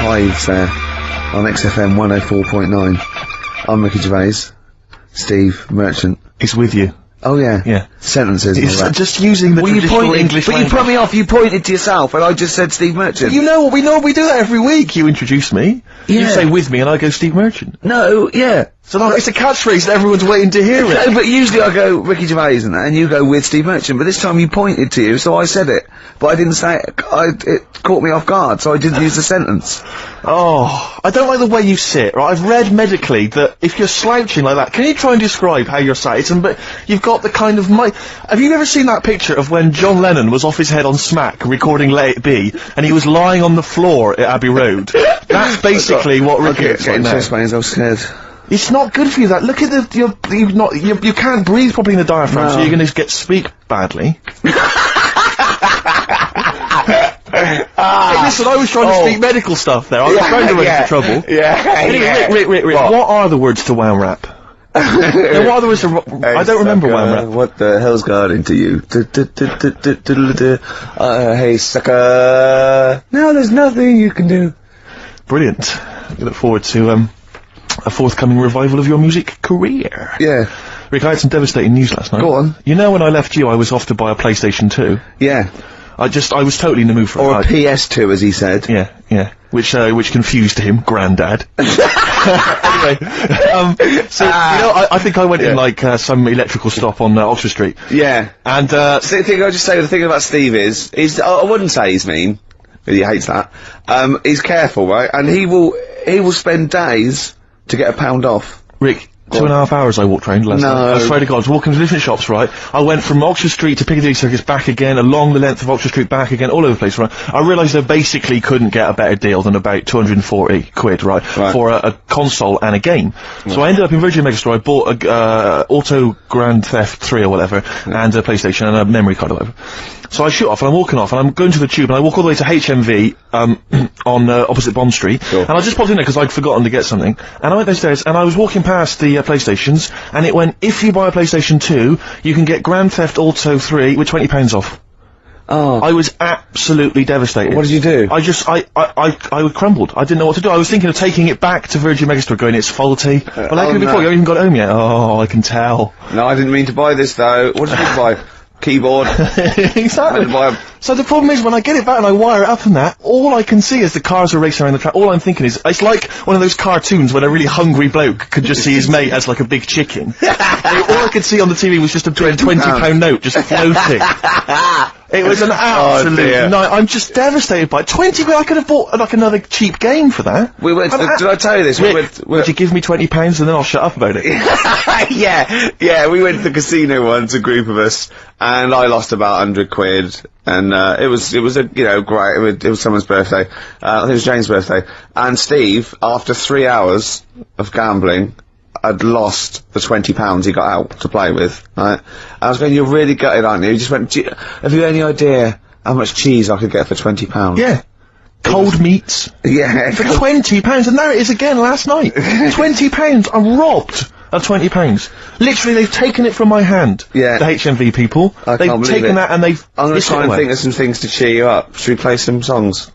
Hives there on XFM 104.9. I'm Ricky Gervais. Steve Merchant. He's with you. Oh yeah. Yeah. Sentences and all that. Just using the traditional English language. But you put me off, you pointed to yourself, and I just said Steve Merchant. We do that every week. You introduce me, you say with me, and I go Steve Merchant. No, yeah. So no, it's a catchphase that everyone's waiting to hear it. No, but usually I go Ricky Gervais and you go with Steve Merchant, but this time you pointed to you, so I said it. But I didn't say it. It caught me off guard, so I didn't use the sentence. Oh, I don't like the way you sit, right? I've read medically that if you're slouching like that, can you try and describe how you're sat? But you've got the kind of have you ever seen that picture of when John Lennon was off his head on Smack recording Let It Be, and he was lying on the floor at Abbey Road? That's basically what Ricky is like now. I was scared. It's not good for you, that. Look at you can't breathe properly in the diaphragm, so you're gonna speak badly. Hey, listen, I was trying to speak medical stuff there. I was trying to run into trouble. Anyway, Rick, what are the words to Wham Rap? Now, what are the words to... I don't remember Wham Rap. What the hell's got into you? Hey, sucker. Now there's nothing you can do. Brilliant. We look forward to, a forthcoming revival of your music career. Yeah. Rick, I had some devastating news last night. Go on. You know when I left you, I was off to buy a PlayStation 2? Yeah. I was totally in the mood for it. Or a PS2, as he said. Yeah, yeah. Which confused him, Grandad. Anyway, so, I think I went in, some electrical stop on, Oxford Street. Yeah. And, I'll just say, the thing about Steve is, I wouldn't say he's mean. He hates that. He's careful, right? And he will spend days to get £1 off. Rick, 2.5 hours I walked around last night. I swear to God, I was walking to different shops, right? I went from Oxford Street to Piccadilly Circus, back again, along the length of Oxford Street, back again, all over the place, right? I realised I basically couldn't get a better deal than about 240 quid, right? For a console and a game. So I ended up in Virgin Megastore, I bought a Auto Grand Theft 3 or whatever, and a PlayStation and a memory card or whatever. So I shoot off, and I'm walking off, and I'm going to the Tube, and I walk all the way to HMV, on, opposite Bond Street, and I just popped in there because I'd forgotten to get something, and I went downstairs, and I was walking past the, PlayStations, and it went, if you buy a PlayStation 2, you can get Grand Theft Auto 3 with £20 off. Oh. I was absolutely devastated. What did you do? I crumbled. I didn't know what to do. I was thinking of taking it back to Virgin Megastore, going, it's faulty. But like before, you haven't even got home yet. Oh, I can tell. No, I didn't mean to buy this, though. What did you buy? Keyboard. Exactly. So the problem is, when I get it back and I wire it up and that, all I can see is the cars are racing around the track. All I'm thinking is, it's like one of those cartoons when a really hungry bloke could just see his mate as like a big chicken. All I could see on the TV was just a £20 note just floating. It was an absolute night. I'm just devastated by it. 20 quid, I could have bought like another cheap game for that. We went did I tell you this? Would you give me £20 and then I'll shut up about it? yeah, we went to the casino once, a group of us, and I lost about 100 quid, and it was a, great, it was someone's birthday, I think it was Jane's birthday, and Steve, after 3 hours of gambling, had lost the £20 he got out to play with, right? I was going, you're really gutted, aren't you? He just went, have you any idea how much cheese I could get for £20? Yeah. Cold meats. Yeah. For £20, and there it is again last night. £20, I'm robbed of £20. Literally, they've taken it from my hand. Yeah. The HMV people. I can't believe taken that and they've... I'm gonna try and think of some things to cheer you up. Should we play some songs?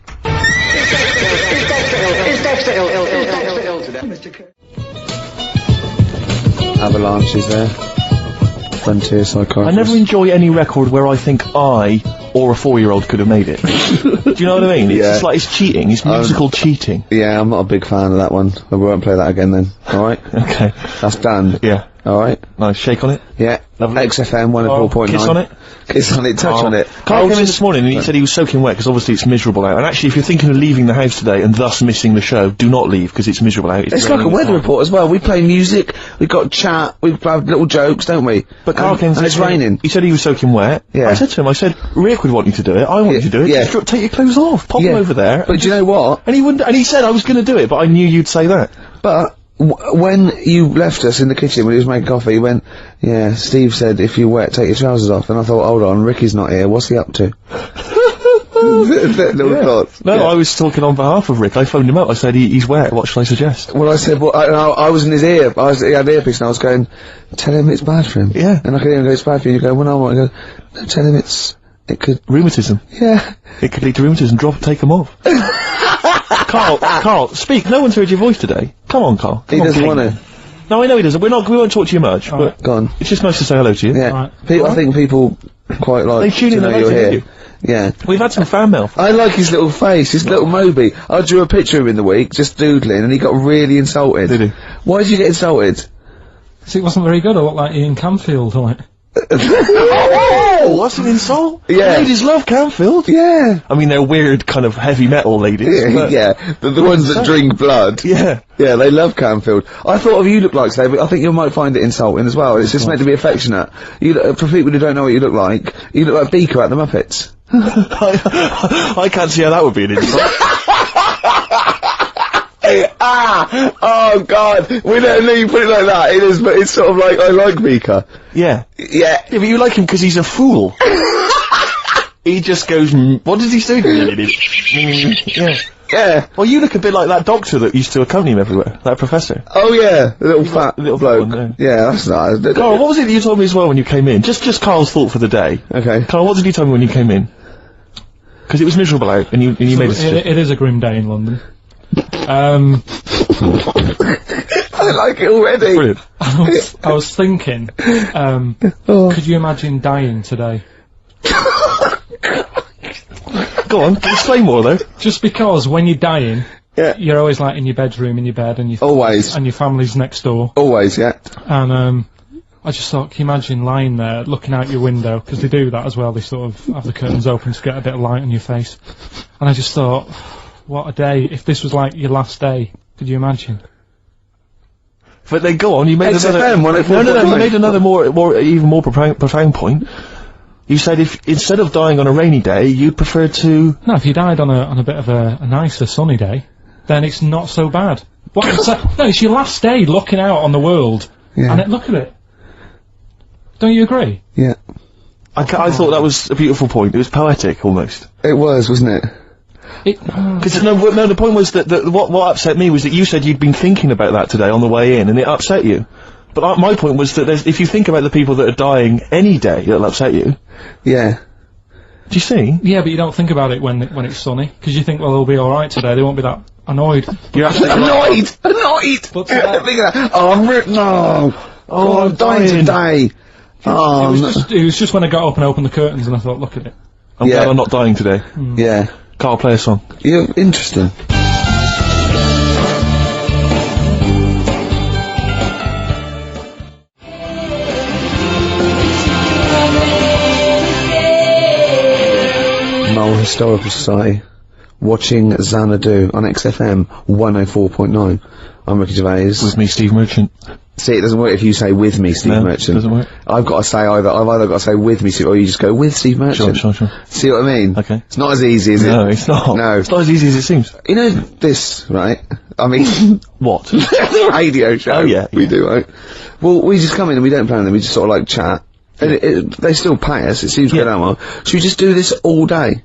Avalanches there. Frontier Psychiatrist. I never enjoy any record where I think I or a 4-year-old could have made it. Do you know what I mean? It's just like, it's cheating. It's musical cheating. Yeah, I'm not a big fan of that one. I won't play that again then. Alright? Okay. That's done. Yeah. Alright? Nice. Shake on it? Yeah. Lovely. XFM 104.9. Kiss on it? Kiss on it, touch on it. Carl came in this morning and he said he was soaking wet because obviously it's miserable out. And actually, if you're thinking of leaving the house today and thus missing the show, do not leave because it's miserable out. It's like a weather report as well. We play music, we've got chat, we've got little jokes, don't we? But Carl came and it's raining. He said he was soaking wet. Yeah. I said to him, Rick would want you to do it. I want you to do it. Yeah. Just take your clothes off. Pop them over there. But do you know what? And he wouldn't. And he said I was going to do it, but I knew you'd say that. But when you left us in the kitchen when he was making coffee, he went, yeah, Steve said if you're wet, take your trousers off. And I thought, hold on, Ricky's not here, what's he up to? No, I was talking on behalf of Rick. I phoned him up, I said, he's wet, what should I suggest? Well, I said, I was in his ear, he had earpiece, and I was going, tell him it's bad for him. Yeah. And I could hear him go, it's bad for you, and you go, well, no, I go, no, tell him it could... Rheumatism. Yeah. It could lead to rheumatism, take them off. Carl, speak. No one's heard your voice today. Come on, Carl. He doesn't want to. No, I know he doesn't. We won't talk to you much. But go on. It's just nice to say hello to you. Yeah. Right. I think people quite like They tune to in, know they like you're to hear here. you. Yeah. We've had some fan mail. I like his little face, his little Moby. I drew a picture of him in the week, just doodling, and he got really insulted. Did he? Why did you get insulted? So it wasn't very good. I looked like Ian Canfield, like. Oh, what's an insult? Yeah. Ladies love Canfield. Yeah. I mean, they're weird, kind of heavy metal ladies. but- Yeah, the ones that drink blood. Yeah. Yeah, they love Canfield. I thought of you look like today, but I think you might find it insulting as well. It's just meant to be affectionate. You look, for people who don't know what you look like like Beaker at the Muppets. I can't see how that would be an insult. Oh God, we don't know you put it like that. It is, but it's sort of like, I like Beaker. Yeah. Yeah. Yeah, but you like him because he's a fool. He just goes, what does he say? Yeah. Yeah. Well, you look a bit like that doctor that used to accompany him everywhere, that professor. Oh yeah, the little fat little bloke. one, Yeah, that's nice. Carl, what was it that you told me as well when you came in? Just Carl's thought for the day. Okay. Carl, what did you tell me when you came in? Because it was miserable out, and you made a suggestion. It is a grim day in London. I like it already. Brilliant. I was thinking, could you imagine dying today? Go on, explain more though. Just because when you're dying, Yeah. you're always like in your bedroom, in your bed, and Always. and your family's next door. Always, yeah. And I just thought, can you imagine lying there, looking out your window, because they do that as well, they sort of have the curtains open to get a bit of light on your face. And I just thought, what a day, if this was like your last day, could you imagine? But then go on, you made XFM, another... No, you made another even more profound point. You said if, instead of dying on a rainy day, you'd prefer to... No, if you died on a bit of a nicer sunny day, then it's not so bad. What I'm saying, no, it's your last day looking out on the world, and look at it. Don't you agree? Yeah. I thought that was a beautiful point. It was poetic, almost. It was, wasn't it? Because no, the point was that what upset me was that you said you'd been thinking about that today on the way in, and it upset you. But my point was that if you think about the people that are dying any day, it'll upset you. Yeah. Do you see? Yeah, but you don't think about it when it's sunny, because you think, well, they'll be alright today, they won't be that annoyed. You're absolutely right. Annoyed! But today, Think of that. Oh, I'm dying today. it was just when I got up and opened the curtains and I thought, look at it. I'm glad I'm not dying today. Yeah. Carl, play a song. You're interesting. Mole Historical Society, watching Xanadu on XFM 104.9. I'm Ricky Gervais. With me, Steve Merchant. See, it doesn't work if you say with me, Steve No, Merchant. it doesn't work. I've got to say I've either got to say with me, Steve, or you just go with Steve Merchant. Sure. See what I mean? Okay. It's not as easy, is it? No, it's not. No. It's not as easy as it seems. You know this, right? I mean, What? the radio show. Oh, yeah, We yeah. do, right? Well, we just come in and we don't plan them, we just sort of like chat. And they still pay us, it seems to go down well. Should we just do this all day?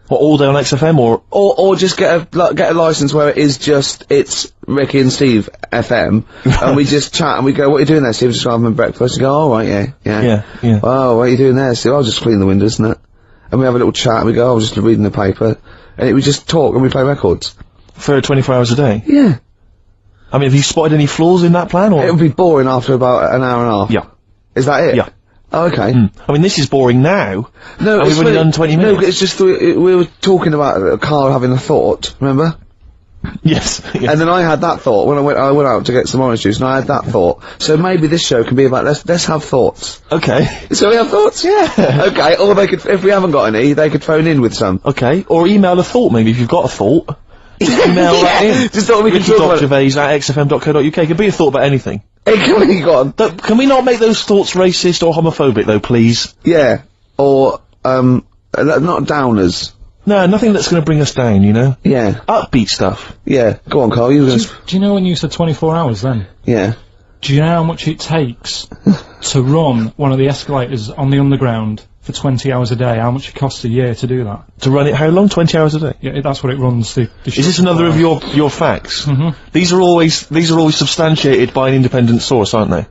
What, all day on XFM, Or just get a license where it's Ricky and Steve FM, and we just chat and we go, what are you doing there, Steve? Just having breakfast. And go, oh, right, yeah. Yeah. Oh, what are you doing there, Steve? I'll just clean the windows and that. And we have a little chat and we go, oh, I'm just reading the paper. And we just talk and we play records. For 24 hours a day? Yeah. I mean, have you spotted any flaws in that plan, or...? It would be boring after about an hour and a half. Yeah. Is that it? Yeah. Oh, okay. I mean, this is boring now. No, And we've only done 20 minutes. No, it's just we were talking about Carl having a thought, remember? Yes. And then I had that thought when I went out to get some orange juice, and I had that thought. So maybe this show can be about let's have thoughts. Okay. So we have thoughts, yeah. Okay, or they could, if we haven't got any, they could phone in with some. Okay. Or email a thought, maybe, if you've got a thought. Email that in. Just thought we could talk about. Gervais@xfm.co.uk. It could be a thought about anything. Hey, can we go on? Can we not make those thoughts racist or homophobic, though, please? Yeah. Or not downers. No, nothing that's going to bring us down, you know? Yeah. Upbeat stuff. Yeah. Go on, Carl. You were gonna. Do you know when you said 24 hours then? Yeah. Do you know how much it takes to run one of the escalators on the underground for 20 hours a day? How much it costs a year to do that? To run it how long? 20 hours a day? Yeah, that's what it runs. Is this another of your facts? Mhm. These are always substantiated by an independent source, aren't they?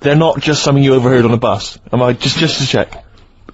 They're not just something you overheard on a bus. Am I just to check?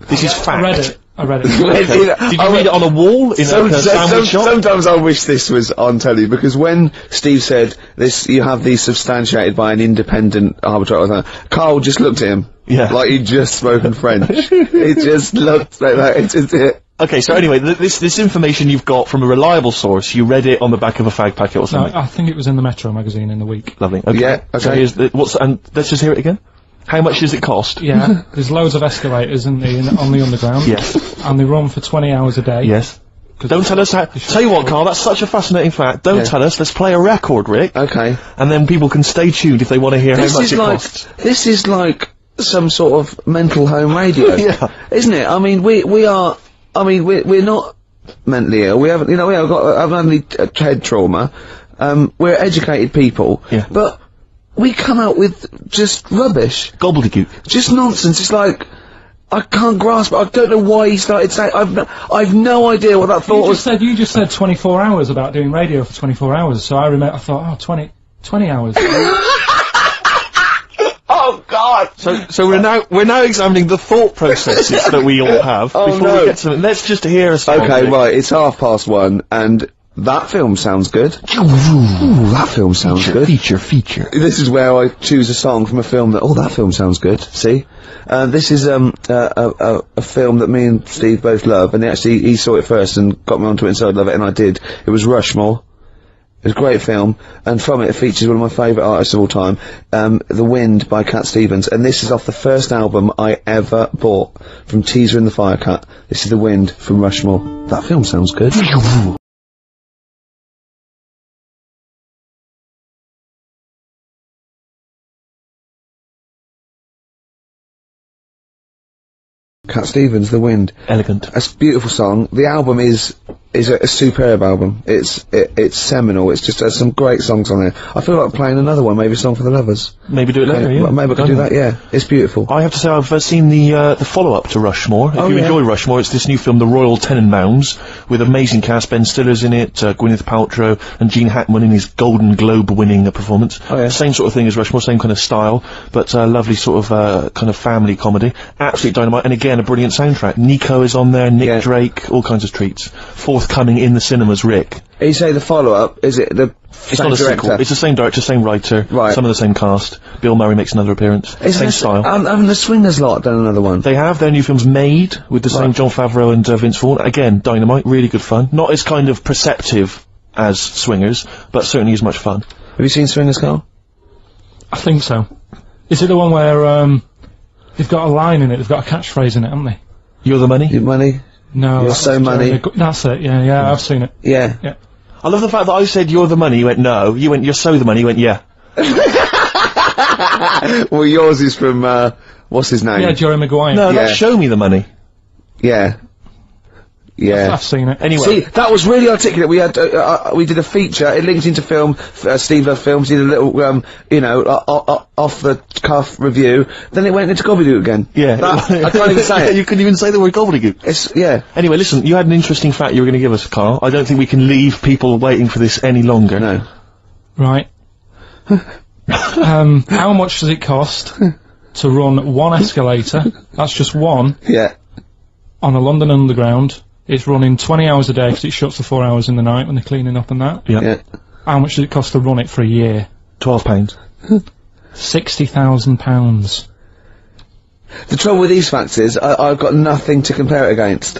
This is fact. I read it. I read it. Did you read it on a wall in a sandwich shop? Sometimes I wish this was on telly, because when Steve said this, you have these substantiated by an independent arbitrator, Karl just looked at him. Yeah. Like he'd just spoken French. He just looked like that. It's just it. Okay, so anyway, this information you've got from a reliable source, you read it on the back of a fag packet or something? No, I think it was in the Metro magazine in the week. Lovely. Okay. Yeah, okay. So and let's just hear it again. How much does it cost? Yeah, there's loads of escalators on the underground. Yes. And they run for 20 hours a day. Yes. Don't tell us how. Tell you what, Karl, that's such a fascinating fact. Don't tell us. Let's play a record, Rick. Okay. And then people can stay tuned if they want to hear how much it costs. This is like some sort of mental home radio. Yeah. Isn't it? I mean, we're not mentally ill. We haven't, we haven't had any head trauma. We're educated people. Yeah. But we come out with just rubbish. Gobbledygook. Just nonsense. It's like, I can't grasp it. I don't know why he started saying, I've no idea what that thought was. You just said 24 hours about doing radio for 24 hours, so I thought, 20 hours. Oh God! So we're now examining the thought processes that we all have before we get to it. Let's just hear a song. Okay, right, it's 1:30, and that film sounds good. Ooh, that film sounds good. Feature. This is where I choose a song from a film that film sounds good. See? This is a film that me and Steve both love, and he saw it first and got me onto it and so I love it, and I did. It was Rushmore. It's a great film, and from it features one of my favourite artists of all time, The Wind by Cat Stevens, and this is off the first album I ever bought, from Teaser and the Firecat. This is The Wind from Rushmore. That film sounds good. Cat Stevens, The Wind. Elegant. It's a beautiful song. The album is a superb album. It's seminal. It's just has some great songs on there. I feel like playing another one, maybe a Song for the Lovers. Maybe do it later, yeah. Maybe I could do that, yeah. It's beautiful. I have to say I've seen the follow-up to Rushmore. If you enjoy Rushmore, it's this new film, The Royal Tenenbaums, with amazing cast. Ben Stiller's in it, Gwyneth Paltrow, and Gene Hackman in his Golden Globe-winning performance. Oh, yeah. Same sort of thing as Rushmore, same kind of style, but lovely sort of kind of family comedy. Absolute dynamite, and again, a brilliant soundtrack. Nico is on there, Nick Drake, all kinds of treats. Forthcoming in the cinemas, Rick. You say the follow-up, is it the It's not a sequel. It's the same director, same writer, right. Some of the same cast. Bill Murray makes another appearance. Same style. Haven't the Swingers lot done another one? They have. Their new film's Made, with the same Jon Favreau and Vince Vaughn. Again, dynamite, really good fun. Not as kind of perceptive as Swingers, but certainly as much fun. Have you seen Swingers, Karl? I think so. Is it the one where, they've got a line in it, they've got a catchphrase in it, haven't they? You're the money? You're money? No. You're so money. That's it, yeah, I've seen it. Yeah. Yeah. I love the fact that I said you're the money, you went no. You went you're so the money, you went yeah. Well, yours is from, what's his name? Yeah, Jerry Maguire. No, that's Show Me the Money. Yeah. Yeah. I've seen it. Anyway. See, that was really articulate. We had, we did a feature, it linked into film, Steve Love Films, did a little, off the cuff review, then it went into gobbledygook again. Yeah. I can't even say it. You couldn't even say the word gobbledygook. Yeah. Anyway, listen, you had an interesting fact you were going to give us, Karl. I don't think we can leave people waiting for this any longer. No. Right. How much does it cost to run one escalator, that's just one, on a London Underground? It's running 20 hours a day because it shuts for 4 hours in the night when they're cleaning up and that. Yeah. How much does it cost to run it for a year? £12. £60,000. The trouble with these facts is, I've got nothing to compare it against.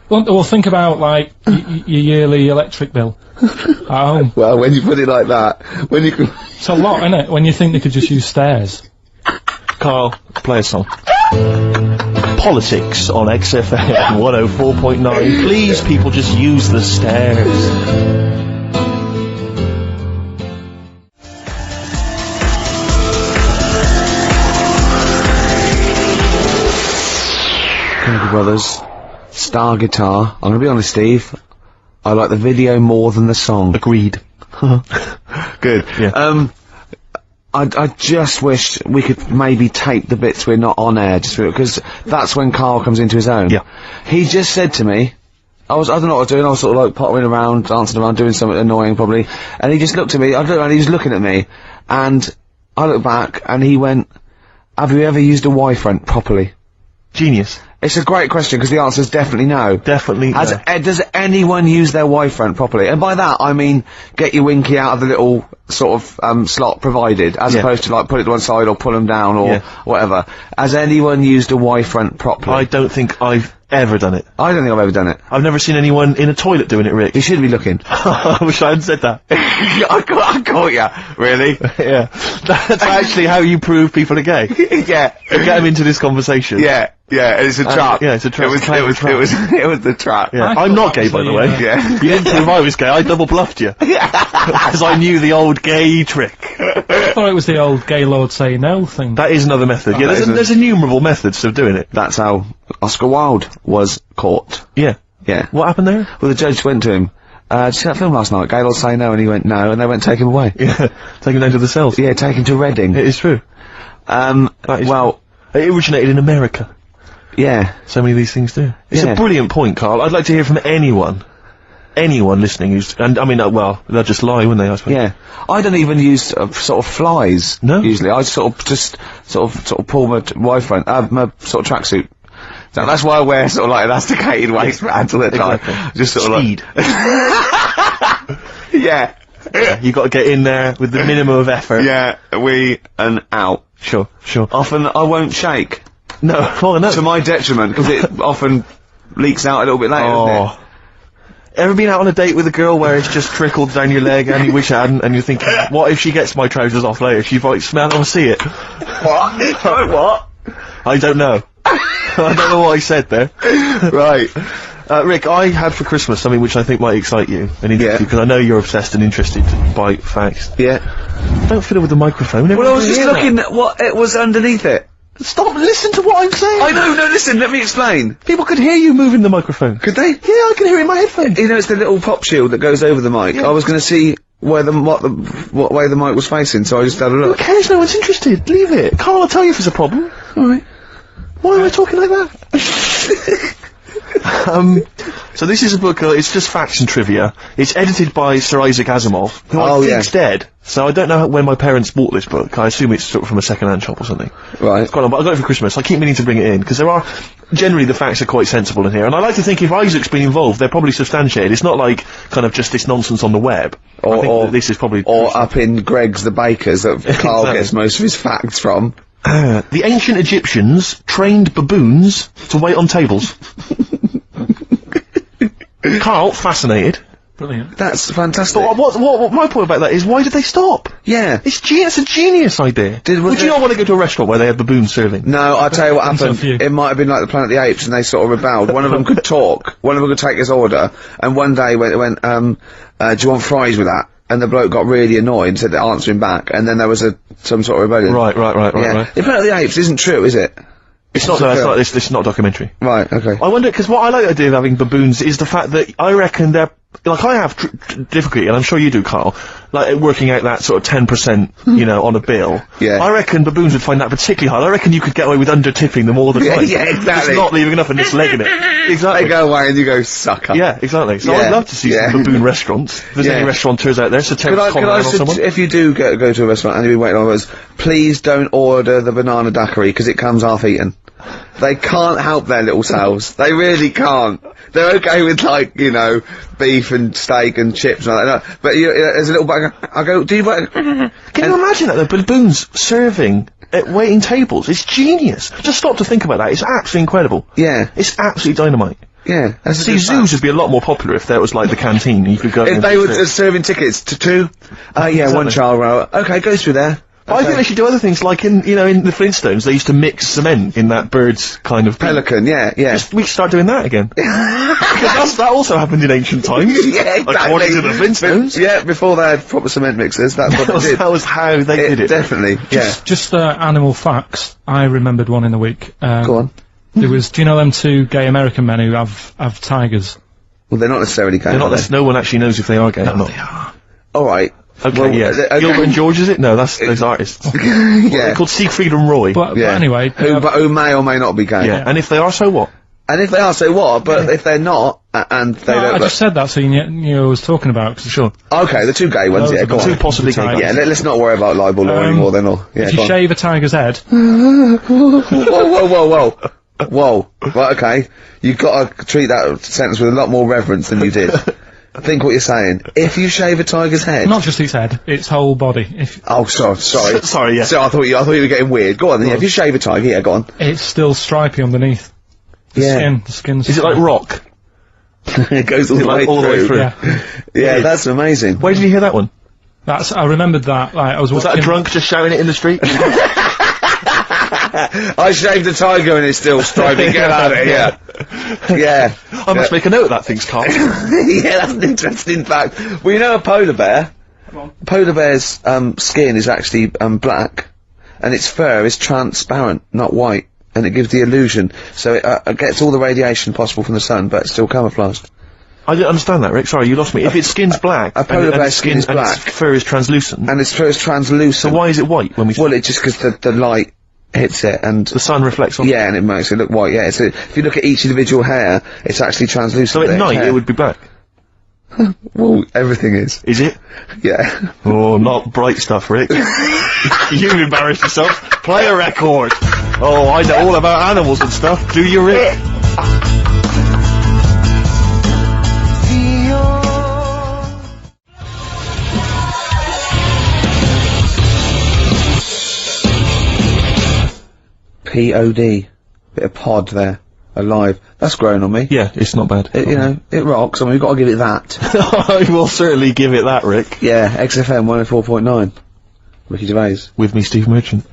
Well, think about, like, your yearly electric bill at home. Well, when you put it like that, when you can... It's a lot, isn't it, when you think they could just use stairs. Karl, play a song. Politics on XFM 104.9. Please, people, just use the stairs. Kennedy Brothers, Star Guitar. I'm gonna be honest, Steve. I like the video more than the song. Agreed. Good. Yeah. I just wish we could maybe tape the bits we're not on air, just because that's when Karl comes into his own. Yeah. He just said to me, I don't know what I was doing, I was sort of like pottering around, dancing around, doing something annoying probably, and he just looked at me, I don't know, and he was looking at me, and I looked back, and he went, have you ever used a Y-front properly? Genius. It's a great question, because the answer is definitely no. Definitely no. Does anyone use their Y-front properly? And by that, I mean, get your winky out of the little sort of, slot provided, as opposed to, like, put it to one side or pull them down or whatever. Has anyone used a Y-front properly? I don't think I've ever done it. I don't think I've ever done it. I've never seen anyone in a toilet doing it, Rick. You should be looking. I wish I hadn't said that. I caught ya. Really? Yeah. That's actually how you prove people are gay. Yeah. You get them into this conversation. Yeah, it's a trap. Yeah, it's a trap. It was the trap. Yeah. I'm not gay, by the way. Yeah. You didn't prove I was gay, I double bluffed you. Because I knew the old gay trick. I thought it was the old gay lord say no thing. That is another method. Yeah, there's innumerable methods of doing it. That's how Oscar Wilde was caught. Yeah. Yeah. What happened there? Well, the judge went to him, did you see that film last night? Gay Lord Say No, and he went no, and they went take him away. Yeah. Take him down to the cells. Yeah, take him to Reading. It is true. Well, it originated in America. Yeah. So many of these things do. It's a brilliant point, Carl. I'd like to hear from anyone listening who's, and I mean, well, they'll just lie, wouldn't they, I suppose? Yeah. I don't even use, sort of flies. No? Usually. I sort of pull my Y-front, my sort of tracksuit. So that's why I wear sort of like elasticated waistbands all the time. Exactly. Just sort Speed. of like... Yeah. You got to get in there with the minimum of effort. Yeah, and out. Sure. Often I won't shake. No, well, no. To my detriment, because it often leaks out a little bit later, doesn't it? Ever been out on a date with a girl where it's just trickled down your leg and you wish it hadn't, and you're thinking, what if she gets my trousers off later? She might smell or see it. What? What? I don't know. I don't know what I said there. Right. Rick, I had for Christmas something which I think might excite you and interest you, because I know you're obsessed and interested by facts. Yeah. Don't fiddle with the microphone. Well, I was just looking at what it was underneath it. Stop, listen to what I'm saying. I know, no, listen, let me explain. People could hear you moving the microphone. Could they? Yeah, I can hear it in my headphones. You know, it's the little pop shield that goes over the mic. Yeah. I was going to see what way the mic was facing, so I just had a look. Who cares? No one's interested. Leave it. Carl, I'll tell you if there's a problem. Alright. Why am I talking like that? So this is a book, it's just facts and trivia. It's edited by Sir Isaac Asimov, who I think's dead. So I don't know when my parents bought this book. I assume it's sort of from a second-hand shop or something. Right. It's quite long, but I got it for Christmas. I keep meaning to bring it in, because generally the facts are quite sensible in here. And I like to think if Isaac's been involved, they're probably substantiated. It's not like, kind of just this nonsense on the web. I think that this is probably... Or up in Greg's the Baker's that Carl gets most of his facts from. The ancient Egyptians trained baboons to wait on tables. Carl, fascinated. Brilliant. That's fantastic. But what my point about that is, why did they stop? Yeah. It's a genius idea. Would you not want to go to a restaurant where they had baboons serving? No, I'll tell you what happened. It might have been like the Planet of the Apes, and they sort of rebelled. One of them could talk, one of them could take his order, and one day went, do you want fries with that? And the bloke got really annoyed and said to answer him back, and then there was some sort of rebellion. Right. The Planet of the Apes isn't true, is it? It's not a documentary. Right, okay. I wonder, because what I like the idea of having baboons is the fact that I reckon they're, like, I have difficulty, and I'm sure you do, Carl, like, working out that sort of 10%, you know, on a bill. Yeah. I reckon baboons would find that particularly hard. I reckon you could get away with under-tipping them all the time. Yeah, exactly. Just not leaving enough and just legging it. Exactly. They go away and you go, sucker. Yeah, exactly. So I'd love to see some baboon restaurants. If there's any restaurateurs out there, so tell us comment on someone. If you do go to a restaurant and you've been waiting on us, please don't order the banana daiquiri, because it comes half-eaten. They can't help their little selves. They really can't. They're okay with, like, you know, beef and steak and chips and all that. But there's a little bag. I go, do you... Can you imagine that, the baboons serving at waiting tables? It's genius. Just stop to think about that. It's absolutely incredible. Yeah. It's absolutely dynamite. Yeah. See, zoos would be a lot more popular if there was, like, the canteen and you could go... If they were serving tickets to two... yeah, exactly. One child row. Okay, goes through there. I think they should do other things, like in the Flintstones, they used to mix cement in that bird's kind of... Pelican, yeah. We should start doing that again. Because that also happened in ancient times. Yeah, exactly. According to the Flintstones. Yeah, before they had proper cement mixers, that's what they did. That was how they did it. Definitely, Just animal facts. I remembered one in the week. Go on. There was, do you know them two gay American men who have tigers? Well, they're not necessarily gay. No one actually knows if they are gay or not. They are. Alright. Okay, well, Gilbert and George, is it? No, that's those artists. They're called Siegfried and Roy. But anyway... Who may or may not be gay. Yeah, and if they are, so what? And if they are, so what? But if they're not, and they don't... I just said that so you knew I was talking about, sure. Okay, the two gay ones, go on. Two possibly gay guys. Yeah, let's not worry about libel law anymore then, or... Yeah, if you shave a tiger's head... Whoa. Whoa. Right, okay. You've got to treat that sentence with a lot more reverence than you did. Think what you're saying. If you shave a tiger's head... Not just its head, its whole body. Oh, sorry. Sorry, yeah. So I thought you were getting weird. Go on, then. Yeah, if you shave a tiger, yeah, go on. It's still stripy underneath. The skin's... Is it like rock? It goes all the way through. Yeah, that's amazing. Where did you hear that one? I remembered that, like, I was that a drunk just shouting it in the street? I shaved a tiger and it's still stripy. Get out of here. Yeah. I must make a note of that, thinks Carl. Yeah, that's an interesting fact. Well, you know a polar bear? Polar bear's skin is actually black, and its fur is transparent, not white, and it gives the illusion, so it gets all the radiation possible from the sun, but it's still camouflaged. I didn't understand that, Rick. Sorry, you lost me. If its skin's black, a polar bear's skin is black, and its fur is translucent, and its fur is translucent. So why is it white when we? Well, it's just because the light hits it and the sun reflects on it. Yeah, and it makes it look white. Yeah, so if you look at each individual hair, it's actually translucent. So at night it would be black. Well, everything is. Is it? Yeah. Oh, not bright stuff, Rick. You embarrassed yourself. Play a record. Oh, I know all about animals and stuff. Do you, Rick? P-O-D. Bit of pod there. Alive. That's grown on me. Yeah, it's not bad. You know, it rocks. I mean, we've got to give it that. I will certainly give it that, Rick. Yeah, XFM 104.9. Ricky Gervais. With me, Steve Merchant.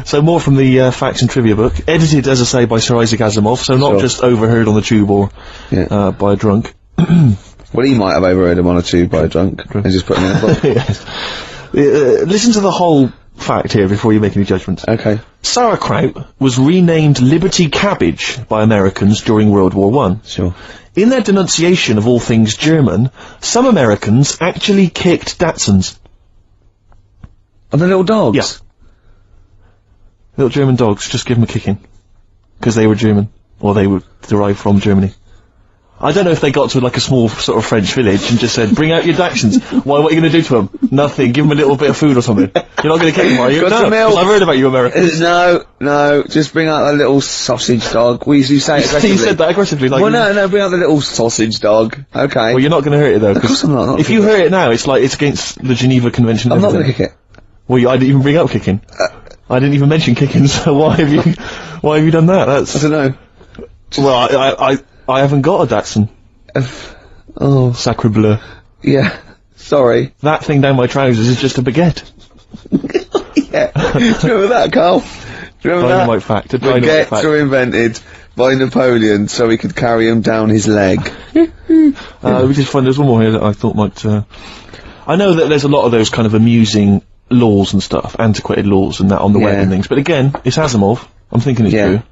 So more from the facts and trivia book. Edited, as I say, by Sir Isaac Asimov, so not just overheard on the tube or by a drunk. Well, he might have overheard him on a tube by a drunk. And just put him in a book. Yes. Listen to the whole fact here before you make any judgments. Okay. Sauerkraut was renamed Liberty Cabbage by Americans during World War I. Sure. In their denunciation of all things German, some Americans actually kicked Dachshunds. Are the little dogs? Yeah. Little German dogs, just give them a kicking. Because they were German. Or they were derived from Germany. I don't know if they got to like a small sort of French village and just said, bring out your Dachshunds. Why, what are you going to do to them? Nothing. Give them a little bit of food or something. You're not going to kick them, are you? Got no, some milk. I've heard about you Americans. No, just bring out the little sausage dog. We usually say it aggressively. You said that aggressively, like... Well, no, bring out the little sausage dog. Okay. Well, you're not going to hurt it, though. Of course I'm not. If you hurt it now, it's like, it's against the Geneva Convention. I'm not going to kick it. Well, I didn't even bring up kicking. I didn't even mention kicking, so why have you done that? I don't know. Well, I haven't got a Dachshund. Oh. Sacre bleu. Yeah. Sorry. That thing down my trousers is just a baguette. Yeah. Do you remember that, Carl? Do you remember that? Dynamite fact. Baguettes were invented by Napoleon so he could carry them down his leg. We just find there's one more here that I thought might, I know that there's a lot of those kind of amusing laws and stuff, antiquated laws and that on the web and things, but again, it's Asimov. I'm thinking it's true.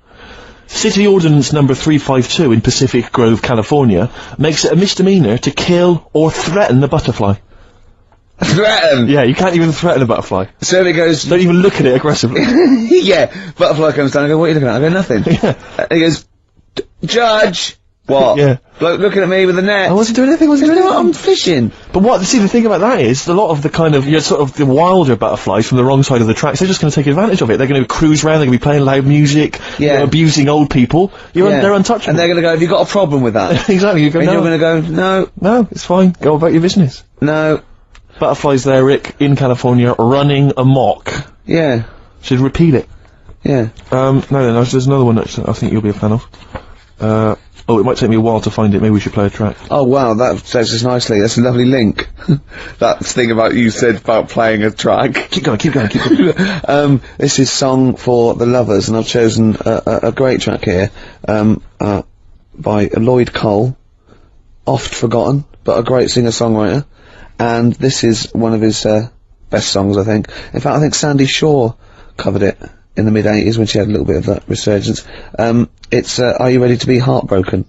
City Ordinance number 352 in Pacific Grove, California, makes it a misdemeanor to kill or threaten a butterfly. Threaten? Yeah, you can't even threaten a butterfly. So it goes... Don't even look at it aggressively. Yeah, butterfly comes down and I go, what are you looking at? I go, nothing. Yeah. And he goes, Judge! What? Yeah. Bloke looking at me with a net. I wasn't doing anything, I'm fishing. But see, the thing about that is, a lot of the kind of, sort of the wilder butterflies from the wrong side of the tracks, they're just going to take advantage of it. They're going to cruise around, they're going to be playing loud music, abusing old people. They're untouchable. And they're going to go, have you got a problem with that? Exactly, you go, and no. you're going to go, no. No, it's fine, go about your business. No. Butterflies there, Rick, in California, running amok. Yeah. Should repeat it. Yeah. There's another one that I think you'll be a fan of. Oh, it might take me a while to find it. Maybe we should play a track. Oh, wow, that says us nicely. That's a lovely link. That thing about you said about playing a track. Keep going. This is Song for the Lovers, and I've chosen a great track here, by Lloyd Cole. Oft forgotten, but a great singer-songwriter. And this is one of his, best songs, I think. In fact, I think Sandy Shaw covered it in the mid-80s when she had a little bit of that resurgence. It's, Are You Ready to Be Heartbroken?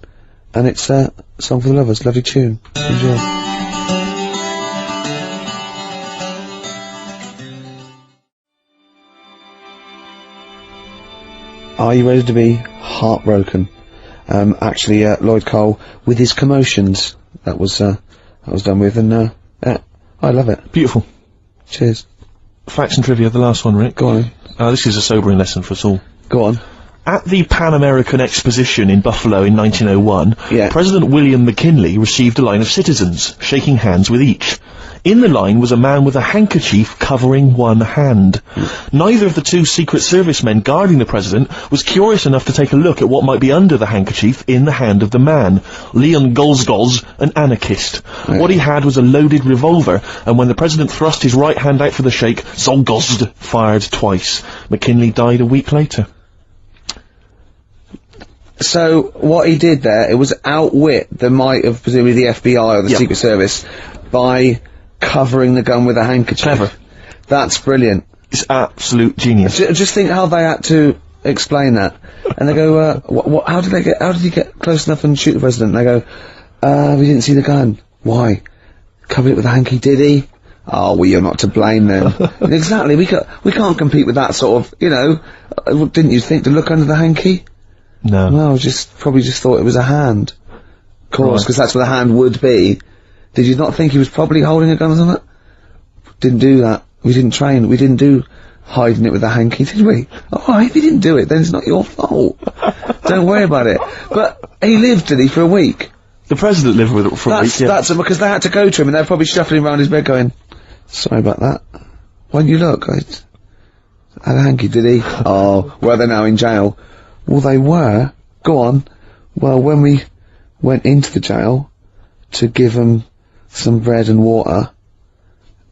And it's, Song for the Lovers. Lovely tune. Enjoy. Are You Ready to Be Heartbroken? Actually, Lloyd Cole with his Commotions. That was done with, and, I love it. Beautiful. Cheers. Facts and trivia, the last one, Rick. Go on. This is a sobering lesson for us all. Go on. At the Pan American Exposition in Buffalo in 1901, President William McKinley received a line of citizens, shaking hands with each. In the line was a man with a handkerchief covering one hand. Neither of the two Secret Service men guarding the president was curious enough to take a look at what might be under the handkerchief in the hand of the man. Leon Golzgolz, an anarchist. What he had was a loaded revolver, and when the president thrust his right hand out for the shake, Zolgozd fired twice. McKinley died a week later. So, what he did there, it was outwit the might of, presumably, the FBI or the Secret Service by covering the gun with a handkerchief. Clever. That's brilliant. It's absolute genius. Just think how they had to explain that. And they go, how did he get close enough and shoot the president? And they go, we didn't see the gun. Why? Covered it with a hanky, did he? Oh, well, you're not to blame then. Exactly, we can't compete with that sort of, you know, didn't you think to look under the hanky? No. Well, probably just thought it was a hand. Of course, because that's what a hand would be. Did you not think he was probably holding a gun or something? Didn't do that. We didn't train. We didn't do hiding it with a hanky, did we? Alright, if you didn't do it, then it's not your fault. Don't worry about it. But he lived, did he, for a week? The president lived with it for a week, yeah. That's because they had to go to him and they're probably shuffling around his bed going, sorry about that. Why didn't you look? I had a hanky, did he? Oh, well, they're now in jail. Well, they were. Go on. Well, when we went into the jail to give him some bread and water,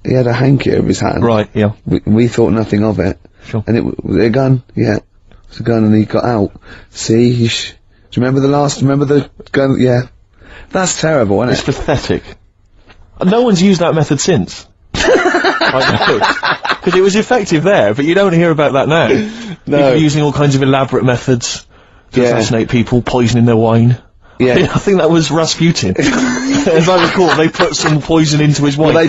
he had a hanky over his hand. Right, yeah. We thought nothing of it. Sure. And it was a gun? Yeah. It was a gun and he got out. See, do you remember the gun? Yeah. That's terrible, isn't it? It's pathetic. No one's used that method since. I know. Because it was effective there, but you don't hear about that now. No. People using all kinds of elaborate methods to assassinate people, poisoning their wine. Yeah. I think that was Rasputin. As I recall, they put some poison into his wine. Well, I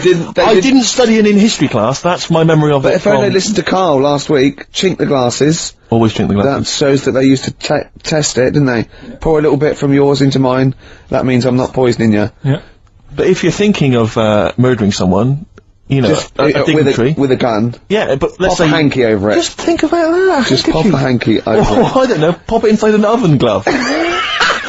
didn't study it in history class, that's my memory of it. But if only listened to Karl last week, chink the glasses. Always chink the glasses. That shows that they used to test it, didn't they? Pour a little bit from yours into mine, that means I'm not poisoning you. Yeah. But if you're thinking of murdering someone, you know, a dignitary. With a gun. Yeah, but let's say... Pop a hanky over it. Just think about that. Just pop a hanky over it. I don't know, pop it inside an oven glove.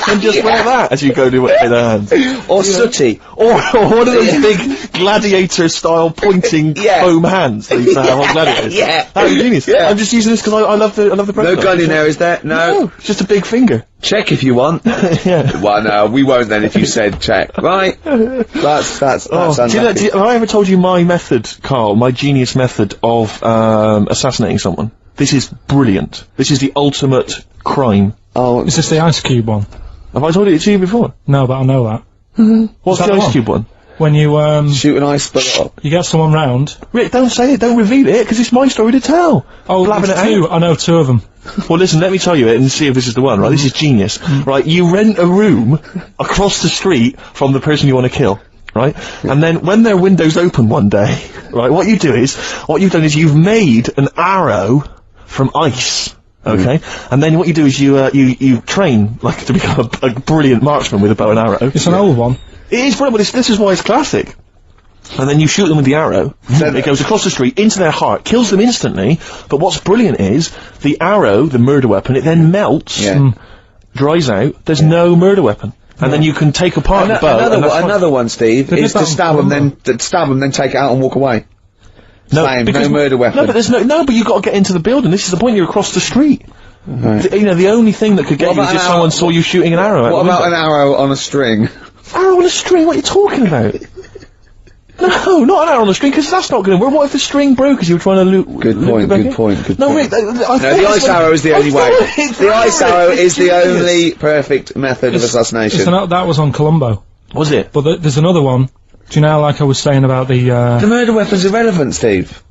And just wear that as you go to with their hands. Or sooty. Or one of those big gladiator-style pointing foam hands that you used to have on gladiators. Yeah. That was genius. Yeah. I'm just using this because I love the president. No gun in there, is there? No. Just a big finger. Check if you want. Yeah. Well, no, we won't then if you said check. Right? That's unlucky. Have I ever told you my method, Karl, my genius method of assassinating someone? This is brilliant. This is the ultimate crime. Oh, is this the ice cube one? Have I told it to you before? No, but I know that. What's the ice cube one? When you, shoot an ice bullet up. You get someone round. Rick, don't say it, don't reveal it, because it's my story to tell. Oh, I know two of them. Well, listen, let me tell you it and see if this is the one, right? This is genius. Right, you rent a room across the street from the person you want to kill. Right? And then when their window's open one day, right, what you've done is you've made an arrow from ice. Okay, and then what you do is you train like to become a brilliant marksman with a bow and arrow. It's an old one. It is brilliant, but this is why it's classic. And then you shoot them with the arrow. It goes across the street into their heart, kills them instantly. But what's brilliant is the arrow, the murder weapon, it then melts, dries out. There's no murder weapon. And then you can take apart the bow. Another one, Steve, is to stab them, then take it out and walk away. No murder weapon. No, but there's but you've got to get into the building. This is the point. You're across the street. Right. The only thing that could get you is if someone saw you shooting an arrow. What about an arrow on a string? Arrow on a string? What are you talking about? No, not an arrow on a string, because that's not going to work. What if the string broke as you were trying to loot? Good point. No, Rick, the ice arrow is the only way. The ice arrow is the only perfect method of assassination. That was on Columbo. Was it? But there's another one. Do you know, like I was saying about the murder weapon's irrelevant, Steve.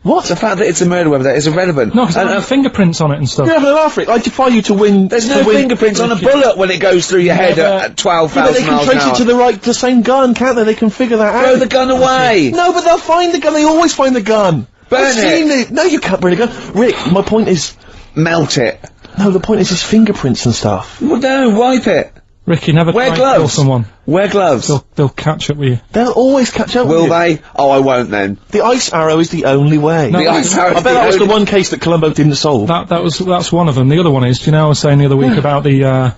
What? The fact that it's a murder weapon, that is irrelevant. No, because there's fingerprints on it and stuff. Yeah, but Africa, I defy you to win. There's no fingerprints on a bullet when it goes through your head at 12,000 miles an hour. They can trace it to the same gun, can't they? They can figure that out. Throw the gun away! No, but they'll find the gun, they always find the gun! Burn it! No, you can't burn a gun. Rick, my point is... Melt it. No, the point is his fingerprints and stuff. Well, no, wipe it. Ricky, never Wear try and kill gloves. someone. Wear gloves. They'll catch up with you. They'll always catch up with Will you. they? Oh, I won't then. The ice arrow is the only way. No, The ice arrow. I bet that was the one case that Columbo didn't solve. That's one of them. The other one is, do you know I was saying the other week about the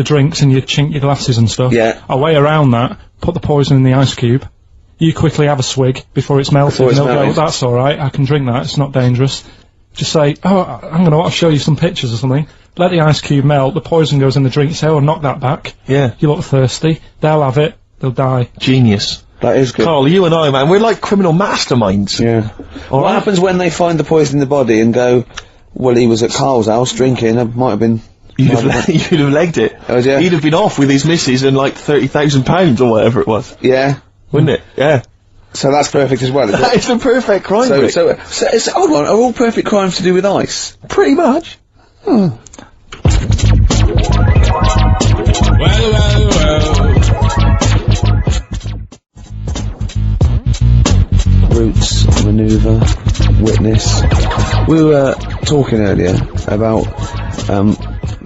drinks and you chink your glasses and stuff? Yeah. A way around that, put the poison in the ice cube, you quickly have a swig before it's melted, Before it's and they'll melted. go, that's alright, I can drink that, it's not dangerous. Just say, oh, I'm gonna show you some pictures or something. Let the ice cube melt, the poison goes in the drink, you say, oh, knock that back. Yeah. You look thirsty, they'll have it, they'll die. Genius. That is good. Carl, you and I, man, we're like criminal masterminds. Yeah. What happens when they find the poison in the body and go, well, he was at Carl's house drinking, it might have been... You'd have legged it. Oh, yeah. He'd have been off with his missus and like £30,000 or whatever it was. Yeah. Wouldn't it? Yeah. So that's perfect as well, is That it? is the perfect crime, So, Rick. hold on, are all perfect crimes to do with ice? Pretty much. Roots, manoeuvre, witness. We were talking earlier about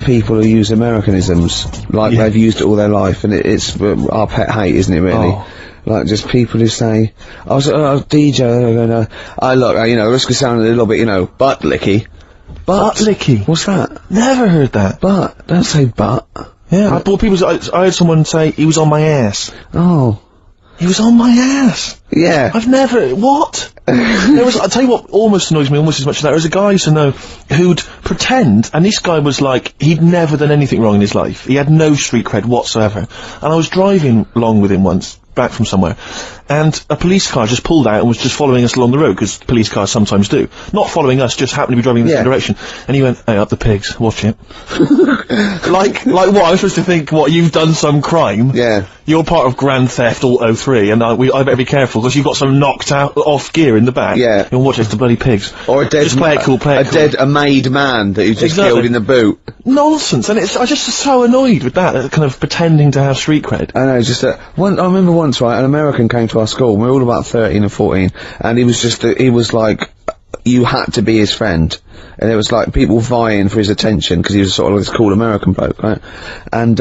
people who use Americanisms like they've used it all their life, and it's our pet hate, isn't it? Really, Oh. like just people who say, "I was DJ," and I look, this could sound a little bit, butt licky. Butt licky? What's that? Never heard that. Butt. Don't say butt. Yeah. I heard someone say he was on my ass. Oh. He was on my ass. Yeah. I've never... What? I'll tell you what almost annoys me almost as much as that. There was a guy I used to know who'd pretend, and this guy was like, he'd never done anything wrong in his life. He had no street cred whatsoever. And I was driving along with him once, back from somewhere, and a police car just pulled out and was just following us along the road, because police cars sometimes do. Not following us, just happened to be driving in the same direction. And he went, hey, up the pigs, watch it. like what? I'm supposed to think, what, you've done some crime? Yeah. You're part of Grand Theft Auto 3, and I better be careful, because you've got some knocked out, off gear in the back. Yeah. You'll watch it, it's the bloody pigs. Or a dead, just play it cool, play it cool. A made man that you just Exactly. killed in the boot. Nonsense, and I'm just so annoyed with that, kind of pretending to have street cred. I know, just I remember once, right, an American came to our school, we were all about 13 or 14, and he was just, he was like, you had to be his friend. And it was like people vying for his attention, because he was sort of this cool American bloke, right? And,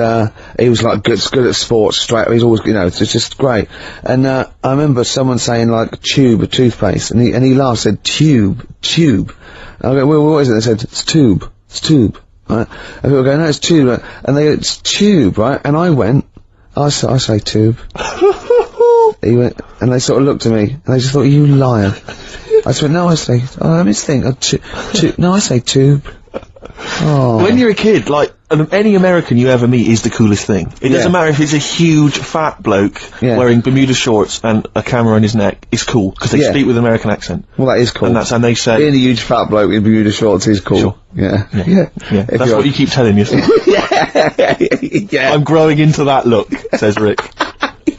he was like good at sports, straight, he's always, it's just great. And, I remember someone saying like, tube, a toothpaste, and he laughed, said, tube. I go, well, what is it? They said, it's tube. Right? And people go, no, it's tube, right? And they go, it's tube, right? And I went, I say tube. He went, and they sort of looked at me, and they just thought, you liar. I just went, no, I say, let me think, no, I say tube. Oh. When you're a kid, like, any American you ever meet is the coolest thing. It doesn't matter if he's a huge, fat bloke wearing Bermuda shorts and a camera on his neck, it's cool, because they speak with an American accent. Well, that is cool. And they say... Being a huge fat bloke in Bermuda shorts is cool. Sure. Yeah. That's what you keep telling yourself. Yeah. I'm growing into that look, says Rick.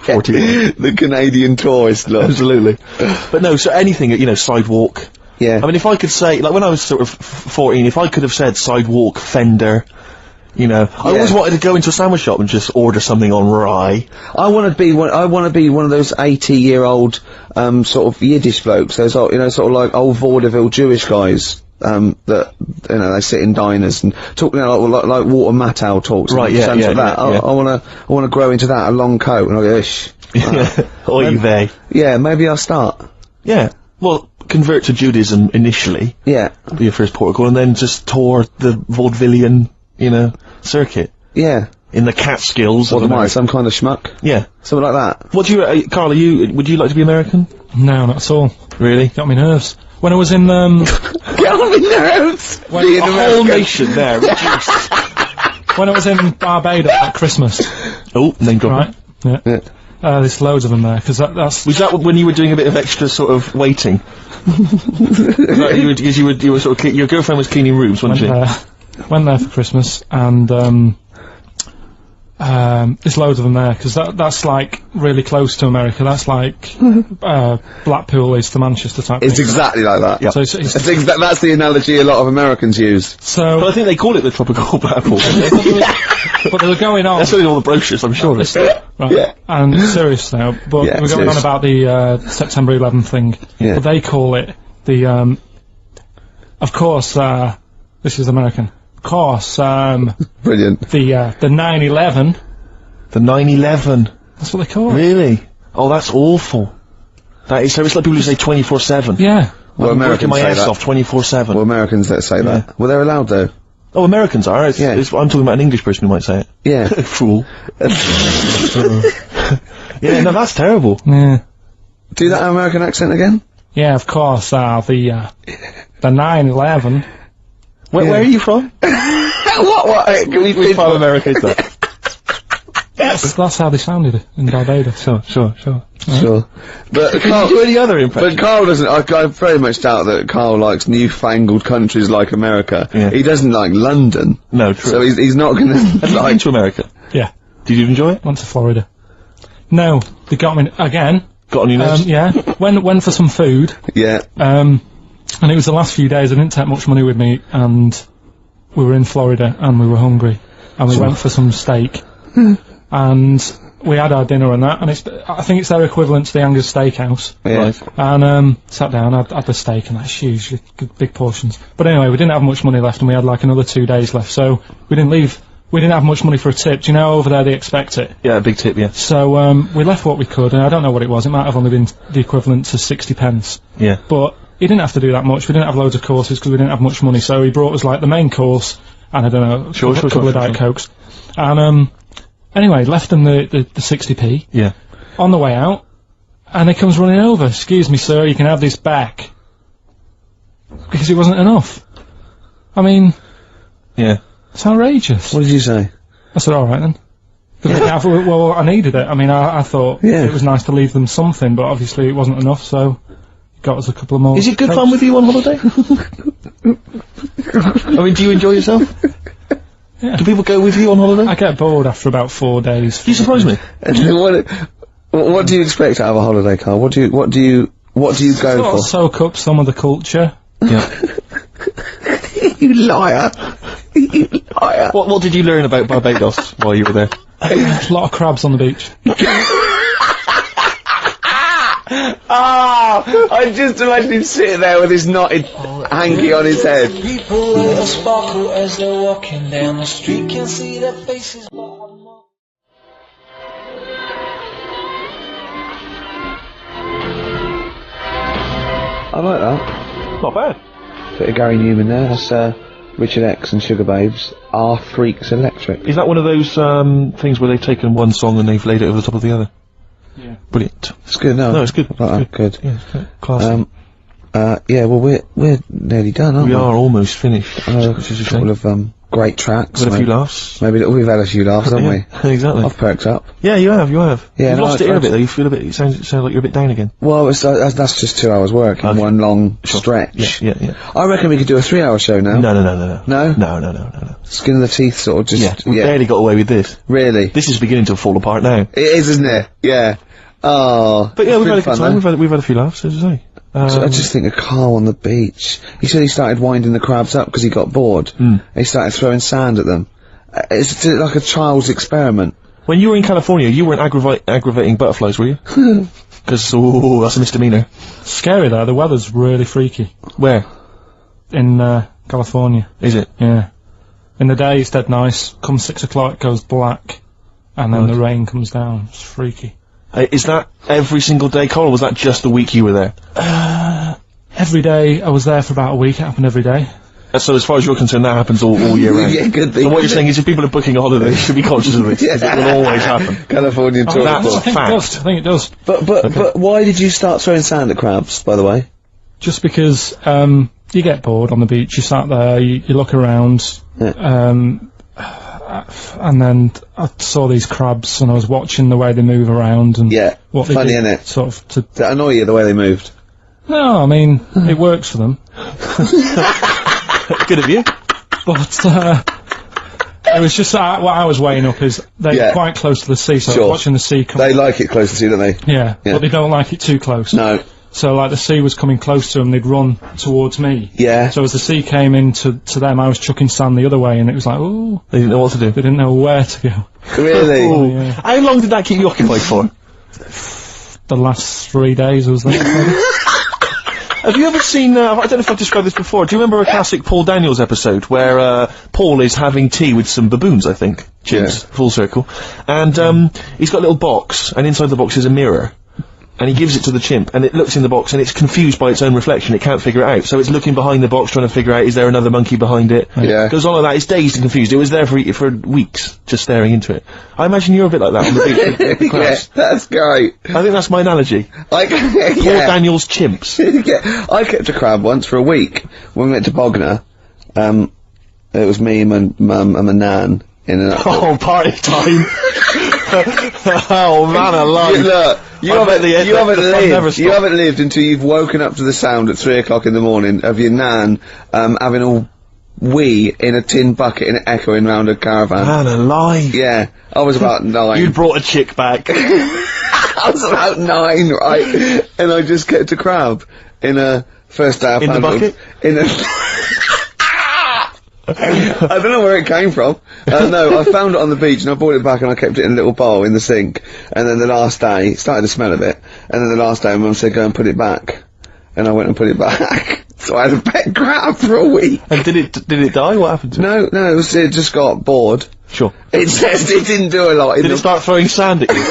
41. The Canadian tourist look. Absolutely. But no, so anything, sidewalk. Yeah. I mean, if I could say, like, when I was sort of 14, if I could have said sidewalk, fender, I always wanted to go into a sandwich shop and just order something on rye. I want to be one of those 80-year-old, sort of Yiddish blokes. Those, sort of like old vaudeville Jewish guys. That they sit in diners and talk, like Walter Matthau talks. Right, I wanna grow into that, a long coat, and I go, ish. Oy vey. Yeah, maybe I'll start. Yeah. Well, convert to Judaism initially. Yeah. Be your first port of call, and then just tour the vaudevillian, circuit. Yeah. In the Catskills. What am I, some kind of schmuck? Yeah. Something like that. What do you, Carl, would you like to be American? No, not at all. Really? Got me nerves. When I was in, Get on me nerves! A whole nation there, reduced. When I was in Barbados at Christmas. Oh, name drop. Right? Yeah. There's loads of them there, because that's... Was that when you were doing a bit of extra sort of waiting? Because you were sort of your girlfriend was cleaning rooms, wasn't she? Went there for Christmas, and there's loads of them there, because that's like really close to America. That's like Blackpool is to Manchester type It's thing. exactly like that. So that's the analogy a lot of Americans use. So, but I think they call it the tropical Blackpool. but they were going on. That's in all the brochures, I'm sure. Right. Yeah. And serious now, but Yeah, we're going on about the September 11th thing. Yeah. But they call it the of course this is American. Of course Brilliant. the 9/11 The 9/11. That's what they call it. Really? Oh, that's awful. That is, so it's like people who say 24/7. Yeah. Well, I'm working Americans my say ass that. off 24/7. Well, Americans that say that. Well, they're allowed though. Oh, Americans are. I'm talking about an English person who might say it. Yeah. Fool. Yeah, no, that's terrible. Yeah. Do that American accent again? Yeah, of course, the 9/11. Where are you from? What? Can we Which part of America is that? That's how they sounded in Barbados. Sure. Sure. But Can you Carl, do any other impression? but Carl doesn't, I very much doubt that Carl likes newfangled countries like America. Yeah. He doesn't like London. No, true. So he's not gonna Have you been like, to America? Yeah. Did you enjoy it? Went to Florida. No, they got me again. Got on your nerves? Yeah. Went for some food. yeah. And it was the last few days. I didn't take much money with me, and we were in Florida, and we were hungry, and we went for some steak, and we had our dinner and that, and I think it's their equivalent to the Angus Steakhouse. Yeah. Right. And sat down, had the steak, and that's huge, big portions. But anyway, we didn't have much money left, and we had like another 2 days left, so we didn't leave. We didn't have much money for a tip. Do you know over there they expect it? Yeah, a big tip, yeah. So we left what we could, and I don't know what it was. It might have only been the equivalent to 60 pence. Yeah. But he didn't have to do that much. We didn't have loads of courses because we didn't have much money. So he brought us like the main course, and I don't know, a couple of Diet Cokes. And anyway, left them the 60p. Yeah. On the way out, and he comes running over. Excuse me, sir, you can have this back. Because it wasn't enough. I mean, Yeah. it's outrageous. What did you say? I said, all right then. Well, I needed it. I mean, I thought it was nice to leave them something, but obviously it wasn't enough, so got us a couple of more. Is it good Cokes. fun with you on holiday? I mean, do you enjoy yourself? Yeah. Do people go with you on holiday? I get bored after about 4 days. You surprise me. What do you expect out of a holiday, Carl? What do you go Sort for? of soak up some of the culture. Yeah. You liar. You liar. What did you learn about Barbados while you were there? A lot of crabs on the beach. I just imagine him sitting there with his knotted hanky on his head. People let us sparkle as they're walking down the street. Can't see their faces, but I'm not. I like that. Not bad. Bit of Gary Newman there. That's Richard X and Sugar Babes. Our Freaks Electric. Is that one of those things where they've taken one song and they've laid it over the top of the other? Yeah. Brilliant. It's good, no? No, it's good. I like that. Good. Yeah, it's good. Classy. Yeah, well, we're nearly done, aren't we? We are almost finished. A Which is a couple shame. of great tracks. We've had a few laughs. Maybe we've had a few laughs, haven't we? Exactly. I've perked up. Yeah, you have. Yeah, You've no, lost it here a bit though. You feel a bit. It sounds like you're a bit down again. Well, that's just 2 hours work in one long stretch. Yeah. I reckon we could do a 3-hour show now. No. No? No. Skin of the teeth, sort of just. Yeah, we barely got away with this. Really? This is beginning to fall apart now. It is, isn't it? Yeah. Oh. But yeah, it's we've been had a good fun, time. though. We've had a few laughs, as I say. So I just think of Carl on the beach. He said he started winding the crabs up because he got bored. He started throwing sand at them. It's like a child's experiment. When you were in California, you weren't aggravating butterflies, were you? Because, that's a misdemeanor. Scary though, the weather's really freaky. Where? In California. Is it? Yeah. In the day it's dead nice, come 6 o'clock it goes black, and then the rain comes down. It's freaky. Is that every single day, Carl, or was that just the week you were there? Every day, I was there for about a week, it happened every day. So as far as you're concerned, that happens all year round? Yeah, good thing. So what you're saying is if people are booking a holiday, they should be conscious of this. It will always happen. Californian tour. That's I think fact. it does. I think it does. But why did you start throwing sand at crabs, by the way? Just because you get bored on the beach, you sat there, you look around, and then I saw these crabs and I was watching the way they move around and what they funny, do, innit? sort of to. Did that annoy you, the way they moved? No, I mean it works for them, Good of you. but it was just what I was weighing up is they're quite close to the sea, so I was watching the sea come. They like it close to you, don't they? Yeah, but they don't like it too close. No. So like the sea was coming close to them, they'd run towards me. Yeah. So as the sea came in to them, I was chucking sand the other way, and it was like, ooh. They didn't know what to do. They didn't know where to go. Really? Yeah. How long did that keep you occupied for? The last 3 days I was there. Have you ever seen, I don't know if I've described this before, do you remember a classic Paul Daniels episode where, Paul is having tea with some baboons, I think? Chimps, full circle. And, he's got a little box, and inside the box is a mirror. And he gives it to the chimp, and it looks in the box, and it's confused by its own reflection, it can't figure it out. So it's looking behind the box, trying to figure out, is there another monkey behind it? Yeah. Goes on like that, it's dazed and confused. It was there for weeks, just staring into it. I imagine you're a bit like that on the beach with the crabs. Yeah, that's great. I think that's my analogy. Paul Paul Daniels chimps. Yeah, I kept a crab once for a week when we went to Bognor. It was me, my mum, and my nan in an. Oh, party time! Oh man, alive! You haven't lived until you've woken up to the sound at 3 o'clock in the morning of your nan having a wee in a tin bucket and echoing round a caravan. Man alive! Yeah, I was about 9. You'd brought a chick back. I was about 9, right? And I just kept a crab in a first day I found the bucket? In a I don't know where it came from. No, I found it on the beach and I brought it back and I kept it in a little bowl in the sink. And then the last day, it started to smell a bit. And then the last day, Mum said, go and put it back. And I went and put it back. So I had a pet crab for a week. And did it die? What happened to it? No, it just got bored. Sure. It says it didn't do a lot. Did it start throwing sand at you?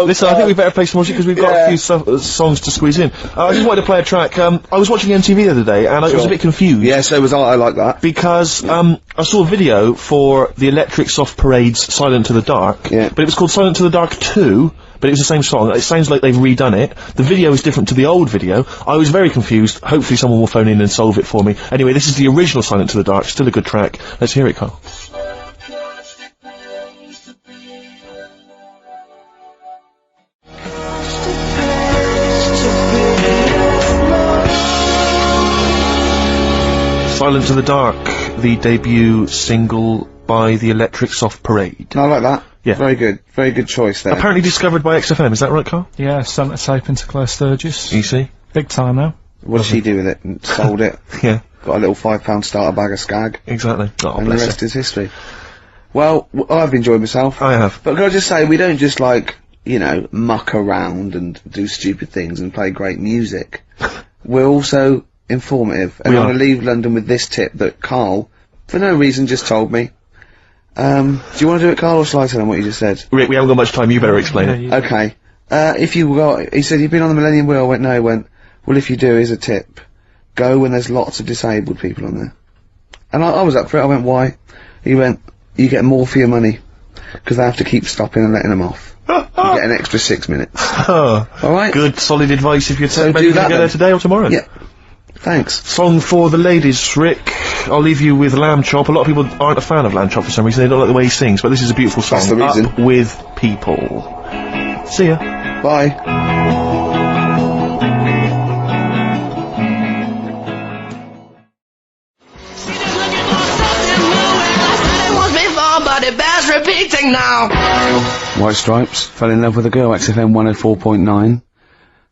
Listen, I think we better play some music because we've got a few songs to squeeze in. I just wanted to play a track. I was watching MTV the other day and I was a bit confused. Yeah, so was I like that. Because, I saw a video for the Electric Soft Parade's Silent to the Dark. Yeah. But it was called Silent to the Dark 2, but it was the same song. It sounds like they've redone it. The video is different to the old video. I was very confused. Hopefully someone will phone in and solve it for me. Anyway, this is the original Silent to the Dark. Still a good track. Let's hear it, Carl. Silent to the Dark, the debut single by the Electric Soft Parade. I like that. Yeah. Very good choice there. Apparently discovered by XFM, is that right, Carl? Yeah, sent a tape into Claire Sturgis. You see? Big time now. What did she do with it? And sold it. Yeah. Got a little £5 starter bag of skag. Exactly. Oh, and the rest is history. Well, I've enjoyed myself. I have. But can I just say, we don't just muck around and do stupid things and play great music. We're also informative, and I'm going to leave London with this tip that Karl, for no reason, just told me. Do you want to do it, Karl, or shall I tell him what you just said? Rick, we haven't got much time, you better explain it. Okay. He said, you've been on the Millennium Wheel? I went, no. He went, well, if you do, here's a tip. Go when there's lots of disabled people on there. And I was up for it. I went, why? He went, you get more for your money, because they have to keep stopping and letting them off. You get an extra 6 minutes. Alright? Good, solid advice if you're do maybe that go there today or tomorrow. Yeah. Thanks. Song for the ladies, Rick. I'll leave you with Lamb Chop. A lot of people aren't a fan of Lamb Chop for some reason. They don't like the way he sings, but this is a beautiful song. That's the reason. Up with people. See ya. Bye. Repeating now. White Stripes, fell in love with a girl, XFM 104.9,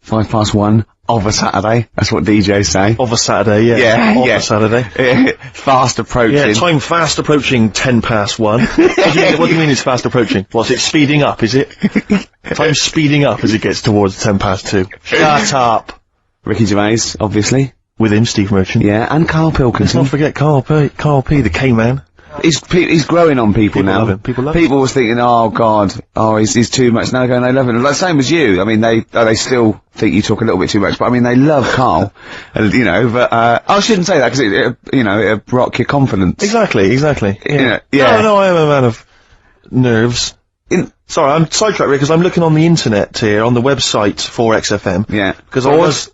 1:05 of a Saturday. That's what DJs say. Of a Saturday, yeah. Yeah, of a Saturday. Fast approaching. Yeah, time fast approaching 1:10. What do you mean it's fast approaching? What's it speeding up, is it? Time's speeding up as it gets towards 2:10. Shut up. Ricky Gervais, obviously. With him, Steve Merchant. Yeah, and Karl Pilkington. Let's not forget Karl P, the K-man. He's growing on people now. Love him. People love People was thinking, oh God, he's too much. Now going, they love him. Like, same as you. I mean, they still think you talk a little bit too much, but I mean, they love Karl. But, I shouldn't say that because it'll rock your confidence. Exactly. Yeah. No, I am a man of nerves. Sorry, I'm sidetracked because I'm looking on the internet here, on the website for XFM. Yeah. Because I was,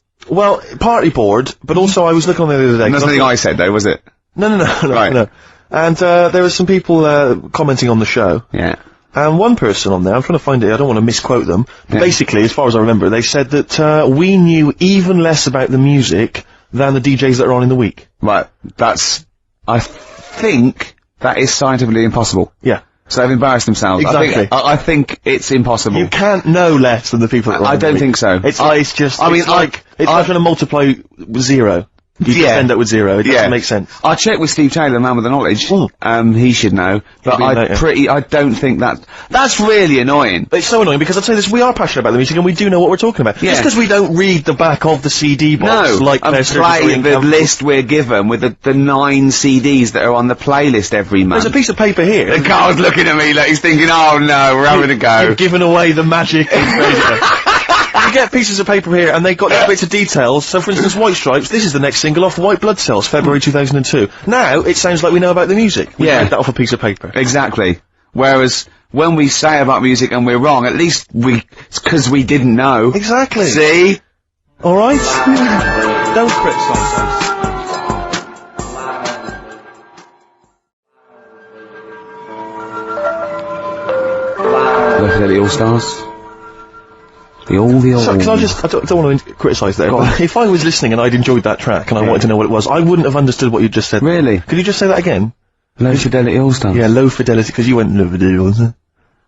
partly bored, but also I was looking on the other day. And that's nothing I said though, was it? No. Right. No. And, there were some people, commenting on the show. Yeah. And one person on there, I'm trying to find it, I don't want to misquote them. Yeah. Basically, as far as I remember, they said that, we knew even less about the music than the DJs that are on in the week. Right. I think that is scientifically impossible. Yeah. So they've embarrassed themselves. Exactly. I think it's impossible. You can't know less than the people that are on I don't think so. It's not going to multiply with 0. You just end up with 0. It doesn't make sense. I checked with Steve Taylor, the man with the knowledge. He should know. But I don't think that's really annoying. It's so annoying because I'd say this, we are passionate about the music and we do know what we're talking about. Yeah. Just because we don't read the back of the CD box, and play the list we're given with the 9 CDs that are on the playlist every month. There's a piece of paper here. The Carl's looking at me like he's thinking, oh no, we're having a go. You've given away the magic of radio. You get pieces of paper here, and they've got little bits of details. So, for instance, White Stripes, this is the next single off White Blood Cells, February 2002. Now, it sounds like we know about the music. We get that off a piece of paper. Exactly. Whereas, when we say about music and we're wrong, at least it's 'cause we didn't know. Exactly. See? Alright? Don't criticise us. Look at the All-Stars. The old. So, can I don't want to criticise there, but if I was listening and I'd enjoyed that track and I wanted to know what it was, I wouldn't have understood what you just said. Really? Could you just say that again? Low Fidelity All-Stars. Yeah, Low Fidelity, because you went Low Fidelity, wasn't it?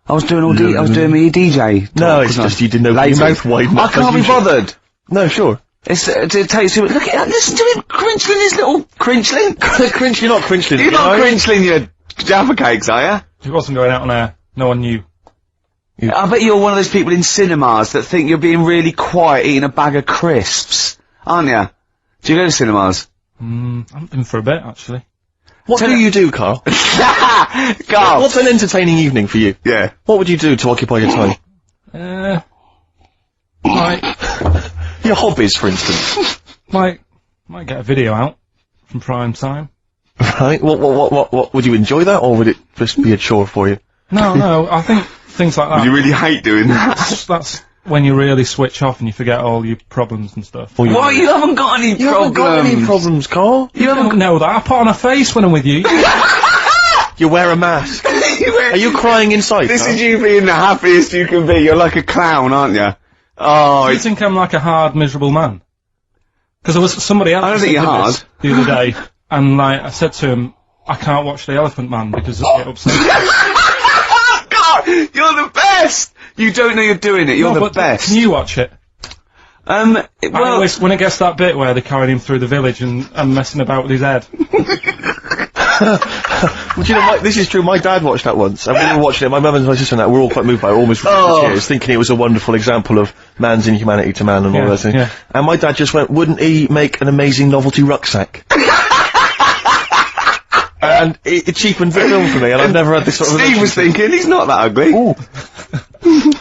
I was doing I was doing me DJ talk. No, it's just you didn't know your mouth wide enough. I can't be bothered. No, sure. It takes too much. Look at listen to him crinchling his little crinchling. You're not crinchling. You're not crinchling your Jaffa cakes, are you? If it wasn't going out on air, no one knew. I bet you're one of those people in cinemas that think you're being really quiet eating a bag of crisps, aren't you? Do you go to cinemas? I haven't been for a bit, actually. What do you do, Carl? Carl! What's an entertaining evening for you? Yeah. What would you do to occupy your time? Your hobbies, for instance. Might get a video out from prime time. Right. What would you enjoy that, or would it just be a chore for you? No, I think things like that. You really hate doing that. That's when you really switch off and you forget all your problems and stuff. What? You haven't got any problems? You haven't got any problems, Carl? You don't know that. I put on a face when I'm with you. You wear a mask. Are you crying inside? This is you being the happiest you can be. You're like a clown, aren't you? Oh, Do you think I'm like a hard, miserable man? Because there was somebody else. I don't think you're hard. The other day, and like I said to him, I can't watch The Elephant Man because it upsets me. God, you're the best. You don't know you're doing it. You're the best. Can you watch it? Well, when it gets to that bit where they're carrying him through the village and messing about with his head. Well, do you know, this is true. My dad watched that once, and we were watching it. My mum and my sister and that were all quite moved by it, almost for years, thinking it was a wonderful example of man's inhumanity to man and all those things. Yeah. And my dad just went, "Wouldn't he make an amazing novelty rucksack?" And it cheapened the film for me, and I've never had this sort of. Steve was thinking, he's not that ugly. Ooh.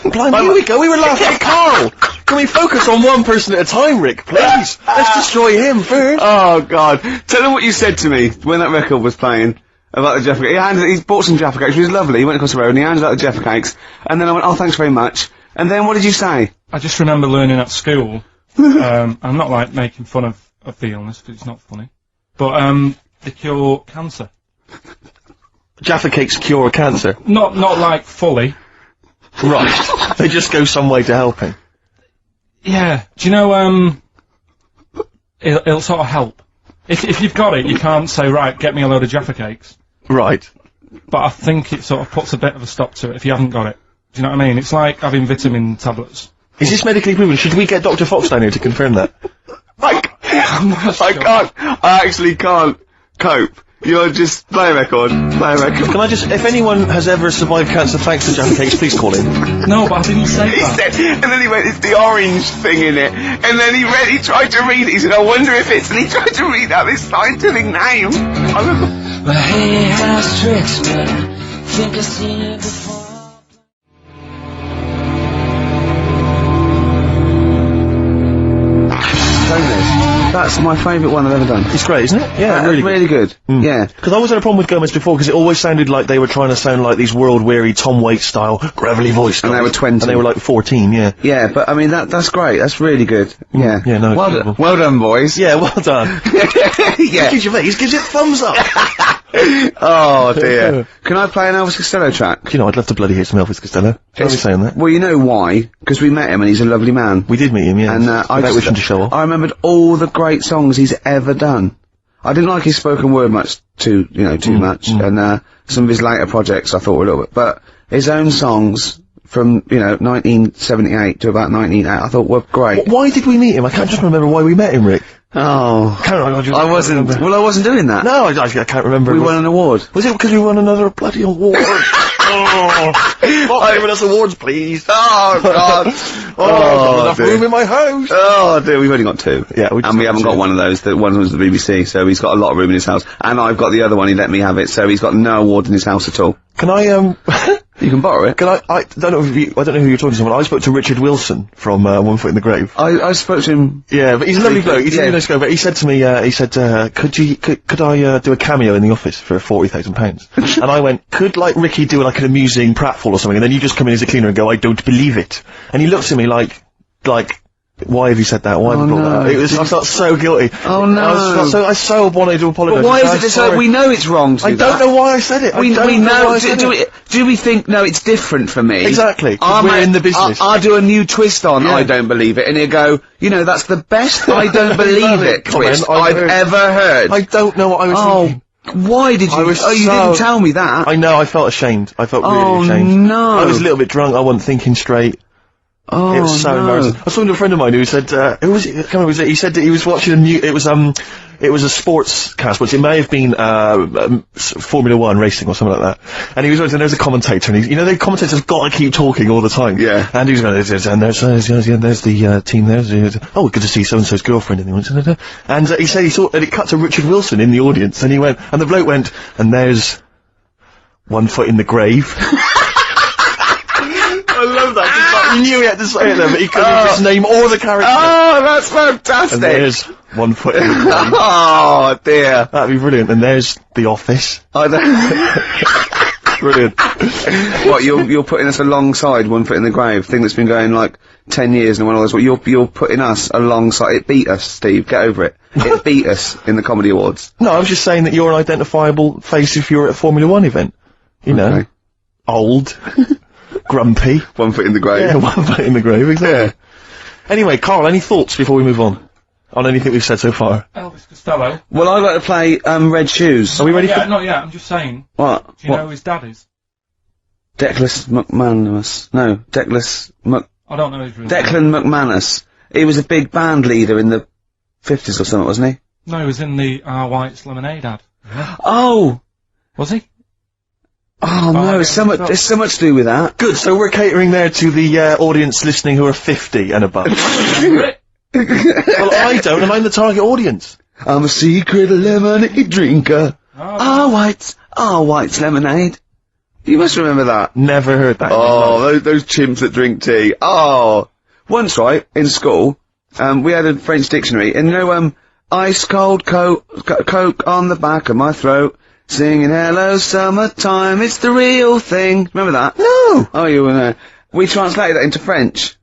Blimey, here we go. We were laughing at Carl. Can we focus on one person at a time, Rick, please? Let's destroy him first. Oh, God. Tell him what you said to me when that record was playing about the Jaffa Cakes. He bought some Jaffa Cakes, which was lovely. He went across the road and he handed out the Jaffa Cakes. And then I went, oh, thanks very much. And then what did you say? I just remember learning at school. I'm not, like, making fun of the illness, because it's not funny. But, they cure cancer. Jaffa Cakes cure cancer? Not like, fully. Right. They just go some way to helping. Yeah. Do you know, it'll sort of help. If you've got it, you can't say, right, get me a load of Jaffa Cakes. Right. But I think it sort of puts a bit of a stop to it if you haven't got it. Do you know what I mean? It's like having vitamin tablets. Is this medically proven? Should we get Dr. Fox down here to confirm that? I can't. I actually can't cope. You're just play a record. Play a record. Can I just, if anyone has ever survived cancer thanks to Jaffa Cakes, please call in. No, but I didn't say that. And then he went, it's the orange thing in it. And then he tried to read it. He said, I wonder if it's, and he tried to read out this scientific name. But hey, it has tricks, but I think I've seen it before. That's my favourite one I've ever done. It's great, isn't it? Yeah, really good. Yeah. Because I always had a problem with Gomez before, because it always sounded like they were trying to sound like these world-weary Tom Waits style, gravelly voice guys. And they were 20. And they were like 14, yeah. Yeah, but I mean, that's great. That's really good. Yeah. Yeah, no, well done, boys. Yeah, well done. Yeah. Gervais gives it thumbs up. Oh, dear. Can I play an Elvis Costello track? You know, I'd love to bloody hear some Elvis Costello. Why are we saying that? Well, you know why? Because we met him and he's a lovely man. We did meet him, yeah. And, I wish him to show off. I remembered all the great songs he's ever done. I didn't like his spoken word much, too much. And, some of his later projects I thought were a little bit, but his own songs from, 1978 to about 1980, I thought were great. Why did we meet him? I can't just remember why we met him, Rick. Oh. Can't remember. I wasn't doing that. No, I can't remember. We won an award. Was it because we won another bloody award? Stop giving us awards, please. Oh, God. Not enough room in my house. Oh, dear, we've only got 2. Yeah, and we haven't got one of those. The one was the BBC, so he's got a lot of room in his house. And I've got the other one, he let me have it, so he's got no award in his house at all. Can I, You can borrow it. Can I don't know who you're talking to, but I spoke to Richard Wilson from, One Foot in the Grave. I spoke to him. Yeah, but he's a lovely bloke. He's a really nice guy, but he said to me, could I do a cameo in the office for £40,000? And I went, could, like, Ricky do, like, an amusing pratfall or something, and then you just come in as a cleaner and go, I don't believe it. And he looks at me like, why have you said that? Why have you brought that? I felt so guilty. Oh no! I so wanted to apologise. But why is it so? We know it's wrong to do that. I don't know why I said it. We know. Do we think, no, it's different for me? Exactly. We're in the business. I'll do a new twist on I don't believe it, and he'll go, you know, that's the best I don't believe it twist I've ever heard. I don't know what I was thinking. Why did you? You didn't tell me that. I know, I felt ashamed. I felt really ashamed. Oh no! I was a little bit drunk, I wasn't thinking straight. Oh, it was so embarrassing. I was talking to a friend of mine who said, who was it? I can't remember, he said that he was watching it was a sports cast, which it may have been, Formula 1 racing or something like that. And he was watching, there's a commentator, and the commentator's got to keep talking all the time. Yeah. And he was going, and there's the team there's, oh, good to see so-and-so's girlfriend in the and he said he saw, and it cut to Richard Wilson in the audience, and he went, and the bloke went, and there's One Foot in the Grave. I love that. He knew he had to say it there, but he couldn't just name all the characters. Oh, that's fantastic. And there's One Foot in the Grave. Oh, dear. That'd be brilliant. And there's The Office. Brilliant. What, you're putting us alongside One Foot in the Grave, thing that's been going like 10 years and one of those, what, you're putting us alongside, it beat us, Steve, get over it. It beat us in the Comedy Awards. No, I was just saying that you're an identifiable face if you're at a Formula 1 event. You know. Old. Grumpy. One Foot in the Grave. Yeah, One Foot in the Grave, exactly. Yeah. Anyway, Carl, any thoughts before we move on anything we've said so far? Elvis Costello. Well, I'd like to play, Red Shoes. Are we ready for... Not yet, I'm just saying. What? Do you know who his dad is? Declan McManus. No, I don't know his real name. Declan McManus. He was a big band leader in the 50s or something, wasn't he? No, he was in the White's Lemonade ad. Yeah. Oh! Was he? Oh no, it's so much to do with that. Good, so we're catering there to the audience listening who are 50 and above. Well, I don't, and I'm the target audience. I'm a secret lemonade drinker. White's Lemonade. You must remember that. Never heard that. Oh, those chimps that drink tea. Oh! Once, right, in school, we had a French dictionary, and ice cold coke on the back of my throat. Singing hello summertime, it's the real thing. Remember that? No! Oh, you were there. We translated that into French.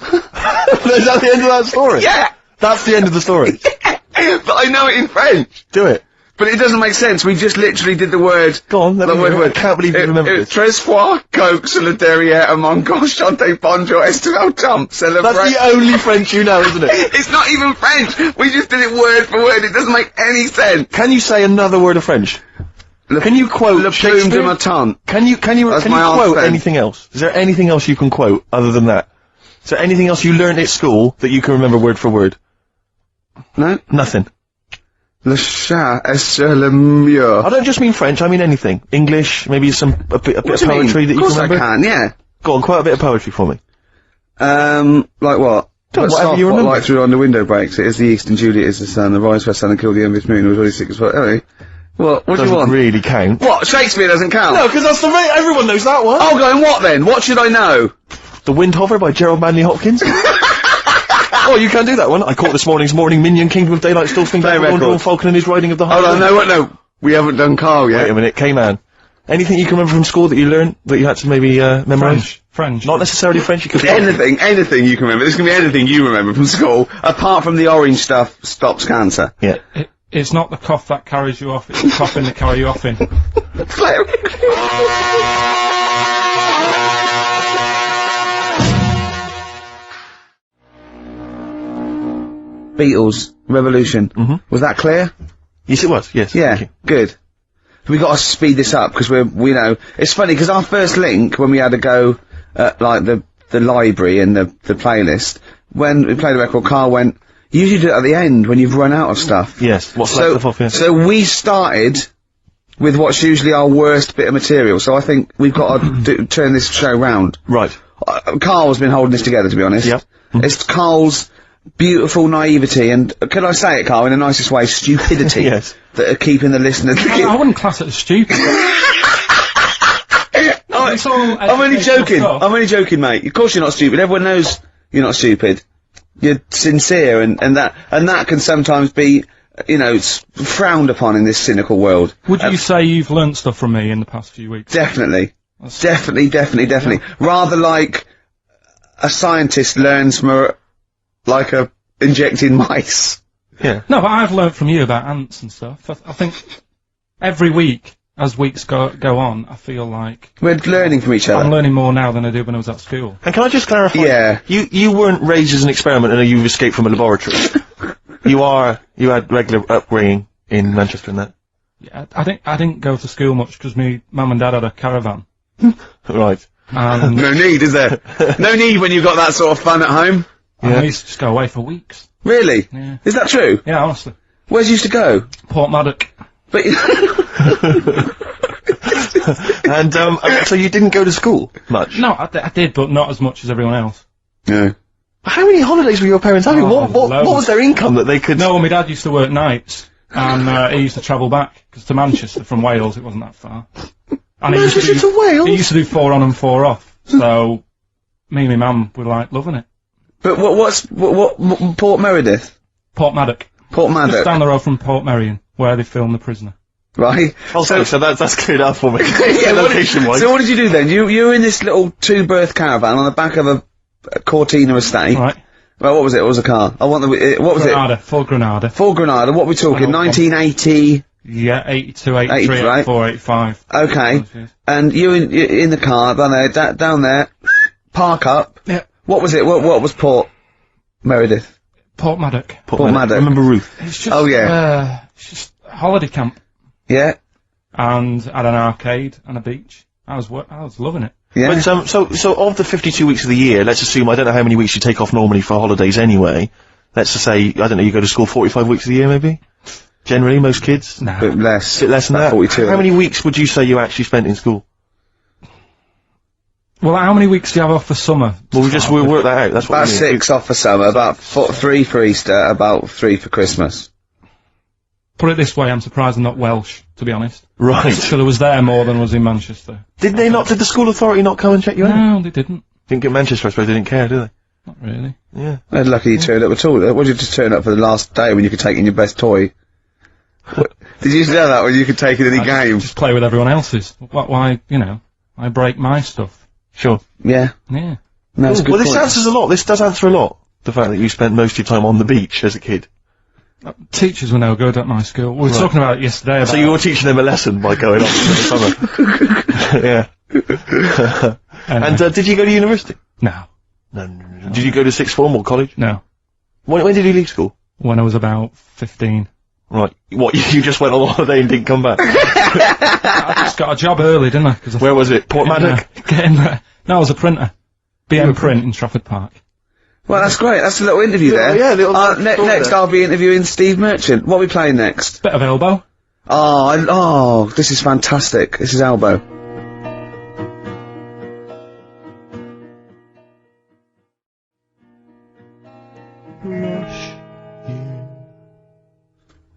Is that the end of that story? Yeah! That's the end of the story? Yeah! But I know it in French. Do it. But it doesn't make sense, we just literally did the word. Go on, I can't believe you remember this. Tres fois, coke, solidarité, among gauche, chante, bonjour, estivale, jump, celebrate. That's the only French you know, isn't it? It's not even French! We just did it word for word, it doesn't make any sense! Can you say another word of French? Can you quote Le Shakespeare? Plume de ma tante. Can you quote anything else? Is there anything else you can quote other than that? Is there anything else you learned at school that you can remember word for word? No? Nothing. Le chat est sur le mur. I don't just mean French, I mean anything. English, maybe a bit of poetry that you can remember? Of course I can, yeah. Go on, quote a bit of poetry for me. Like what? Whatever you remember. Light through on the window breaks, it is the east and Juliet is the sun, the rise first sun and kill the envious moon, who was already sick as well. Anyway. What do you want? Doesn't really count. What? Shakespeare doesn't count? No, because that's everyone knows that one. Oh, going what then? What should I know? The Windhover by Gerald Manley Hopkins. Oh, you can't do that one. I caught this morning's morning minion, Kingdom of Daylight, still thinking about Falcon and his riding of the high. Oh, no, we haven't done Carl yet. Wait a minute, K-Man. Anything you can remember from school that you learned, that you had to maybe, memorise? French. Not necessarily French, you could... anything you can remember. This can be anything you remember from school, apart from the orange stuff stops cancer. Yeah. It's not the cough that carries you off, it's the coffin that carry you off in. Beatles, Revolution. Mm-hmm. Was that clear? Yes, it was, yes. Yeah, good. We got to speed this up, because we know, it's funny, because our first link, when we had to go, like, the library and the playlist, when we played the record, Carl went, You usually do it at the end when you've run out of stuff. Yes. What's left off, yeah. So we started with what's usually our worst bit of material, so I think we've got to turn this show round. Right. Carl's been holding this together, to be honest. Yep. It's Carl's beautiful naivety and, can I say it, Carl, in the nicest way, stupidity. Yes. That are keeping the listeners... I wouldn't class it as stupid. I'm only joking. I'm only joking, mate. Of course you're not stupid. Everyone knows you're not stupid. You're sincere, and that can sometimes be, you know, frowned upon in this cynical world. Would you say you've learnt stuff from me in the past few weeks? Definitely. Definitely. Rather like a scientist learns from injecting mice. Yeah. No, but I've learnt from you about ants and stuff. I think every week, as weeks go on, I feel like... We're learning from each other. I'm learning more now than I did when I was at school. And can I just clarify? Yeah. You weren't raised as an experiment and you've escaped from a laboratory. You had regular upbringing in Manchester and that. Yeah, I didn't go to school much because me mum and dad had a caravan. Right. And no need, is there? No need when you've got that sort of fun at home. I used to just go away for weeks. Really? Yeah. Is that true? Yeah, honestly. Where's you used to go? Port Maddock. But And, so you didn't go to school much? No, I did, but not as much as everyone else. No. How many holidays were your parents having? What was their income that they could... No, my dad used to work nights, and he used to travel back, because to Manchester from Wales, it wasn't that far. And Manchester to Wales? He used to do 4 on and 4 off, so me and my mum were, like, loving it. But what Port Meredith? Port Maddock. Port Maddock. Just down the road from Port Merion, where they filmed The Prisoner. Right. So that's cleared up for me. Yeah, location-wise. So what did you do then? You were in this little 2-berth caravan on the back of a Cortina estate. Right. Well, what was it? What was the car? What was Granada, full Granada. Full Granada. What are we talking? 1980? Yeah, 82, 83, right? 84, 85. Okay. And you in the car, down there, park up. Yeah. What was it? What was Port Meredith? Port Maddock. Port Maddock. Remember Ruth? It's just, Oh, yeah. it's just a holiday camp. Yeah. And had an arcade and a beach. I was loving it. Yeah. But, so of the 52 weeks of the year, let's assume, I don't know how many weeks you take off normally for holidays anyway. Let's just say, I don't know, you go to school 45 weeks of the year maybe? Generally, most kids? No. Bit less. Bit less than that? 42. How many weeks would you say you actually spent in school? Well, how many weeks do you have off for summer? Well, we'll work that out, that's what About we need. 6 off for summer, about 3 for Easter, about 3 for Christmas. Put it this way, I'm surprised I'm not Welsh, to be honest. Right. So I was there more than was in Manchester. Did the school authority not come and check you out? No, they didn't. Didn't get Manchester, I suppose they didn't care, did they? Not really. Yeah. They're lucky you turned up at all. What did you just turn up for the last day when you could take in your best toy? Did you know that when you could take in any game? Just play with everyone else's. Why, you know, I break my stuff. Sure. Yeah. Yeah. No, that's a good Well, this point. answers a lot. This does answer a lot. The fact that you spent most of your time on the beach as a kid. Teachers were no good at my school. We were talking about it yesterday. So you were teaching them a lesson by going off for the summer. Yeah. And did you go to university? No. No. Did you go to sixth form or college? No. When did you leave school? When I was about 15. Right. What, you just went on holiday and didn't come back? I just got a job early, didn't I? Where was it? Port Maddock? Getting there. No, I was a printer. BM Print in Trafford Park. Well, that's great. That's a little interview there. Yeah, next I'll be interviewing Steve Merchant. What are we playing next? Bit of Elbow. Oh, this is fantastic. This is Elbow.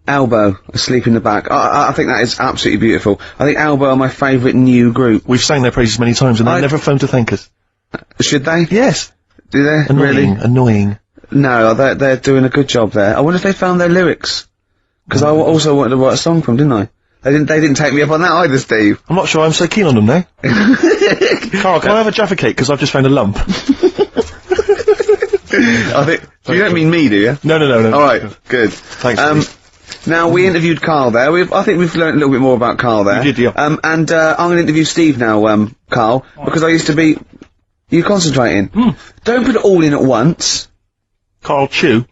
Elbow, Asleep in the Back. I think that is absolutely beautiful. I think Elbow are my favourite new group. We've sang their praises many times and they never phoned to thank us. Should they? Yes. Do they? Annoying. Really? Annoying. No, they're doing a good job there. I wonder if they found their lyrics. Because I also wanted to write a song from, didn't I? They didn't take me up on that either, Steve. I'm not sure I'm so keen on them now. Carl, can I have a Jaffa cake? Because I've just found a lump. I think, you don't mean me, do you? No. Alright, good. Thanks, Steve. Now, we interviewed Carl there. I think we've learned a little bit more about Carl there. You did, yeah. And, I'm gonna interview Steve now, Carl, because I used to be... You concentrating. Don't put it all in at once. Carl, chew.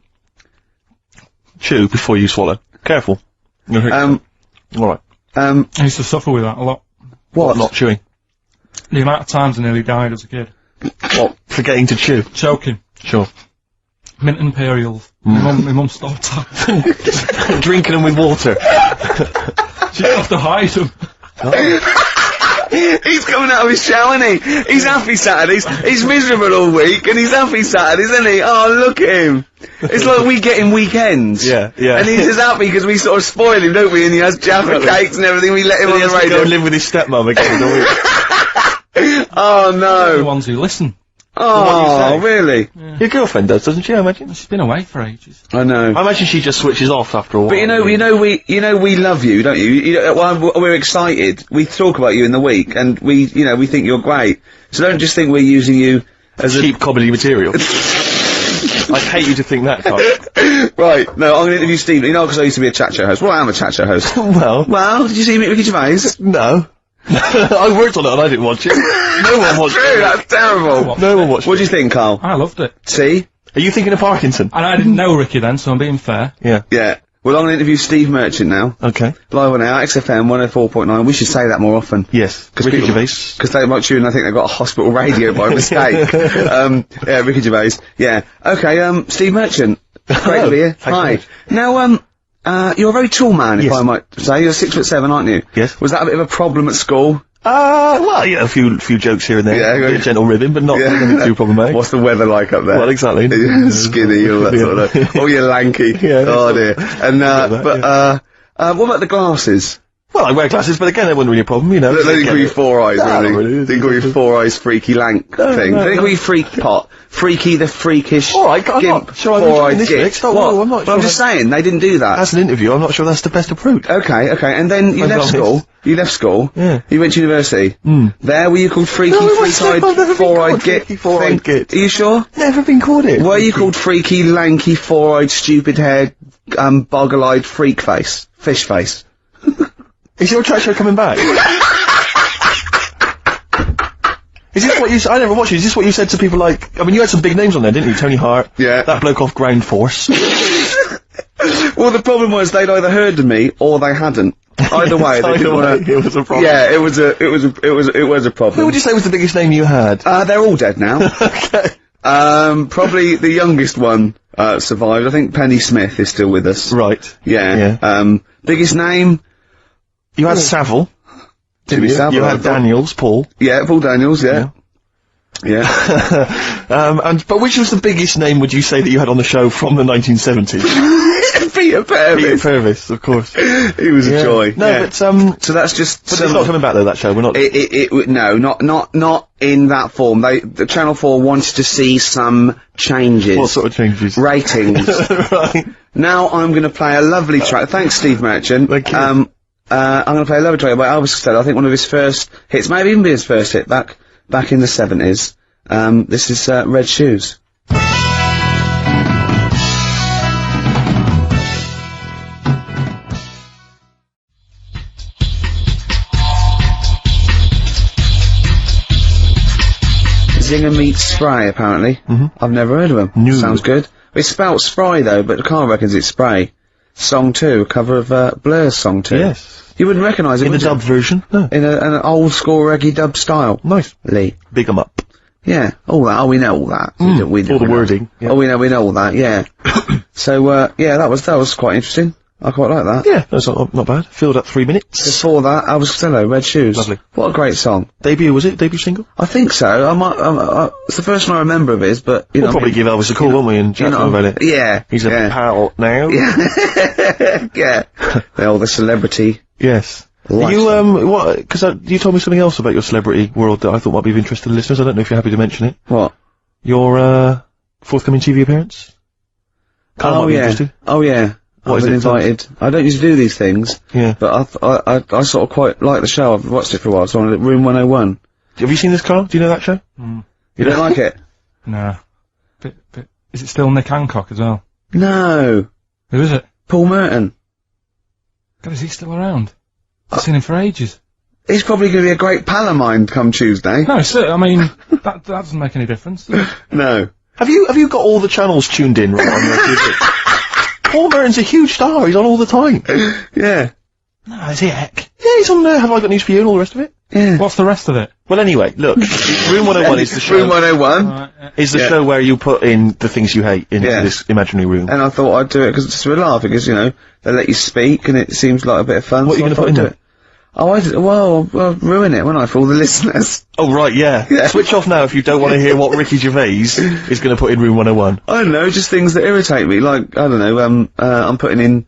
Chew before you swallow. Careful. Alright. I used to suffer with that a lot. What? Not chewing. The amount of times I nearly died as a kid. What? Forgetting to chew. Choking. Sure. Mint Imperials. My mum stopped that. Drinking them with water. She didn't have to hide them. He's coming out of his shower, isn't he? He's happy Saturdays. He's miserable all week, and he's happy Saturdays, isn't he? Oh, look at him. It's like we get him weekends. Yeah. And he's just happy because we sort of spoil him, don't we? And he has Jaffa cakes and everything. We let him on the radio. He has to go and live with his stepmum again, don't we? Oh, no. The ones who listen. Oh, really? Yeah. Your girlfriend does, doesn't she, I imagine? She's been away for ages. I know. I imagine she just switches off after a while. But we love you, don't you? We're excited. We talk about you in the week, and we think you're great. So don't just think we're using you as cheap comedy material. I'd hate you to think that, Carl. Right, no, I'm gonna interview Steve. You know, because I used to be a chat show host. Well, I am a chat show host. Well, did you see me at Ricky Gervais? No. I worked on it and I didn't watch it. No one watched it. That's terrible. No one watched it. What do you think, Carl? I loved it. See? Are you thinking of Parkinson? And I didn't know Ricky then, so I'm being fair. Yeah. Yeah. Well, I'm going to interview Steve Merchant now. Okay. Live on air, XFM 104.9. We should say that more often. Yes. Ricky Gervais. Because they might tune, I think they've got a hospital radio by mistake. Yeah, Ricky Gervais. Yeah. Okay, Steve Merchant. Great to be here. Hi. Now, you're a very tall man, if I might say. You're 6'7", aren't you? Yes. Was that a bit of a problem at school? Well, yeah, a few jokes here and there. Yeah, a gentle ribbon, but not nothing too problematic. What's the weather like up there? Well, exactly. Skinny, all that sort of thing. Oh, you're lanky. Yeah. Oh, dear. And, what about the glasses? Well, I wear glasses, but again, that wasn't really a problem, you know. They didn't call you Four Eyes, really. They didn't call you Four Eyes Freaky Lank thing. They didn't call you Freak Pot. Freaky the Freakish. Alright, I'm not sure I'm enjoying this mix. I'm not sure. I'm just saying, they didn't do that. As an interview, I'm not sure that's the best approach. Okay, and then you left school. You left school. Yeah. You went to university. There, were you called Freaky, Freak-Eyed, Four-Eyed Git? Four-Eyed Git. Are you sure? Never been called it. Were you called Freaky, Lanky, Four-Eyed, Stupid-Haired, Boggle-Eyed Freak Face? Fish Face? Is your chat show coming back? Is this what you I never watched it. Is this what you said to people like, I mean, you had some big names on there, didn't you? Tony Hart. Yeah. That bloke off Ground Force. Well, the problem was they'd either heard of me or they hadn't. Either way, they didn't want to. It was a problem. Yeah, it was a problem. Who would you say was the biggest name you had? They're all dead now. Okay. Probably the youngest one, survived. I think Penny Smith is still with us. Right. Yeah. Biggest name? You had Savile. Jimmy Savile. You had Daniels, Paul. Yeah, Paul Daniels, yeah. But which was the biggest name, would you say, that you had on the show from the 1970s? Peter Purvis. Peter Purvis, of course. He was a joy. No, but, so that's just... But it's not coming back though, that show, we're not... No, not in that form. The Channel 4 wanted to see some changes. What sort of changes? Ratings. Right. Now I'm gonna play a lovely track. Thanks, Steve Merchant. Thank you. I'm gonna play a lovely track by Elvis Costello. I think one of his first hits, maybe even be his first hit, back in the 70s. This is, Red Shoes. Zinger meets Spray, apparently. I've never heard of them. No. Sounds good. It's spelt Spray, though, but Carl reckons it's Spray. Song 2, a cover of, Blur's Song 2. Yes. You wouldn't recognise it, In the would you? dubbed version? No. In an old school reggae dub style. Nice. Lee. Big 'em up. Yeah, all that. Oh, we know all that. All the wording. Yeah. Oh, we know all that, yeah. So, yeah, that was quite interesting. I quite like that. Yeah, that's not bad. Filled up 3 minutes. Before that, Elvis Costello, Red Shoes. Lovely. What a great song. Debut, was it? Debut single? I think so. It's the first one I remember of his, but, you We'll know. probably give Elvis a call, won't we, and chat to him about it. Yeah. He's a pal now. Yeah. The celebrity. Yes. Life. You, because you told me something else about your celebrity world that I thought might be of interest to the listeners. I don't know if you're happy to mention it. What? Your, forthcoming TV appearance? Carl might be interested. Oh, yeah. I've been invited. I don't usually do these things. Yeah. But I sort of quite like the show. I've watched it for a while. It's on Room 101. Have you seen this, Carl? Do you know that show? You don't like it? No. But is it still Nick Hancock as well? No. Who is it? Paul Merton. God, is he still around? I've seen him for ages. He's probably going to be a great pal of mine come Tuesday. No, sir, I mean, that doesn't make any difference. No. Have you got all the channels tuned in right on your TV? Paul Merton's a huge star. He's on all the time. Yeah. No, is he heck? Yeah, he's on Have I Got News For You and all the rest of it. Yeah. What's the rest of it? Well, anyway, look, Room 101 is the show. Room 101 is the show where you put in the things you hate into this imaginary room. And I thought I'd do it because just for a laugh, because, you know, they let you speak and it seems like a bit of fun. What are you going to put in it? Oh, well, ruin it, won't I, for all the listeners? Oh, right, yeah. Switch off now if you don't want to hear what Ricky Gervais is going to put in Room 101. I don't know, just things that irritate me, like, I don't know, I'm putting in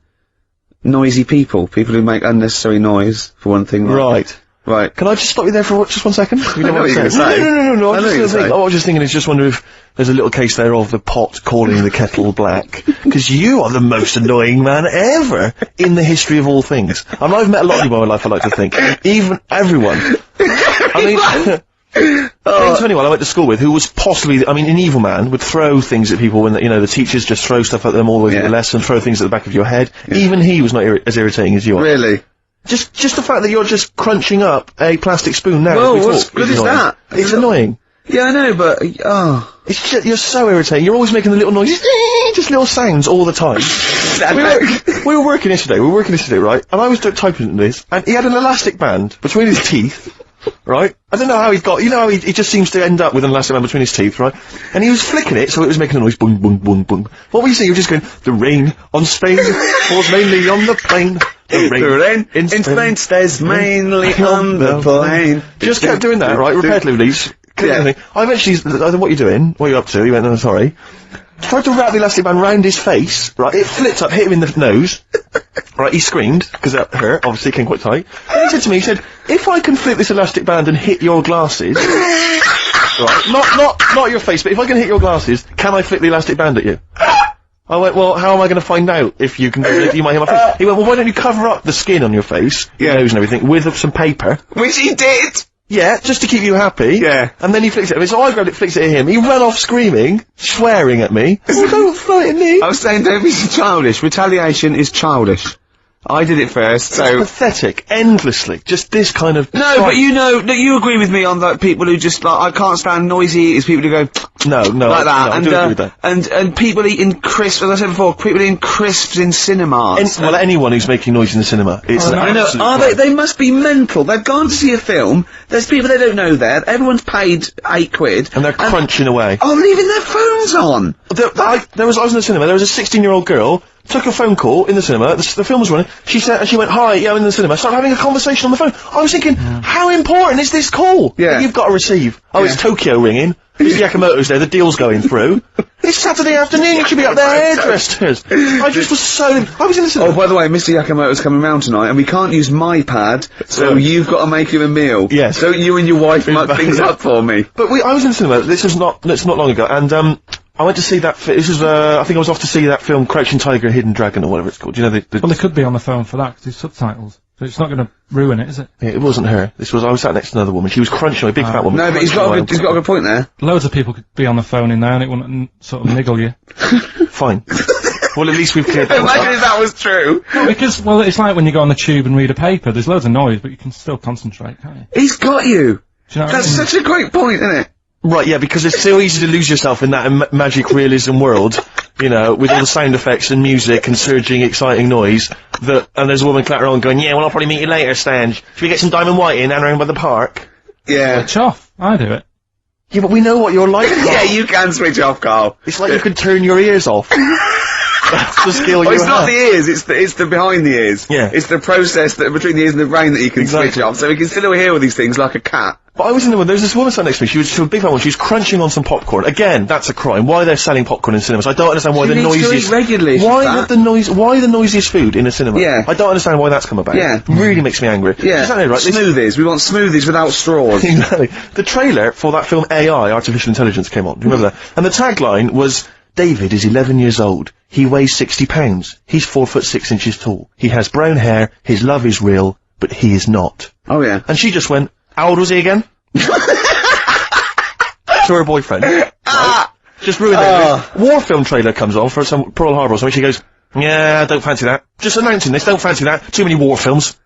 noisy people who make unnecessary noise, for one thing. Like, right. Can I just stop you there for just 1 second? I know what you're going to say. No. I was just thinking, just wonder if there's a little case there of the pot calling the kettle black. Because you are the most annoying man ever in the history of all things. I mean, I've met a lot of people in my life, I like to think. Even everyone. I mean, anyone I went to school with who was possibly, I mean, an evil man, would throw things at people when, you know, the teachers just throw stuff at them all the way through the lesson, throw things at the back of your head. Even he was not as irritating as you are. Really? Just the fact that you're just crunching up a plastic spoon now. Well, what's good is that? It's annoying. Yeah, I know, but, It's just, you're so irritating. You're always making the little noises, just little sounds all the time. we were working yesterday, right? And I was typing this, and he had an elastic band between his teeth, right? I don't know how he got, you know how he just seems to end up with an elastic band between his teeth, right? And he was flicking it, so it was making a noise, boom, boom, boom, boom. What were you saying? You were just going, the rain on Spain falls mainly on the plain. The rain in Spain stays mainly on the plain. Just kept doing that, right, repetitively. Yeah. I eventually, what are you doing? What are you up to? He went, sorry. Tried to wrap the elastic band round his face, right? It flipped up, hit him in the nose. Right, he screamed, because that hurt, obviously, it came quite tight. And he said to me, if I can flip this elastic band and hit your glasses, right, not your face, but if I can hit your glasses, can I flip the elastic band at you? I went, well, how am I going to find out if you can, if you might hit my face? He went, well, why don't you cover up the skin on your face, your nose and everything, with some paper? Which he did! Yeah, just to keep you happy. Yeah. And then he flicks it at me, so I grabbed it, flicks it at him. He ran off screaming, swearing at me. Oh, don't frighten me. I was saying, don't be childish. Retaliation is childish. I did it first, so... It's pathetic, endlessly. Just this kind of... No, but you know, that you agree with me on that people who just, like, I can't stand noisy eaters, people who go... No, like that. No, I do agree with that. And people eating crisps, as I said before, people eating crisps in cinemas. Well, anyone who's making noise in the cinema. It's I know. They must be mental. They've gone to see a film, there's people they don't know there, everyone's paid £8. And they're crunching away. Oh, leaving their phones on! I was in the cinema, there was a 16-year-old girl, took a phone call in the cinema, the film was running, she went, hi, yeah, I'm in the cinema, started having a conversation on the phone. I was thinking, how important is this call that you've got to receive? Oh, it's Tokyo ringing, Mr. Yakamoto's there, the deal's going through. It's Saturday afternoon, you should be up there, hairdressers. I was in the cinema. Oh, by the way, Mr. Yakamoto's coming round tonight, and we can't use my pad, so you've got to make him a meal. Yes. Don't you and your wife muck things up for me. But I was in the cinema, it's not long ago, and, I went to see that, I think I was off to see that film, Crouching Tiger, Hidden Dragon, or whatever it's called. You know, well, they could be on the phone for that, because it's subtitles. So it's not going to ruin it, is it? Yeah, it wasn't her. I was sat next to another woman. She was crunching, a big fat woman. No, but he's got a good point there. Loads of people could be on the phone in there, and it wouldn't sort of niggle you. Fine. Well, at least we've cleared that. Imagine if that was true. Well, because, it's like when you go on the tube and read a paper, there's loads of noise, but you can still concentrate, can't you? He's got you! Do you know what That's I mean? such a great point, isn't it? Right, yeah, because it's so easy to lose yourself in that magic realism world, you know, with all the sound effects and music and surging, exciting noise, and there's a woman clattering on going, yeah, well, I'll probably meet you later, Stange. Should we get some Diamond White in and around by the park? Yeah. Switch off. I do it. Yeah, but we know what you're like, Carl. Yeah, you can switch off, Carl. It's like you can turn your ears off. That's the skill you have. It's not the ears, it's the behind the ears. Yeah. It's the process that between the ears and the brain that you can switch off, so we can still hear all these things like a cat. But I was in the one, there was this woman sat next to me, she was a big fan one, she was crunching on some popcorn. Again, that's a crime. Why they're selling popcorn in cinemas? I don't understand why the noisiest... regularly. Why the noisiest food in a cinema? Yeah. I don't understand why that's come about. Yeah. It really makes me angry. Yeah. Exactly right. Smoothies. We want smoothies without straws. Exactly. The trailer for that film AI, Artificial Intelligence, came on. Do you remember that? And the tagline was, David is 11 years old. He weighs 60 pounds. He's 4'6" tall. He has brown hair. His love is real, but he is not. Oh yeah. And she just went, how old was he again? To her boyfriend. Right? Just ruined it. War film trailer comes on for some Pearl Harbor or something. She goes, yeah, don't fancy that. Just announcing this, don't fancy that. Too many war films.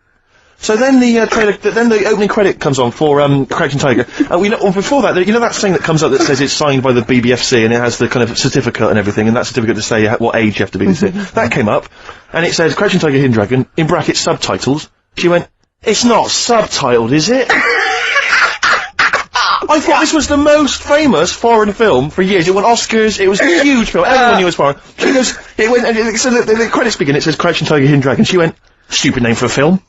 So then the trailer, then the opening credit comes on for Crouching Tiger. Before that, you know that thing that comes up that says it's signed by the BBFC and it has the kind of certificate and everything, and that certificate to say what age you have to be. That came up, and it says Crouching Tiger, Hidden Dragon in brackets subtitles. She went, "It's not subtitled, is it?" I thought this was the most famous foreign film for years. It won Oscars, it was a huge film, everyone knew it was foreign. She goes, it went, and so the credits begin, it says Crouching Tiger, Hidden Dragon. She went, "Stupid name for a film."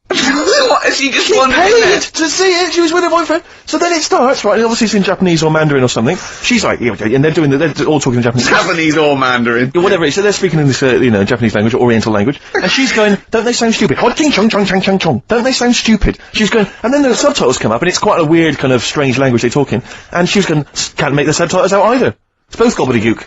What? She just She wanted paid to see it, she was with her boyfriend. So then it starts, right, and obviously it's in Japanese or Mandarin or something. She's like, yeah, and they're all talking in Japanese. Japanese or Mandarin. Whatever it is, so they're speaking in this, Japanese language, or Oriental language, and she's going, "Don't they sound stupid? Hot ting chong chong chong chong chong. Don't they sound stupid?" She's going, and then the subtitles come up, and it's quite a weird kind of strange language they're talking, and she's going, "Can't make the subtitles out either. It's both gobbledygook."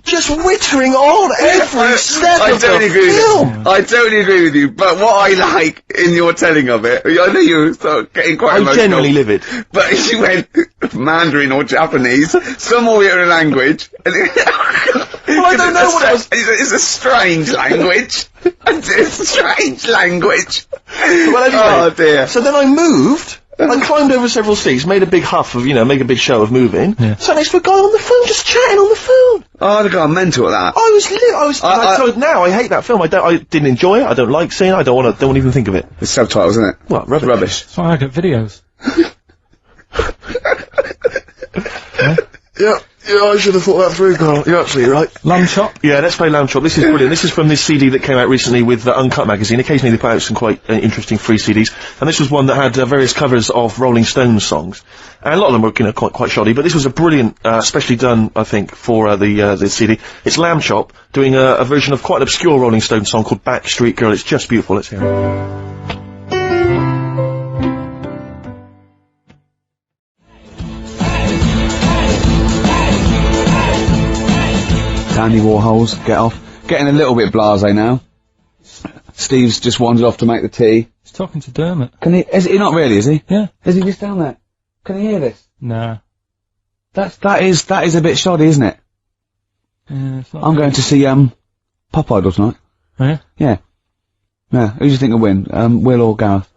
Just wittering on every step of the film. I totally agree with you, but what I like in your telling of it, I know you were getting quite emotional. I genuinely live it. But she went Mandarin or Japanese, some Oriental language. And Well, I don't know what it was. It's a strange language. It's a strange language. Well, anyway, oh dear. So then I moved. I climbed over several seats, made a big huff of, make a big show of moving. Yeah. Sat next to a guy on the phone, just chatting on the phone. Oh, I'd have gone mental at that. So now I hate that film. I didn't enjoy it. I don't like seeing it. I don't want to even think of it. It's subtitles, isn't it? What? Rubbish. That's why I get videos. Yeah, I should have thought that through, Carl. You're absolutely right. Lamb chop. Yeah, let's play Lamb Chop. This is brilliant. This is from this CD that came out recently with Uncut magazine. Occasionally they put out some quite interesting free CDs, and this was one that had various covers of Rolling Stones songs. And a lot of them were, quite shoddy, but this was a brilliant, specially done, I think, for the CD. It's Lamb Chop doing a version of quite an obscure Rolling Stones song called Backstreet Girl. It's just beautiful. Let's hear it. Andy Warhol's Get Off. Getting a little bit blasé now. Steve's just wandered off to make the tea. He's talking to Dermot. Is he not really, is he? Yeah. Is he just down there? Can you hear this? Nah. That is a bit shoddy, isn't it? Yeah, it's not I'm going to see, Pop Idol tonight. Oh, yeah? Yeah. Yeah. Who do you think will win? Will or Gareth?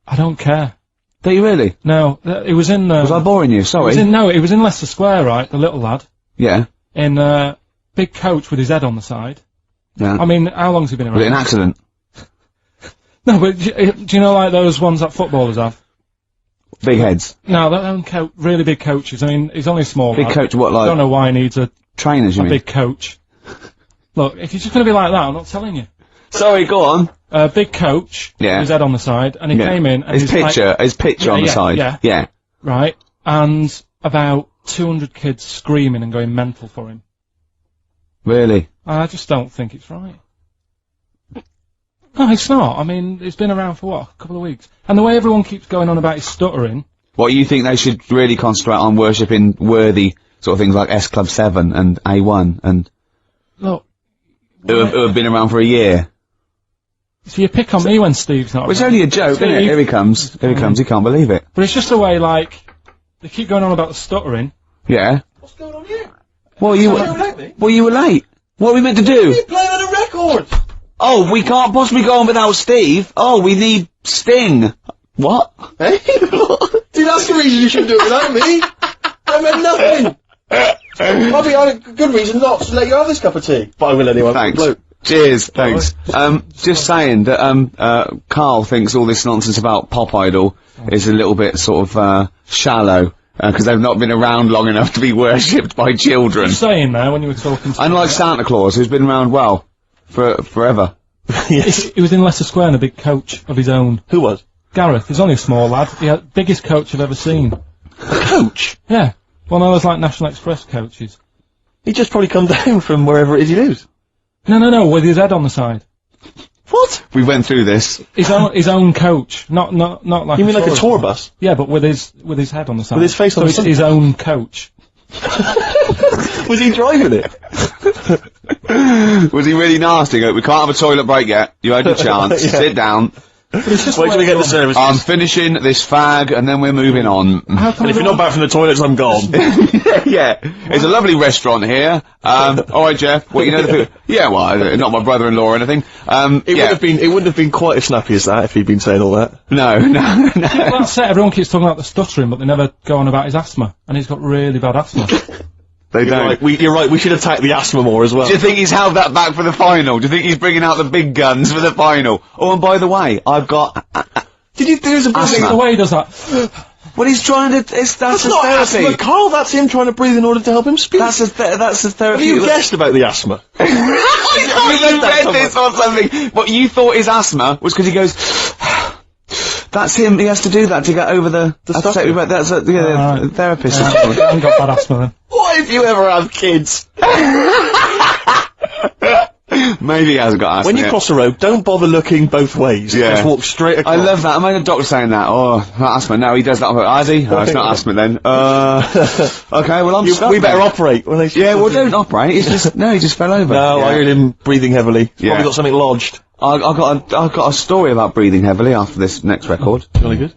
I don't care. Do you really? No, it was in, Was I boring you? Sorry. it was in Leicester Square, right? The little lad. Yeah. In, big coach with his head on the side. Yeah. I mean, how long's he been around? Was it an accident? No, but do you know, like, those ones that footballers have? Big heads. No, they're really big coaches. I mean, he's only a small Big lad. coach, what, like? I don't know why he needs a Trainers, you mean? big coach. Look, if you're just gonna be like that, I'm not telling you. Sorry, go on. Big coach. Yeah. With his head on the side, and he came in, and his picture on the side. Yeah. Right. And about 200 kids screaming and going mental for him. Really? I just don't think it's right. No, it's not. I mean, it's been around for what? A couple of weeks. And the way everyone keeps going on about his stuttering. What, you think they should really concentrate on worshipping worthy sort of things like S Club 7 and A1 and... Look. Who have been around for a year? So you pick on me when Steve's not Well, it's around. only a joke, isn't it? Here he comes. Here he comes. He can't believe it. But it's just the way, like, they keep going on about the stuttering. Yeah. What's going on here? Well, you were late. What are we meant to do? You're playing on a record! Oh, we can't possibly go on without Steve. Oh, we need Sting. What? Hey? See, that's the reason you shouldn't do it without me. I meant nothing. Probably had a good reason not to let you have this cup of tea. But I will anyway. Thanks. Cheers, thanks. Just saying that, Karl thinks all this nonsense about Pop Idol is a little bit sort of, shallow. Because they've not been around long enough to be worshipped by children. What were you saying there when you were talking to Unlike Santa Claus, who's been around, well, forever. Yes. He was in Leicester Square in a big coach of his own. Who was? Gareth. He's only a small lad. He had biggest coach I've ever seen. A coach? Yeah. One of those, like, National Express coaches. He just probably come down from wherever it is he lives. No, with his head on the side. What? We went through this. His own coach. Not like You mean like a tour bus? Yeah, but with his head on the side. With his face on the it's side? his own coach. Was he driving it? Was he really nasty? Go, we can't have a toilet break yet. You had your chance. Yeah. Sit down. Wait till we get the service. I'm finishing this fag and then we're moving on. How come And if you're not back from the toilets, I'm gone. Yeah. It's a lovely restaurant here. Alright, Jeff. Well, you know the food. Yeah, well, not my brother-in-law or anything. It wouldn't have been quite as snappy as that if he'd been saying all that. No. Well, that's it. Everyone keeps talking about the stuttering, but they never go on about his asthma. And he's got really bad asthma. They don't. You're right, we should attack the asthma more as well. Do you think he's held that back for the final? Do you think he's bringing out the big guns for the final? Oh, and by the way, I've got... there's a asthma. the way he does that. Well, he's trying to... That's not therapy. asthma, Carl, that's him trying to breathe in order to help him speak. That's a therapy. Have you guessed about the asthma? I thought you read this or something. What you thought his asthma was because he goes... That's him. He has to do that to get over the stuff. That's a therapist. I haven't got bad asthma then. What if you ever have kids? Maybe he hasn't got asthma. When you cross the road, don't bother looking both ways. Yeah. Just walk straight across. I love that. Imagine a doctor saying that. Oh, not asthma. No, he does that. Has he? Oh, it's not asthma then. Okay, well, I'm stuck. We better operate. Yeah, well, don't operate. He just fell over. No, I heard him breathing heavily. Yeah. Probably got something lodged. I've got a story about breathing heavily after this next record. Really good.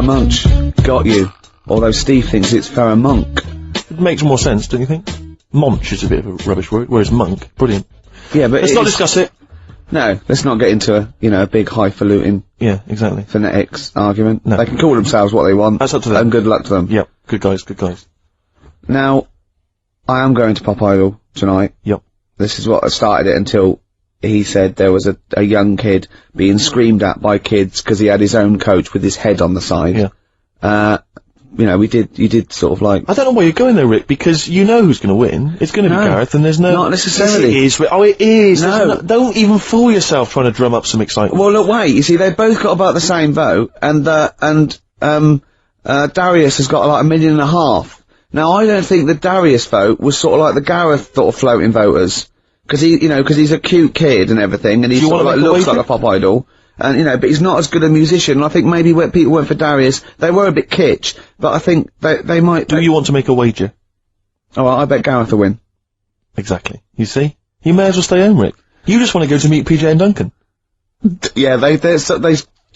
Munch. Got you. Although Steve thinks it's Monk. It makes more sense, don't you think? Monch is a bit of a rubbish word, whereas monk, brilliant. Yeah, but let's not discuss it. No, let's not get into a big highfalutin. Yeah, exactly. Phonetics argument. No. They can call themselves what they want. That's up to them. And good luck to them. Yep, good guys. Now, I am going to Pop Idol tonight. Yep. This is what started it until he said there was a young kid being screamed at by kids because he had his own coach with his head on the side. Yeah. You did sort of like... I don't know where you're going though, Rick, because you know who's going to win. It's going to be Gareth, and there's no... Not necessarily. Yes, it is. Oh, it is. No. Don't even fool yourself trying to drum up some excitement. Well, look, wait. You see, they both got about the same vote, and Darius has got like 1.5 million. Now, I don't think the Darius vote was sort of like the Gareth sort of floating voters. Because he's a cute kid and everything, and he sort of like looks like a pop idol. And, but he's not as good a musician, and I think maybe when people went for Darius, they were a bit kitsch, but I think they might... Do you want to make a wager? Oh, I bet Gareth will win. Exactly. You see? You may as well stay home, Rick. You just want to go to meet PJ and Duncan. Yeah, they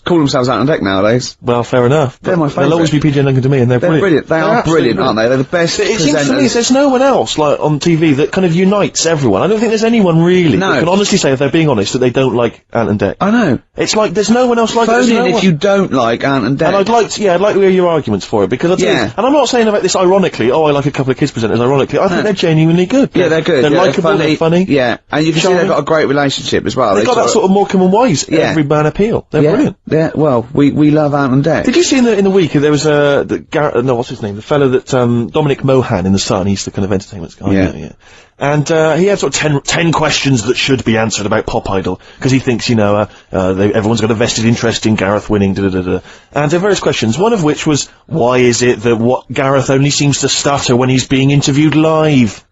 call themselves Out on Deck nowadays. Well, fair enough. They're my favourite. They'll always be PJ and Duncan to me, and they're brilliant. They are brilliant, aren't they? They're the best It seems to me presenters. there's no one else, like, on TV that kind of unites everyone. I don't think there's anyone really that can honestly say, if they're being honest, that they don't like Ant and Dec. I know. It's like, there's no one else like Phone it. in if you don't like Ant and Dec. And I'd like to hear your arguments for it, because and I'm not saying about this ironically, I like a couple of kids presenters ironically, I think they're genuinely good. Yeah, they're good. They're likeable, they're funny. Yeah, and you can see they've got a great relationship as well. They've got that sort of Morecambe and Wise, every man appeal. They're brilliant. Yeah, well, we love Ant and Dec. Did you see in the week there was what's his name? The fellow that Dominic Mohan in The Sun. He's the kind of entertainment guy. Yeah. And he had sort of 10 questions that should be answered about Pop Idol because he thinks everyone's got a vested interest in Gareth winning. And there are various questions. One of which was, why is it that Gareth only seems to stutter when he's being interviewed live?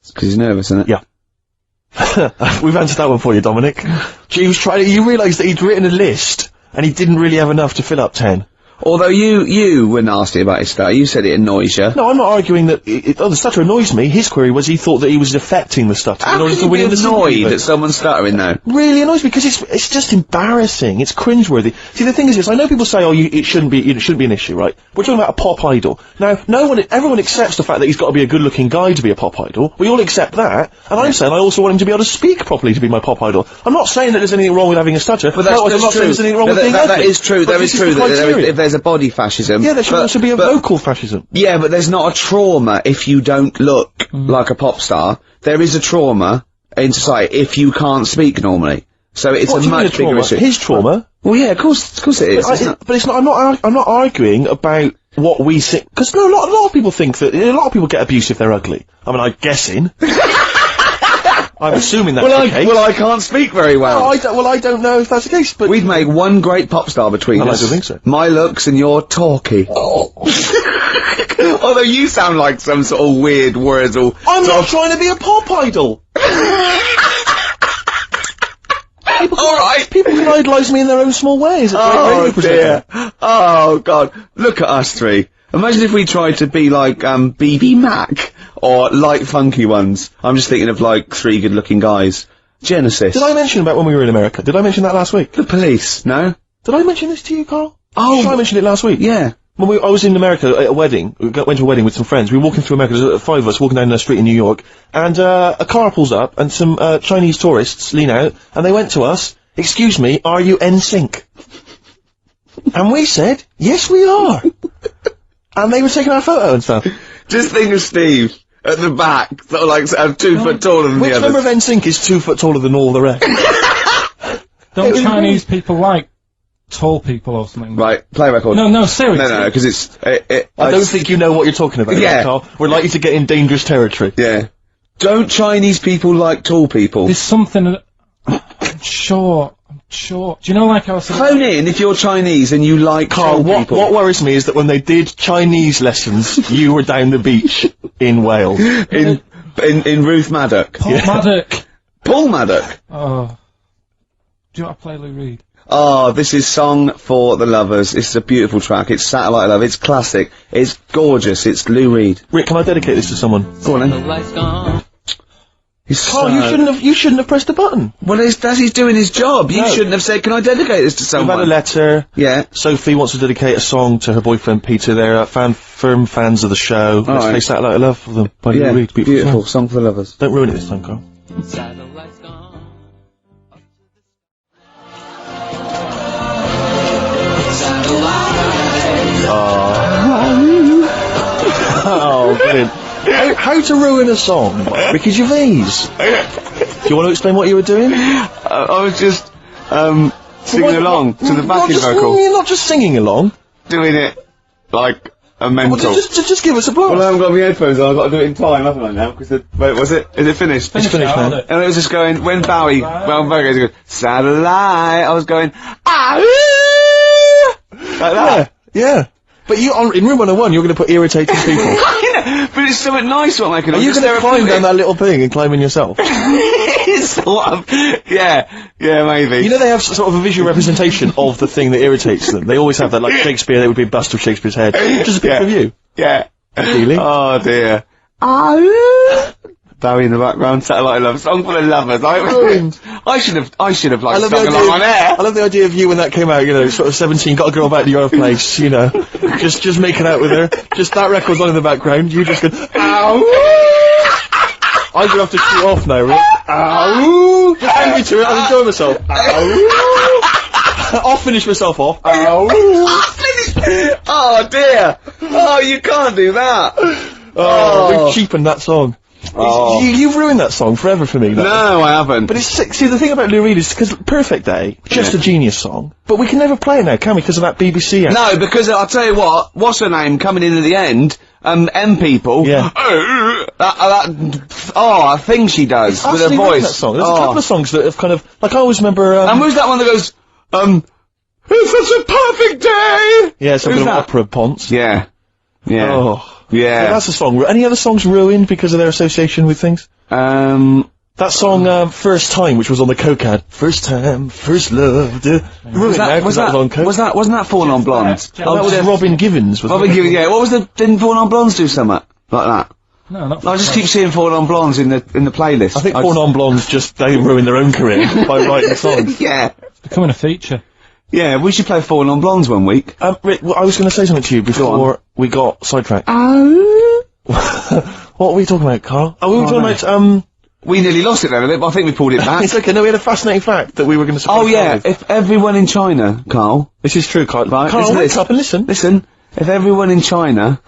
Because he's nervous, isn't it? Yeah. We've answered that one for you, Dominic. He was trying. You realised that he'd written a list. And he didn't really have enough to fill up 10. Although you were nasty about his stutter. You said it annoys you. No, I'm not arguing that the stutter annoys me. His query was he thought that he was affecting the stutter in order to win the annoyed that someone's stuttering though? Really annoys me because it's just embarrassing. It's cringeworthy. See, the thing is this, I know people say, it shouldn't be an issue, right? We're talking about a pop idol. Now, everyone accepts the fact that he's got to be a good-looking guy to be a pop idol. We all accept that. And I'm saying I also want him to be able to speak properly to be my pop idol. I'm not saying that there's anything wrong with having a stutter. But I'm not saying there's anything wrong with being ugly. That is true. There is true that if there's a body fascism. Yeah, there should also be a vocal fascism. Yeah, but there's not a trauma if you don't look like a pop star. There is a trauma in society if you can't speak normally. So it's a much bigger issue. His trauma? Well, yeah, of course it is. But it's not. I'm not arguing about what we think, because a lot of people think that a lot of people get abuse if they're ugly. I mean, I'm guessing. I'm assuming that's the case. Well, I can't speak very well. I don't know if that's the case, but... We'd make one great pop star between us. I don't think so. My looks and your talkie. Oh. Although you sound like some sort of weird Wordle. I'm not trying to be a pop idol! People can idolise me in their own small ways. Oh, dear. Oh, God. Look at us three. Imagine if we tried to be like, BB Mac. Or light funky ones. I'm just thinking of like 3 good-looking guys. Genesis. Did I mention about when we were in America? Did I mention that last week? The Police, no? Did I mention this to you, Carl? Oh. Did I mention it last week? Yeah. When I was in America at a wedding, went to a wedding with some friends, we were walking through America, there's 5 of us walking down the street in New York, and a car pulls up, and some Chinese tourists lean out, and they went to us, "Excuse me, are you NSYNC?" And we said, "Yes, we are." And they were taking our photo and stuff. Just think of Steve at the back, sort of like 2 foot taller than the Which others. member of NSYNC is 2 foot taller than all the rest? Don't Chinese people like tall people or something? Right, play record. No, seriously. No, because it's... I don't think you know what you're talking about, Yeah. Carl. We're likely to get in dangerous territory. Yeah. Don't Chinese people like tall people? There's something that... I'm sure. Do you know, like I was saying... Phone in if you're Chinese and you like Carl, tall people. what worries me is that when they did Chinese lessons, you were down the beach in Wales. In Ruth Maddock. Paul Maddock. Paul Maddock. Oh. Do you want to play Lou Reed? Oh, this is Song for the Lovers. It's a beautiful track. It's Satellite Love. It's classic. It's gorgeous. It's Lou Reed. Rick, can I dedicate this to someone? Go on then. Carl, you shouldn't have pressed the button. Well, he's doing his job. You No. shouldn't have said, "Can I dedicate this to We've someone?" had a letter. Yeah. Sophie wants to dedicate a song to her boyfriend Peter. They're firm fans of the show. Let's right. play Satellite Love for them by Yeah, Lou Reed. beautiful. Song for the Lovers. Don't ruin it this time, Carl. Oh, brilliant. How to ruin a song by Ricky Gervais. Do you want to explain what you were doing? I was just singing along to the backing vocal, You're not just singing along. doing it like a mental. Well, just give us a blast. Well, I haven't got my headphones on. I've got to do it in time, haven't I? Now, because wait, was it? Is it finished? It's finished, man. And it was just going when Bowie goes, he goes, "Satellite." I was going, "Ah!" like that. Yeah. But in Room 101, you're going to put irritating people. But it's something nice what making. Are you going to climb down that little thing and climb in yourself? It's sort of, yeah, maybe. You know they have sort of a visual representation of the thing that irritates them. They always have that, like Shakespeare, there would be a bust of Shakespeare's head. Just a picture of you. Yeah. Really? Oh dear. Bowie in the background, Satellite Love, Song for the Lovers. I should have like sung along on air. I love the idea of you when that came out, you know, sort of 17, got a girl back to your place, you know, just making out with her, just that record's on in the background, you just go, ow! I'm gonna have to shoot off now, Rick. Ow! Just hang me to it, I'll enjoy myself. Ow! I'll finish myself off. Ow! Oh dear. Oh, you can't do that. Oh, we've cheapened that song. Oh. You've ruined that song forever for me. No, I haven't. But it's sick. See, the thing about Lou Reed is because Perfect Day, just a genius song, but we can never play it now, can we? Because of that BBC ad. No, because I'll tell you what's her name coming in at the end? M People. Yeah. That thing she does with her Absolutely love voice. that song. There's a couple of songs that have kind of, like I always remember, And who's that one that goes, it's such a perfect day! yeah, some who's bit of that? opera ponce. Yeah. Yeah. Oh. Yeah. So that's a song. Any other songs ruined because of their association with things? That song, First Time, which was on the Coke ad. First time, first love. Ruined now, 'cause that was on Coke. wasn't that Fallen on Blondes? Oh, that was Robin Givens. Robin Givens, yeah. What was didn't Fallen on Blondes do something like that? No, not I just keep seeing Fallen on Blondes in the playlist. I think Fallen on Blondes they ruined their own career by writing songs. Yeah. becoming a feature. Yeah, we should play Fallen on Blondes one week. Rick, well, I was going to say something to you before we got sidetracked. What were we talking about, Carl? Oh, we were talking about, We nearly lost it then a bit, but I think we pulled it back. It's okay, no, we had a fascinating fact that we were going to Oh yeah, if everyone in China, Carl. This is true, Carl. Right, Carl, listen to wake this. up and listen. Listen, if everyone in China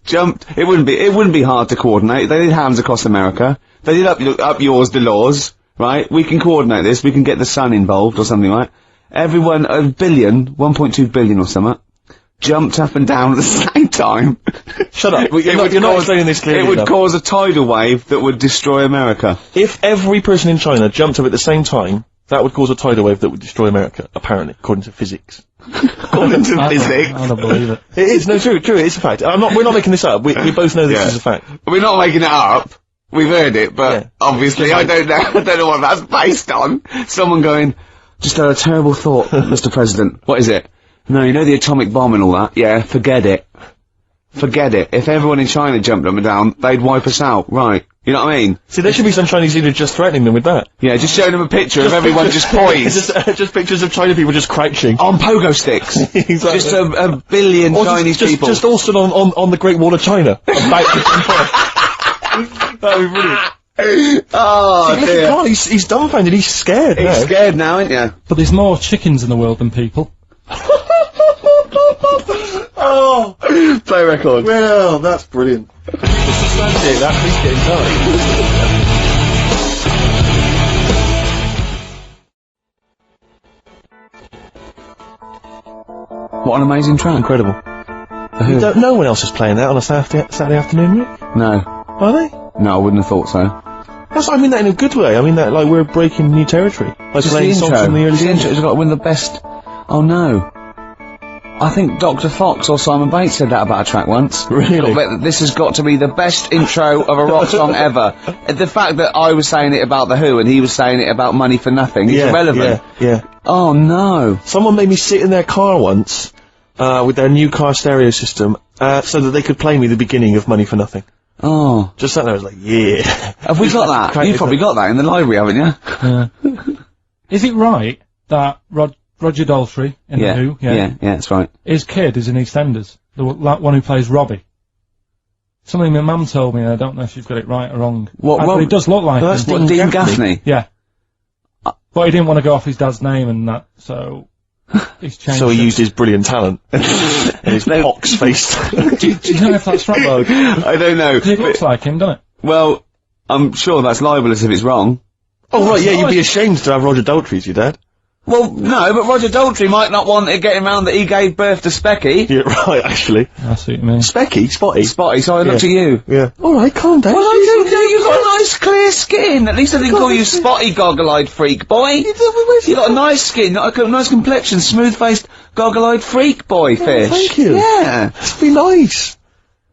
jumped, it wouldn't be hard to coordinate. They did hands across America. They did up yours, the laws, right? We can coordinate this. We can get the sun involved or something, right? Everyone, 1.2 billion or something, jumped up and down at the same time. Shut up. You're not explaining this clearly It would enough. cause a tidal wave that would destroy America. If every person in China jumped up at the same time, that would cause a tidal wave that would destroy America, apparently, according to physics. According to physics. I don't believe it. It is, no, true, it's a fact. We're not making this up. We both know this is a fact. We're not making it up. We've heard it, but obviously I don't know what that's based on. Someone going, just had a terrible thought, Mr. President. What is it? No, you know the atomic bomb and all that? Yeah, forget it. Forget it. If everyone in China jumped up and down, they'd wipe us out. Right. You know what I mean? See, there should be some Chinese leader just threatening them with that. Yeah, just showing them a picture of everyone just poised. just pictures of China people just crouching. On pogo sticks. Exactly. Just a billion Or Chinese people. Just all stood on the Great Wall of China. About to jump off. That would be brilliant. Oh, Look at Carl, he's dumbfounded, he's scared now. He's scared now, ain't you? But there's more chickens in the world than people. Oh! Play record. Well, that's brilliant. Substantiate that, please get in touch. What an amazing track. Incredible. No one else is playing that on a Saturday afternoon, Rick? No. Are they? No, I wouldn't have thought so. I mean that in a good way. I mean that like we're breaking new territory. Like Just playing the songs intro. from the early The intro 70s. has got to win the best... Oh, no. I think Dr. Fox or Simon Bates said that about a track once. Really? This has got to be the best intro of a rock song ever. The fact that I was saying it about The Who and he was saying it about Money for Nothing is irrelevant. Yeah. Oh, no. Someone made me sit in their car once, with their new car stereo system, so that they could play me the beginning of Money for Nothing. Oh. Just sat there, I was like, yeah. Have we got that? You've probably got that in the library, haven't you? Yeah. Is it right that Roger Daltrey in The Who, yeah, that's right. his kid is in EastEnders, the one who plays Robbie? Something my mum told me, and I don't know if she's got it right or wrong. But it does look like No, that's him. Dean Gaffney? Yeah. But he didn't want to go off his dad's name and that, so he's changed So he it. used his brilliant talent. And his pox-faced. Do you know if that's right? Well, I don't know. it looks like him, doesn't it? Well, I'm sure that's libelous if it's wrong. Oh, right, yeah, you'd be ashamed to have Roger Daltrey as your dad. Well, no, but Roger Daltrey might not want it getting around that he gave birth to Specky. Yeah, right, actually. I see what you mean. Specky? Spotty? Spotty, so I looked at you. Yeah. Alright, calm down. Well, I don't know, you've got a nice clear skin. At least I didn't call you Spotty Goggle-Eyed Freak Boy. You've got a nice skin, a nice complexion, smooth-faced, goggle-eyed freak boy fish. Thank you. Yeah. That's be nice.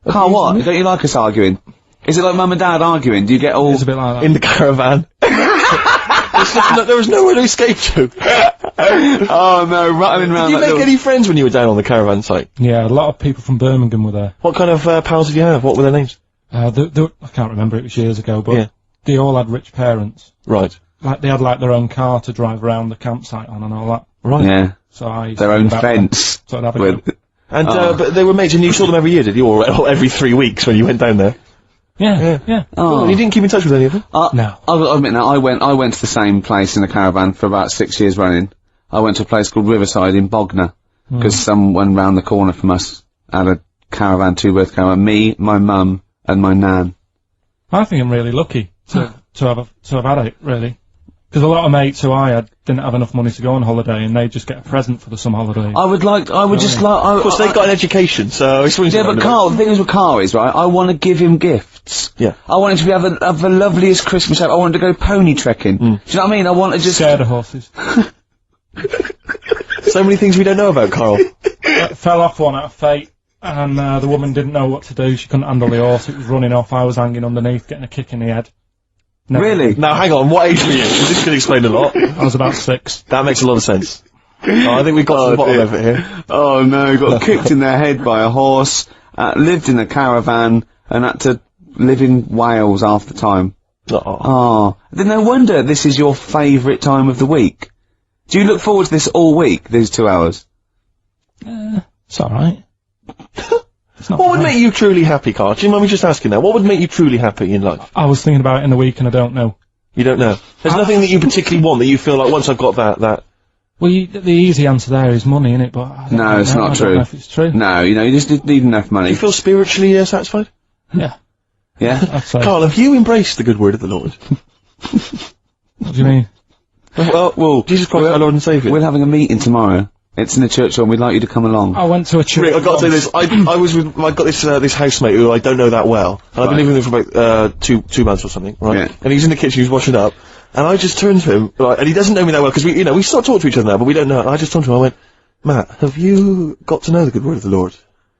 Carl, what? Don't you like us arguing? Is it like Mum and Dad arguing? Do you get all... It's a bit like that. In the caravan. There was nowhere to escape to. Oh no, rattling round Did you that make any friends when you were down on the caravan site? Yeah, a lot of people from Birmingham were there. What kind of pals did you have? What were their names? I can't remember, it was years ago, but Yeah. they all had rich parents. Right. Like, they had, like, their own car to drive around the campsite on and all that. Right. Yeah, So I used their to own go back there. fence. So I'd have a With... go. And, but they were mates and you saw them every year, did you? Or every 3 weeks when you went down there? Yeah. Oh. And you didn't keep in touch with any of them? No. I'll admit now, I went to the same place in the caravan for about 6 years running. I went to a place called Riverside in Bognor, because someone round the corner from us had a caravan, two-berth caravan. Me, my mum, and my nan. I think I'm really lucky to have had it, really. Because a lot of mates who I had didn't have enough money to go on holiday, and they just get a present for the summer holiday. Of course, they got an education, so it's Yeah, but Carl, the thing is with Carl is, right, I want to give him gifts. Yeah. I want him to have the loveliest Christmas ever. I want him to go pony trekking. Do you know what I mean? I want to just... Scared of horses. So many things we don't know about Carl. Fell off one out of fate, and the woman didn't know what to do. She couldn't handle the horse. It was running off. I was hanging underneath, getting a kick in the head. No. Really? Now, hang on, what age were you? 'Cause this could explain a lot. I was about 6. That makes a lot of sense. Oh, I think we got to the bottom of it here. Oh no, got kicked in the head by a horse, lived in a caravan, and had to live in Wales half the time. Oh. Then no wonder this is your favourite time of the week. Do you look forward to this all week, these 2 hours? It's alright. What would make you truly happy, Carl? Do you mind me just asking that? What would make you truly happy in life? I was thinking about it in the week, and I don't know. You don't know? There's nothing that you particularly want that you feel like once I've got that... Well, the easy answer there is money, innit? But I don't No, it's know. not I true. don't know if it's true. No, you know, you just need enough money. Do you feel spiritually satisfied? Yeah, Yeah? I'd say. Carl, have you embraced the good word of the Lord? What do you mean? Well, Jesus Christ, our Lord and Saviour. we're having a meeting tomorrow. It's in the church hall, and we'd like you to come along. I went to a church. Rick, I've got to say this. I got this housemate who I don't know that well, and I've been living with him for about two months or something, right? Yeah. And he's in the kitchen, he's washing up, and I just turned to him, right, and he doesn't know me that well because we sort of talk to each other now, but we don't know. And I just turned to him, I went, Matt, have you got to know the good word of the Lord?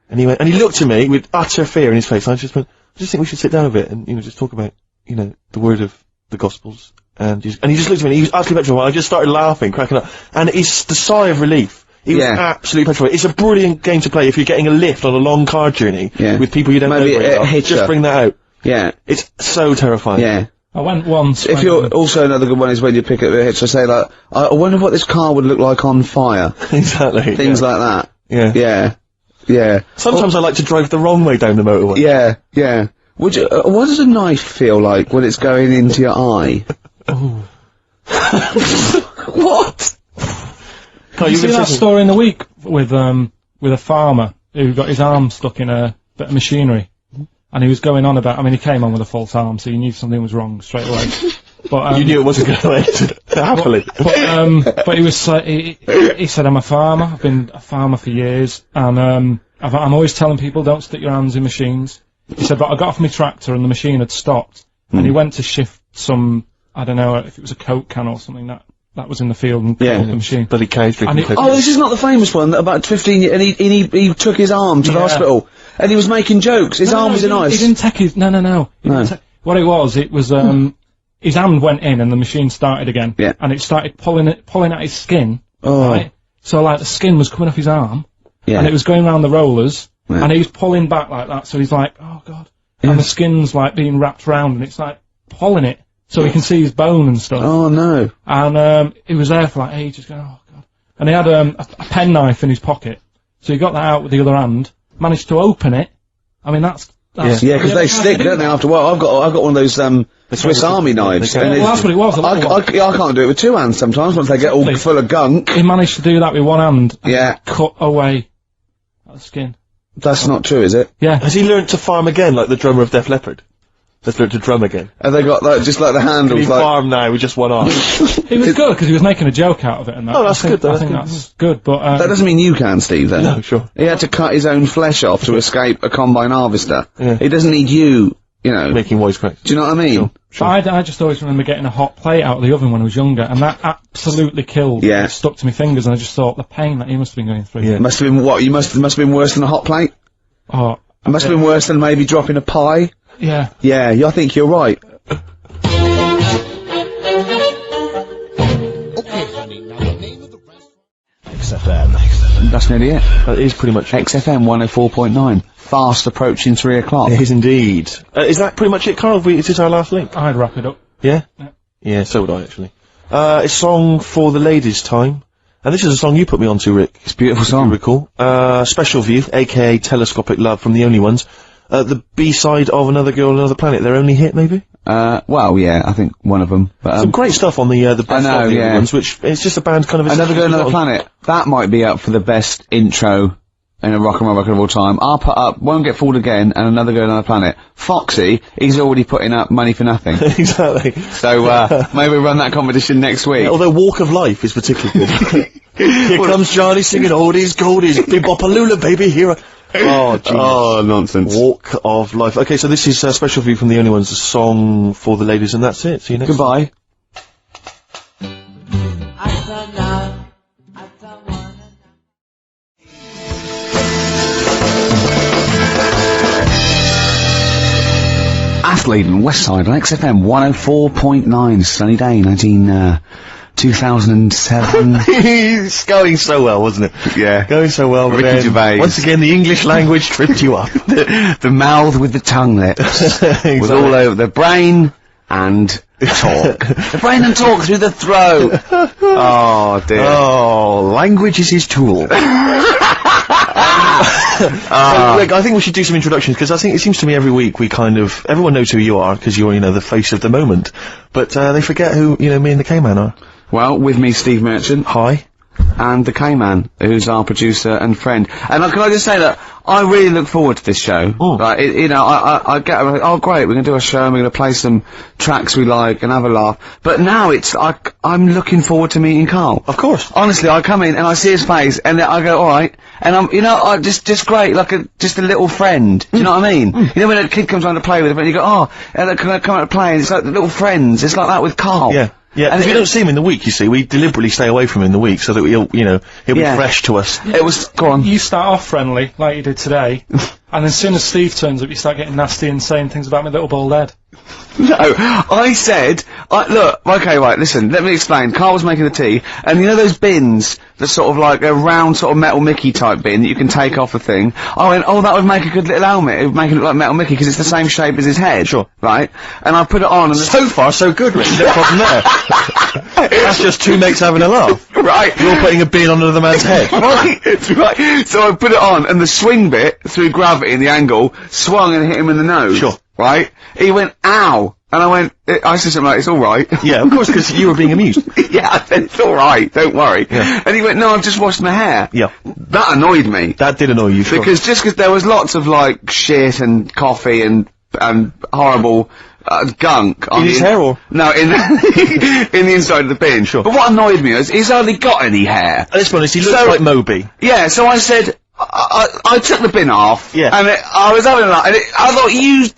And he went, and he looked at me with utter fear in his face. And I just went, I just think we should sit down a bit and just talk about the word of the Gospels. And he just looked at me, and he was utterly petrified. I just started laughing, cracking up, and it's the sigh of relief. He was absolutely petrified. It's a brilliant game to play if you're getting a lift on a long car journey with people you don't know very well. Hitcher. Just bring that out. Yeah. It's so terrifying. Yeah. I went once. If you're, also another good one is when you pick up the hitch, I say like, I wonder what this car would look like on fire. Exactly. Things like that. Yeah. Yeah. Yeah. Sometimes I like to drive the wrong way down the motorway. Yeah, yeah. Would you, what does a knife feel like when it's going into your eye? Oh. What? You see that story in the week with a farmer who got his arm stuck in a bit of machinery, and he was going on about. I mean, he came on with a false arm, so you knew something was wrong straight away. But you knew it wasn't going to end happily. But he was he said, "I'm a farmer. I've been a farmer for years, and I'm always telling people don't stick your hands in machines." He said, "But I got off my tractor and the machine had stopped, and he went to shift some, I don't know if it was a Coke can or something that was in the field and killed the machine." Bloody cows drinking Coke. Oh, this is not the famous one, about 15 years, and he took his arm to the hospital, and he was making jokes. His arm was in ice. He didn't take his, no. What it was, his hand went in and the machine started again. Yeah. And it started pulling at his skin. Oh. Right? So like the skin was coming off his arm. Yeah. And it was going around the rollers. Yeah. And he was pulling back like that, so he's like, oh god. Yeah. And the skin's like being wrapped round and it's like pulling it. So he can see his bone and stuff. Oh no. And he was there for like ages going, oh god. And he had a penknife in his pocket. So he got that out with the other hand, managed to open it. I mean that's yeah, because they stick, don't they, after a while? I've got one of those, Swiss Army knives. Well, that's what it was. I can't do it with two hands sometimes, once they get all full of gunk. He managed to do that with one hand. And cut away the skin. That's not true, is it? Yeah. Has he learnt to farm again, like the drummer of Def Leppard? Has learnt to drum again? Have they got, like, just like the handles, Can he farm now with just one arm? It was good, because he was making a joke out of it and that. Oh, that's good, though. I think that's good, but, that doesn't mean you can, Steve, then. No, sure. He had to cut his own flesh off to escape a combine harvester. Yeah. He doesn't need you know. Making wisecracks. Do you know what I mean? Sure. I just always remember getting a hot plate out of the oven when I was younger, and that absolutely killed. Yeah. It stuck to my fingers, and I just thought the pain that he must have been going through. Yeah. Must have been what? Must have been worse than a hot plate? Oh. It must have been worse than maybe dropping a pie? Yeah. Yeah, I think you're right. Okay, honey, now the name of the restaurant... XFM. That's nearly it. That is pretty much XFM 104.9. Fast approaching 3 o'clock. It is indeed. Is that pretty much it, Carl? Is this our last link? I'd wrap it up. Yeah? Yeah, so would I, actually. It's a song for the ladies' time. And this is a song you put me onto, Rick. It's a beautiful song. You recall. Special View, aka Telescopic Love from the Only Ones. The B-side of Another Girl on Another Planet, their only hit, maybe? Well, yeah, I think one of them. But, some great stuff on the best of the Only Ones, which is just a band kind of... Another Girl on Another Planet. That might be up for the best intro in a rock and roll record of all time. I'll put up Won't Get Fooled Again and Another Girl on Another Planet. Foxy, he's already putting up Money for Nothing. Exactly. So, maybe we'll run that competition next week. Yeah, although Walk of Life is particularly good. Here comes Johnny singing oldies, goldies, bebopalula, baby, here Oh, jeez. Oh, nonsense. Walk of Life. Okay, so this is a special view from the Only Ones, a song for the ladies, and that's it. See you next Goodbye. Athlete and Westside on XFM 104.9, sunny day, 2007. It's going so well, wasn't it? Yeah. Going so well. Ricky Gervais. Once again, the English language tripped you up. the mouth with the tongue lips. Exactly. Was all over the brain and talk. The brain and talk through the throat. Oh, dear. Oh, language is his tool. Rick, I think we should do some introductions, because I think it seems to me every week we everyone knows who you are, because you're, the face of the moment, but they forget who, me and the K-Man are. Well, with me, Steve Merchant. Hi. And the K-Man, who's our producer and friend. And can I just say that I really look forward to this show. Oh. Like, I get, oh great, we're gonna do a show and we're gonna play some tracks we like and have a laugh. But now I'm looking forward to meeting Karl. Of course. Honestly, I come in and I see his face and I go, alright. And I'm, just great, like just a little friend. Do you know what I mean? You know when a kid comes around to play with him and you go, oh, and can I come out to play? And it's like the little friends. It's like that with Karl. Yeah. Yeah, and if we don't see him in the week, you see, we deliberately stay away from him in the week so that he'll be fresh to us. It was, go on. You start off friendly, like you did today, and as soon as Steve turns up, you start getting nasty and saying things about my little bald head. No, I said Look, okay, right, listen, let me explain. Carl was making the tea, and you know those bins, the sort of like a round sort of Metal Mickey type bin that you can take off a thing? I went, oh, that would make a good little helmet. It would make it look like Metal Mickey, because it's the same shape as his head. Sure. Right? And I put it on, and So far, so good, Rich. No problem there. That's just two mates having a laugh. Right. You're putting a bin under the man's head. Right. So I put it on, and the swing bit, through gravity and the angle, swung and hit him in the nose. Sure. Right? He went, ow! And I went, I said something like, it's alright. Yeah, of course, because you were being amused. Yeah, I said, it's alright, don't worry. Yeah. And he went, no, I've just washed my hair. Yeah. That annoyed me. That did annoy you, sure. Because there was lots of, like, shit and coffee and horrible, gunk. In his hair, or? No, in the inside of the bin. Sure. But what annoyed me was, he's hardly got any hair. Let's be honest, he looks like Moby. Yeah, so I said, I took the bin off. Yeah. And I was having a laugh, and I thought, you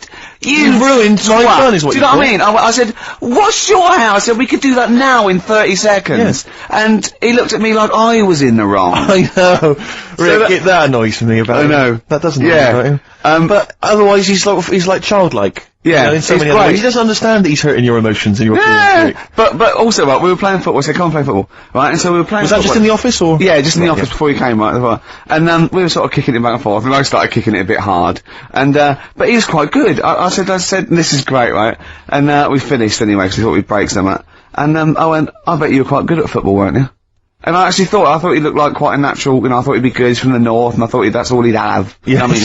ruined my twat. fun, is what Do you you know what thought. I mean? I said, what's your hair? I said, we could do that now in 30 seconds. And he looked at me like I was in the wrong. I know. Rick, that annoys me about I him. know. That doesn't annoy me about him. But otherwise, he's like childlike. Yeah, You know, in so he's many other great. ways. He doesn't understand that he's hurting your emotions and your feelings. Yeah, but also, right, we were playing football, so come and play football, right, and so we were playing Was that football. just in the office, or? Yeah, just in the office before he came, right, as well. And, we were sort of kicking it back and forth, and I started kicking it a bit hard. And, but he was quite good. I said, this is great, right? And, we finished anyway, because we thought we'd break something. And, I went, I bet you were quite good at football, weren't you? And I actually thought he looked like quite a natural, I thought he'd be good, he's from the north, and I thought that's all he'd have. Yeah, You know what I mean?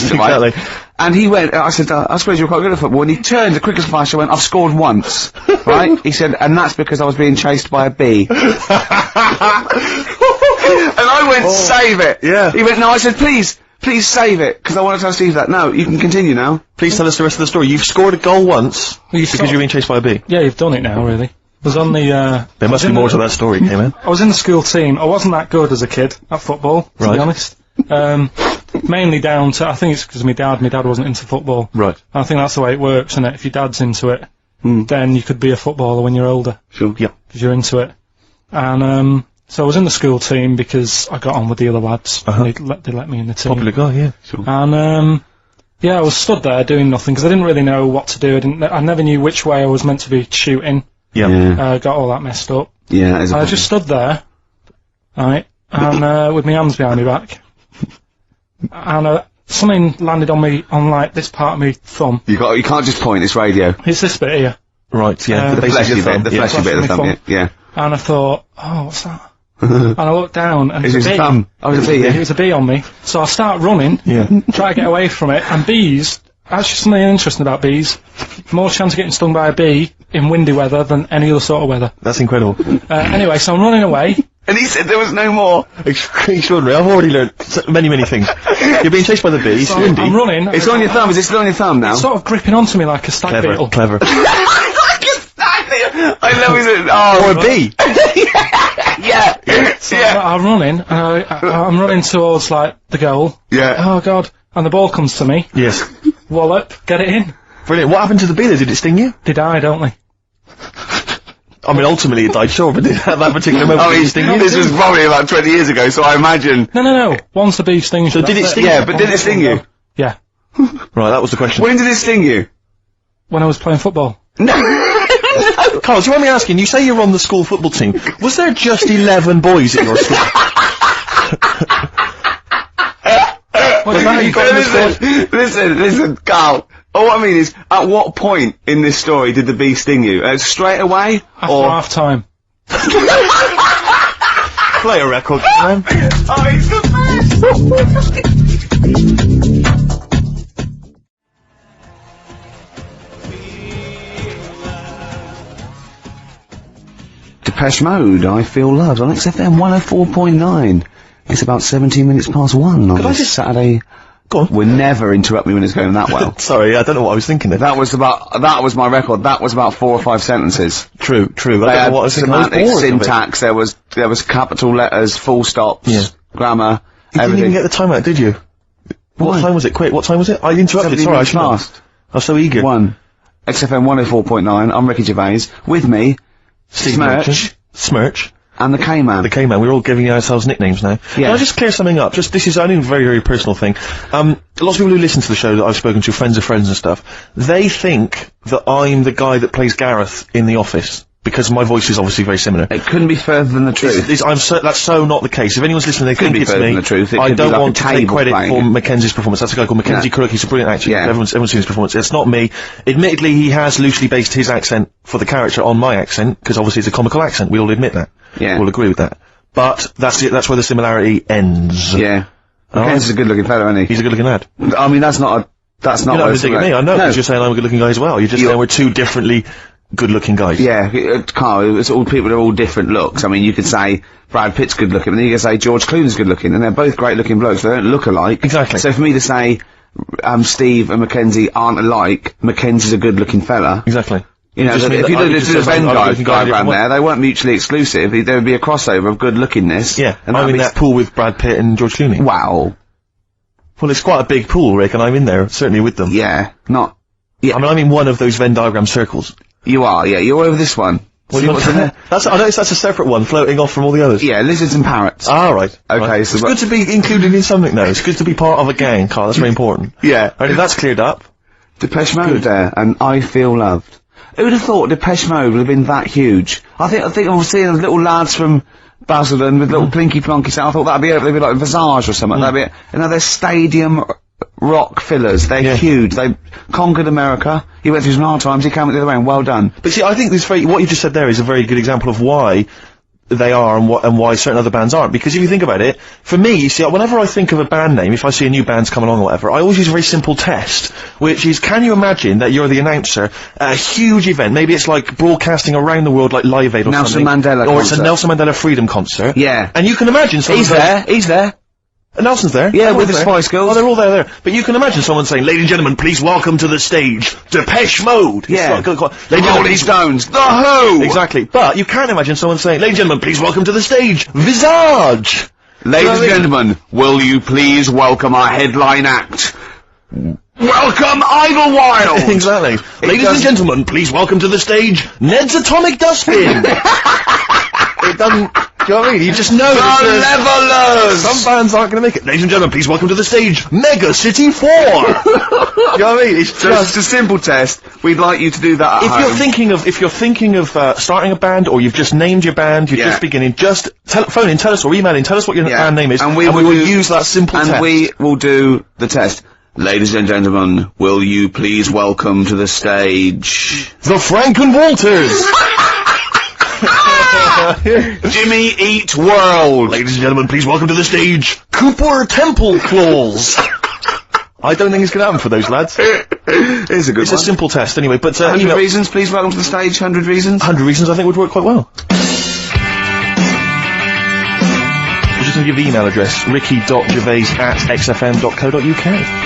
exactly. And he went, I said, I suppose you're quite good at football, and he turned, the quickest flash, I went, I've scored once, right? He said, and that's because I was being chased by a bee. And I went, save it! Yeah. He went, no, I said, please save it, because I want to tell Steve that. No, you can continue now. Please tell us the rest of the story. You've scored a goal once because you've been chased by a bee. Yeah, you've done it now, really. I was on the, There must be more to that story, man. I was in the school team. I wasn't that good as a kid at football, to be honest. Mainly down to, I think it's because of my dad. My dad wasn't into football. Right. I think that's the way it works, isn't it? If your dad's into it, then you could be a footballer when you're older. Sure. Yeah. Because you're into it. And, so I was in the school team because I got on with the other lads. They let me in the team. Popular guy, yeah. Sure. And, yeah, I was stood there doing nothing because I didn't really know what to do. I never knew which way I was meant to be shooting. Yeah. Got all that messed up. Yeah, I just stood there, right, and with my hands behind my back, and something landed on me, on like this part of my thumb. You can't just point, it's radio. It's this bit here. Right, yeah. The fleshy bit, the fleshy bit of the thumb, yeah. And I thought, oh, what's that? And I looked down, and Is it's it a a bee. thumb? Oh, it's a bee, yeah. It was a bee on me. So I start running, try to get away from it, and bees, actually something interesting about bees, more chance of getting stung by a bee in windy weather than any other sort of weather. That's incredible. Anyway, so I'm running away. And he said there was no more. Extraordinary. I've already learned many, many things. You're being chased by the bee, it's So windy. I'm running. It's on your thumb, is it still on your thumb now? It's sort of gripping onto me like a stag beetle. Clever. I love it. Oh, Or a bee. yeah. So I'm running. I'm running towards like the goal. Yeah. Oh god! And the ball comes to me. Yes. Wallop, get it in. Brilliant. What happened to the bee there? Did it sting you? They die, don't they? I mean, ultimately it died, sure, but did at that particular moment did it sting you? This was probably about 20 years ago, so I imagine. No. Once the bee stings you. So did it that's sting Yeah, but did it sting you? Yeah. Right, that was the question. When did it sting you? When I was playing football. Carl, do you mind me asking, you say you're on the school football team. Was there just 11 boys at your school? What do you mean you got in the squad? Listen, Carl. All I mean is, at what point in this story did the bee sting you? Straight away? After or half time. Play a record, man. Oh, he's the best! Depeche Mode, I Feel Loved, on XFM 104.9. It's about 17 minutes past 1 on this Saturday. Go on. Will never interrupt me when it's going that well. Sorry, I don't know what I was thinking of. That was my record. That was about 4 or 5 sentences. True. I don't know what I was thinking. I was Semantics, bored of it. syntax, there was capital letters, full stops, Yeah. grammar, You didn't everything. even get the time out, did you? What Why? time was it? Quick, what time was it? I interrupted, 17 sorry, I minutes should have. past. I was so eager. 1. XFM 104.9, I'm Ricky Gervais. With me, Steve Smirch, Merchant. Smirch. and the K-Man. The K-Man, we're all giving ourselves nicknames now. Yeah. Can I just clear something up? This is only a very, very personal thing. Lots of people who listen to the show that I've spoken to, friends of friends and stuff, they think that I'm the guy that plays Gareth in The Office. because my voice is obviously very similar. It couldn't be further than the truth. That's so not the case. If anyone's listening, they think it's me. The truth. I don't want to take credit for Mackenzie's performance. That's a guy called Mackenzie Crook. He's a brilliant actor. Yeah. Everyone's seen his performance. It's not me. Admittedly, he has loosely based his accent for the character on my accent, because obviously it's a comical accent. We all admit that. Yeah. We'll agree with that. But that's it. That's where the similarity ends. Yeah. Mackenzie's a good-looking fellow, isn't he? He's a good-looking lad. I mean, that's not You're not digging me. I know, because you're saying I'm a good-looking guy as well. You're just saying we're two differently good-looking guys. Yeah, Carl, it's all people are all different looks. I mean, you could say Brad Pitt's good-looking, and then you could say George Clooney's good-looking, and they're both great-looking blokes. They don't look alike. Exactly. So for me to say Steve and Mackenzie aren't alike, Mackenzie's a good-looking fella. Exactly. You know, if you look at the Venn diagram there, they weren't mutually exclusive. There would be a crossover of good-lookiness. Yeah, and I'm in that pool with Brad Pitt and George Clooney. Wow. Well, it's quite a big pool, Rick, and I'm in there, certainly with them. Yeah, I mean, I'm in one of those Venn diagram circles. You are, yeah, you're over this one. What what's in there? I noticed that's a separate one, floating off from all the others. Yeah, lizards and parrots. Ah, right. Okay, right. so it's good to be included in something now. It's good to be part of a gang, Carl. That's very important. Yeah. Right, if that's cleared up. Depeche Mode there, and I Feel Loved. Who'd have thought Depeche Mode would have been that huge? I think I was seeing those little lads from Basildon with little plinky plonky sound. I thought they'd be like Visage or something. That'd be, you know, they're stadium rock fillers. They're huge. They conquered America. He went through some hard times. He came out the other way, and well done. But see, I think what you just said there is a very good example of why they are and why certain other bands aren't. Because if you think about it, for me, you see, whenever I think of a band name, if I see a new band's come along or whatever, I always use a very simple test, which is, can you imagine that you're the announcer at a huge event? Maybe it's like broadcasting around the world, like Live Aid or Nelson something. Mandela or concert. It's a Nelson Mandela Freedom concert. Yeah. And you can imagine someone He's there. Nelson's there. Yeah, with the Spice Girls. Oh, they're all there. But you can imagine someone saying, ladies and gentlemen, please welcome to the stage, Depeche Mode. Yeah. Rolling Stones. The Who. Exactly. But you can imagine someone saying, ladies and gentlemen, please welcome to the stage, Visage. Ladies and gentlemen, will you please welcome our headline act? Welcome Idlewild! Exactly. Ladies and gentlemen, please welcome to the stage, Ned's Atomic Dustbin. It doesn't... Do you know what I mean? You just know The Levelers! Some bands aren't going to make it. Ladies and gentlemen, please welcome to the stage, Mega City 4! Do you know what I mean? It's just a simple test. We'd like you to do that at home. If you're thinking of starting a band, or you've just named your band, you're just beginning, just phone in, tell us, or email in, tell us what your band name is, and we will use that simple test. And we will do the test. Ladies and gentlemen, will you please welcome to the stage... The Franken Walters! Jimmy Eat World! Ladies and gentlemen, please welcome to the stage, Cooper Temple Claws! I don't think it's going to happen for those lads. It's a good one. It's a simple test anyway, but... 100 reasons, please welcome to the stage, 100 reasons? 100 reasons I think would work quite well. I'm just going to give the email address, ricky.gervais@xfm.co.uk.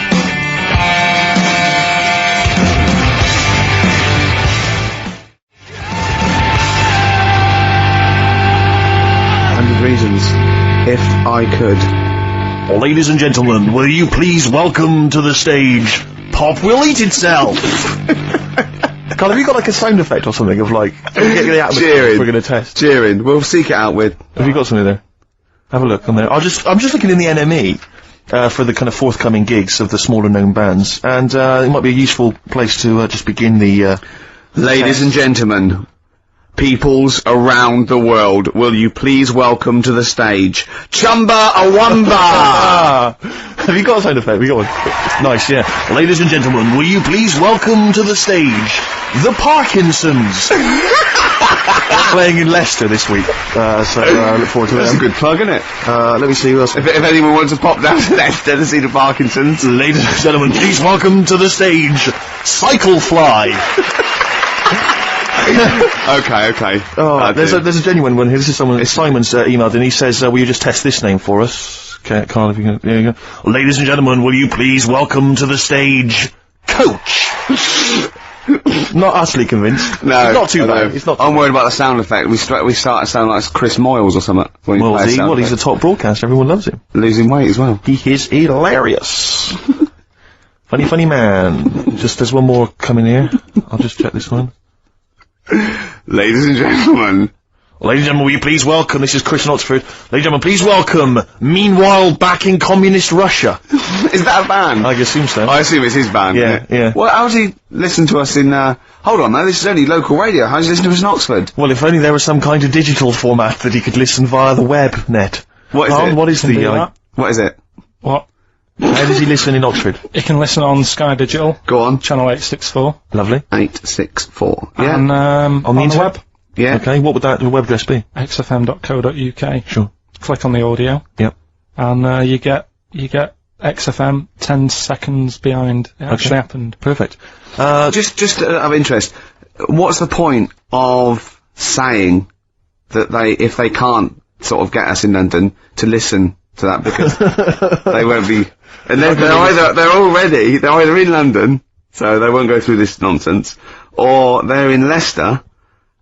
Reasons, if I could. Ladies and gentlemen, will you please welcome to the stage, Pop Will Eat Itself! Carl, have you got like a sound effect or something of like, cheering? We're going to test. Cheering. We'll seek it out with. Have you got something there? Have a look on there. I'm just looking in the NME, for the kind of forthcoming gigs of the smaller known bands, and, it might be a useful place to, just begin the, Ladies and gentlemen, peoples around the world, will you please welcome to the stage, Chumba Awamba! Have you got a sound effect? We got one. Nice, yeah. Ladies and gentlemen, will you please welcome to the stage, the Parkinsons! Playing in Leicester this week, so I look forward to that. That's a good plug, isn't it? Let me see who else. If anyone wants to pop down to Leicester to see the Parkinsons. Ladies and gentlemen, please welcome to the stage, Cyclefly! Okay. Oh, there's a genuine one here. This is someone, Simon's emailed, and he says, will you just test this name for us? Okay, Carl, if you can, there you go. Ladies and gentlemen, will you please welcome to the stage, Coach? Not utterly convinced. No. It's not too bad. It's not I'm worried about the sound effect. We start to sound like Chris Moyles or something. Well, he's a top broadcaster. Everyone loves him. Losing weight as well. He is hilarious. Funny man. Just, there's one more coming here. I'll just check this one. Ladies and gentlemen, Ladies and gentlemen, will you please welcome, this is Chris in Oxford, ladies and gentlemen, please welcome, meanwhile back in communist Russia. Is that a band? I assume so. I assume it's his band. Yeah, yeah. Well, how does he listen to us in, hold on now, this is only local radio. How does he listen to us in Oxford? Well, if only there was some kind of digital format that he could listen via the web net. What is it? What is the, What is it? What? how does he listen in Oxford? You can listen on Sky Digital, Go on. channel 864. Lovely. 864. Yeah. And, on the internet? web, Yeah. Okay, what would that web address be? xfm.co.uk. Sure. Click on the audio. Yep. And, you get XFM 10 seconds behind it actually happened. Perfect. Just out of interest, what's the point of saying that if they can't sort of get us in London to listen to that, because they won't be, and they're either in London, so they won't go through this nonsense, or they're in Leicester,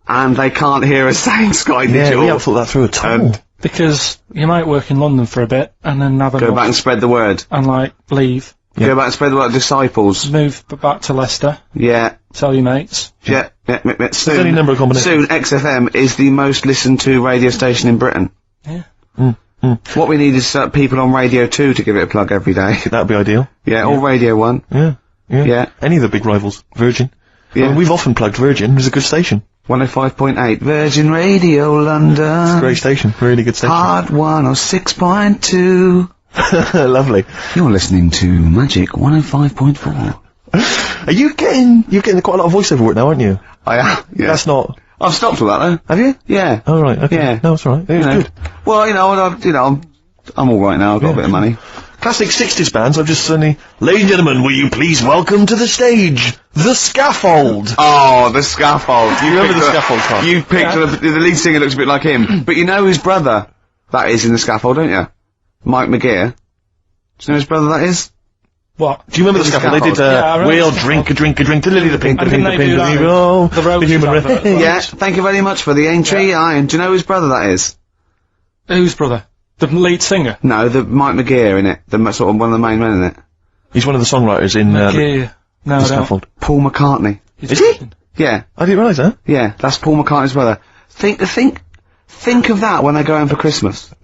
and they can't hear us saying Sky Digital. Yeah, we haven't thought that through at all. And Because you might work in London for a bit, and then have a go back and spread the word. and like leave, Go back and spread the word. Disciples. move back to Leicester, Yeah. tell your mates. Yeah. Soon, any number of combinations. soon XFM is the most listened to radio station in Britain. Yeah. What we need is people on Radio 2 to give it a plug every day. That'd be ideal. Yeah, or Radio 1. Yeah. Yeah. Yeah. Any of the big rivals. Virgin. Yeah. I mean, we've often plugged Virgin. It's a good station. 105.8 Virgin Radio London. Great station. Really good station. Hard 106.2. Lovely. You're listening to Magic 105.4. Are you getting quite a lot of voiceover work now, aren't you? I am. Yeah. That's not... I've stopped with that though. Have you? Yeah. Oh, right, okay. Yeah. No, it's alright. It was You know. good. Well, I'm alright now. I've got a bit of money. Classic 60s bands, I've just suddenly... Ladies and gentlemen, will you please welcome to the stage, The Scaffold! Oh, The Scaffold. You remember The Scaffold, Carl? You picked the lead singer looks a bit like him. But you know whose brother that is in The Scaffold, don't you? Mike McGear. Do you know whose brother that is? What? Do you remember The Scaffold? They did, Yeah, I remember we'll The drink a drink, to Lily the Pink, the And Pink, the didn't they Pink, do the that Pink, in oh, the Roses human advert as well? Yeah, thank you very much for the entry, Iron. Do you know whose brother that is? Whose brother? The lead singer? No, the Mike McGear in it. The sort of one of the main men in it. He's one of the songwriters in, Yeah. No, The I don't. Scaffold. Paul McCartney. He's Is he? joking. Yeah, I didn't realise that. yeah, that's Paul McCartney's brother. Think of that when they go home for Christmas.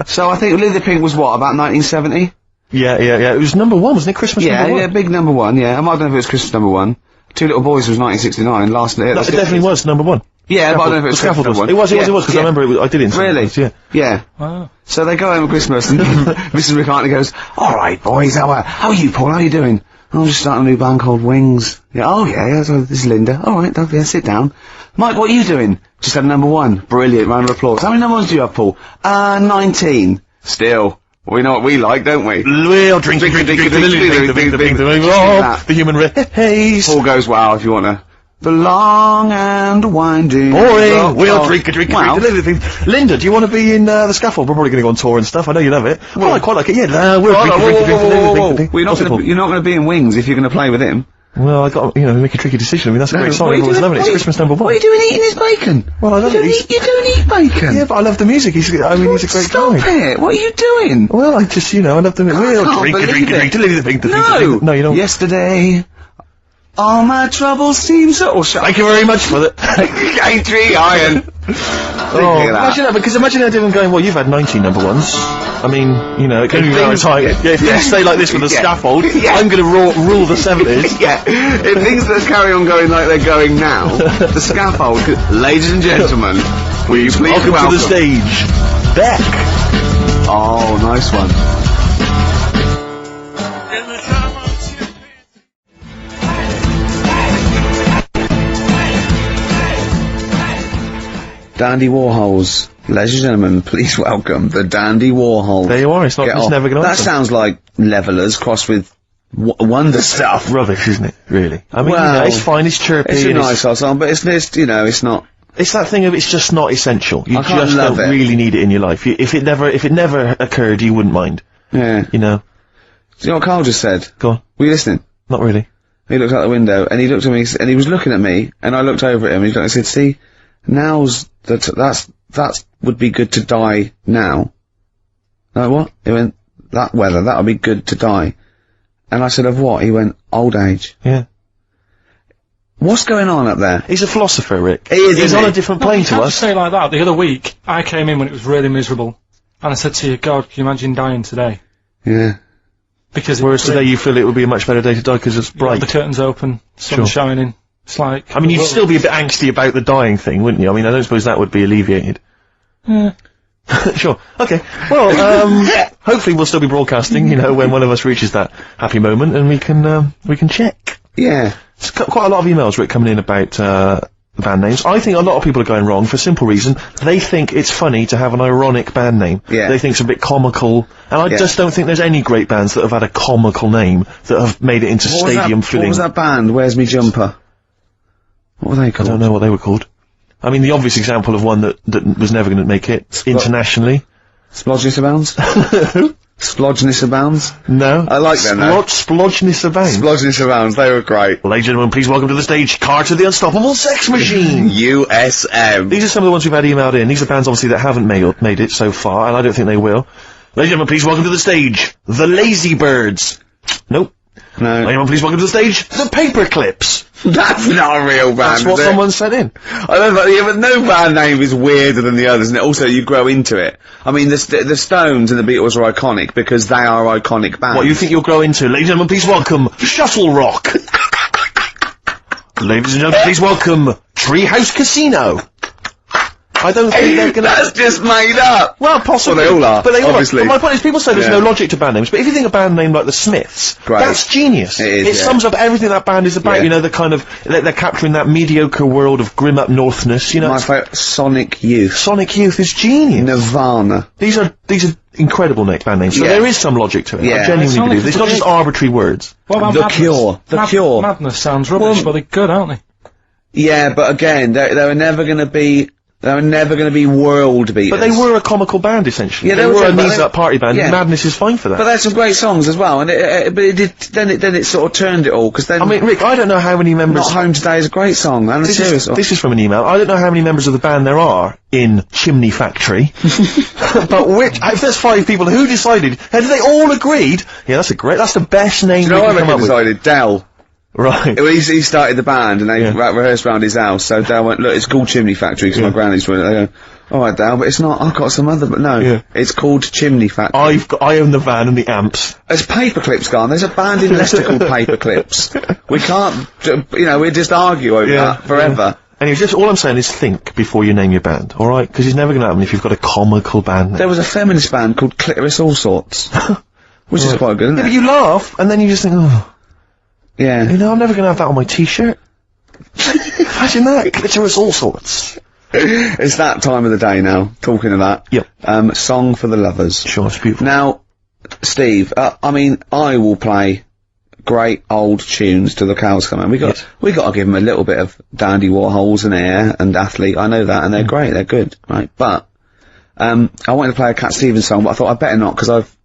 So I think Lily the Pink was what, about 1970? Yeah. It was number one, wasn't it? Christmas number one? Yeah, big number one, yeah. I don't know if it was Christmas number one. Two Little Boys was 1969, last year. No, it definitely was number one. Yeah, but I don't know if it was The Scaffold Christmas was. number It one. was, because I remember I did it in some Really? place, yeah. Yeah. Wow. So they go home at Christmas and Mrs. McCartney goes, alright boys, how are you, Paul, how are you doing? I'm just starting a new band called Wings. Yeah, oh yeah, so this is Linda. Alright, yeah, sit down. Mike, what are you doing? Just had number one. Brilliant, round of applause. How many number ones do you have, Paul? 19. Still. We know what we like, don't we? We'll drink, the human race. Paul goes, wow, if you want to. The long and winding. Boring. We'll drink, Wow. Linda, do you want to be in The Scaffold? We're probably going to go on tour and stuff. I know you love it. Well, I quite like it. Yeah. We'll drink. Well, you're not going to be in Wings if you're going to play with him. Well, I got make a tricky decision. I mean, that's a great song. Everyone's loving it. It's Christmas number one. What are you doing eating his bacon? Well, I love it. You don't eat bacon. Yeah, but I love the music. He's a great Stop guy. it. What are you doing? Well, I just, I love the music. We'll can't drink, believe it. to Lily the Pink, No. No, you don't. Yesterday, all my troubles seem so... Thank you very much for that. Aintree Iron. Oh, imagine that, because imagine everyone going, well, you've had 19 number ones. I mean, it can be a time. Yeah, if things stay like this with The Scaffold, I'm going to rule the 70s. Yeah, if things that carry on going like they're going now, The Scaffold, ladies and gentlemen, will you please Welcome to the stage, Beck. Oh, nice one. Dandy Warhols. Ladies and gentlemen, please welcome the Dandy Warhols. There you are, it's never going to That sounds like Levellers crossed with Wonder Stuff. Rubbish, isn't it, really? I mean, Well, it's fine, it's chirpy. It's a nice old song, but it's not... It's that thing of it's just not essential. You I can't just love don't it. really need it in your life. If it never occurred, you wouldn't mind. Yeah. You know? Do you know what Carl just said? Go on. Were you listening? Not really. He looked out the window, and he looked at me, and he was looking at me, and I looked over at him, and he looked, I said, see, now's that would be good to die now. Like what? He went, that weather, that would be good to die. And I said, of what? He went, old age. Yeah. What's going on up there? He's a philosopher, Rick. He is, He's isn't on he? a different plane You to can't us. just say it like that. The other week, I came in when it was really miserable, and I said to you, God, can you imagine dying today? Yeah. Because Whereas today you feel it would be a much better day to die because it's bright. the curtains open, sun Sure. shining. It's like... I mean, you'd still be a bit angsty about the dying thing, wouldn't you? I mean, I don't suppose that would be alleviated. Yeah. Sure. Okay. Well, hopefully we'll still be broadcasting, you know, when one of us reaches that happy moment, and we can check. Yeah. It's quite a lot of emails, Rick, coming in about, the band names. I think a lot of people are going wrong for a simple reason. They think it's funny to have an ironic band name. Yeah. They think it's a bit comical. And I just don't think there's any great bands that have had a comical name that have made it into stadium filling. What was that band? Where's Me Jumper? What were they I called? don't know what they were called. I mean, the obvious example of one that was never going to make it internationally. Splodgeness Abounds? Splodgeness Abounds? No. I like them, though. Splodgeness Abounds. Splodgeness Abounds, they were great. Ladies and gentlemen, please welcome to the stage, Carter the Unstoppable Sex Machine. USM. These are some of the ones we've had emailed in. These are bands, obviously, that haven't made it so far, and I don't think they will. Ladies and gentlemen, please welcome to the stage, the Lazy Birds. Nope. No. Ladies and gentlemen, please welcome to the stage, the Paperclips. That's not a real band, That's what is it? someone said in. I don't know, yeah, but no band name is weirder than the others, and also you grow into it. I mean, the Stones and the Beatles are iconic because they are iconic bands. What you think you'll grow into? Ladies and gentlemen, please welcome Shuttle Rock. Ladies and gentlemen, please welcome Treehouse Casino. I don't think they're gonna... That's just made up! Well, possibly. Well, they all are, But they all obviously. are. But my point is, people say there's no logic to band names, but if you think a band name like the Smiths, Great. that's genius. It is, It sums up everything that band is about, Yeah. you know, the kind of... They're capturing that mediocre world of grim up northness, you know. My favourite, Sonic Youth. Sonic Youth is genius. Nirvana. These are incredible band names, so Yeah. there is some logic to it. Yeah. I genuinely Sonic believe. It's not just arbitrary words. What about The Madness? Cure. The Cure. Madness sounds rubbish, but they're good, aren't they? Yeah, but again, they were never gonna be world beaters. But they were a comical band, essentially. Yeah, they they were were, a but knees-up party band, yeah. and Madness is fine for that. But they had some great songs as well, and then it sort of turned it all, because then... I mean, Rick, I don't know how many members... Not Home Today is a great song, and a serious song. This is from an email. I don't know how many members of the band there are in Chimney Factory, but if there's 5 people, who decided? Had they all agreed? Yeah, that's the best name Do you know we what can come I up with. decided? Dell. Right. Well, he started the band, and they rehearsed round his house, so Dell went, look, it's called Chimney Factory, because my granny's from it. They go, alright, Dell, but it's not, I've got some other, but no, it's called Chimney Factory. I own the van and the amps. There's Paperclips gone, there's a band in Leicester called Paperclips. We can't, we just argue over that forever. Anyway, just all I'm saying is think before you name your band, alright? Because it's never going to happen if you've got a comical band name. There was a feminist band called Clitoris All Sorts, which is quite good, isn't Yeah, it? but you laugh, and then you just think, oh, Yeah. you know, I'm never going to have that on my t-shirt. Imagine that, Clitoris All Sorts. It's that time of the day now, talking of that. Yep. Song for the Lovers. Sure, it's beautiful. Now, Steve, I mean, I will play great old tunes till the cows come home. We got to give them a little bit of Dandy Warhols and Air and Athlete. I know that, and they're great. They're good, right? But I wanted to play a Cat Stevens song, but I thought I'd better not because I've,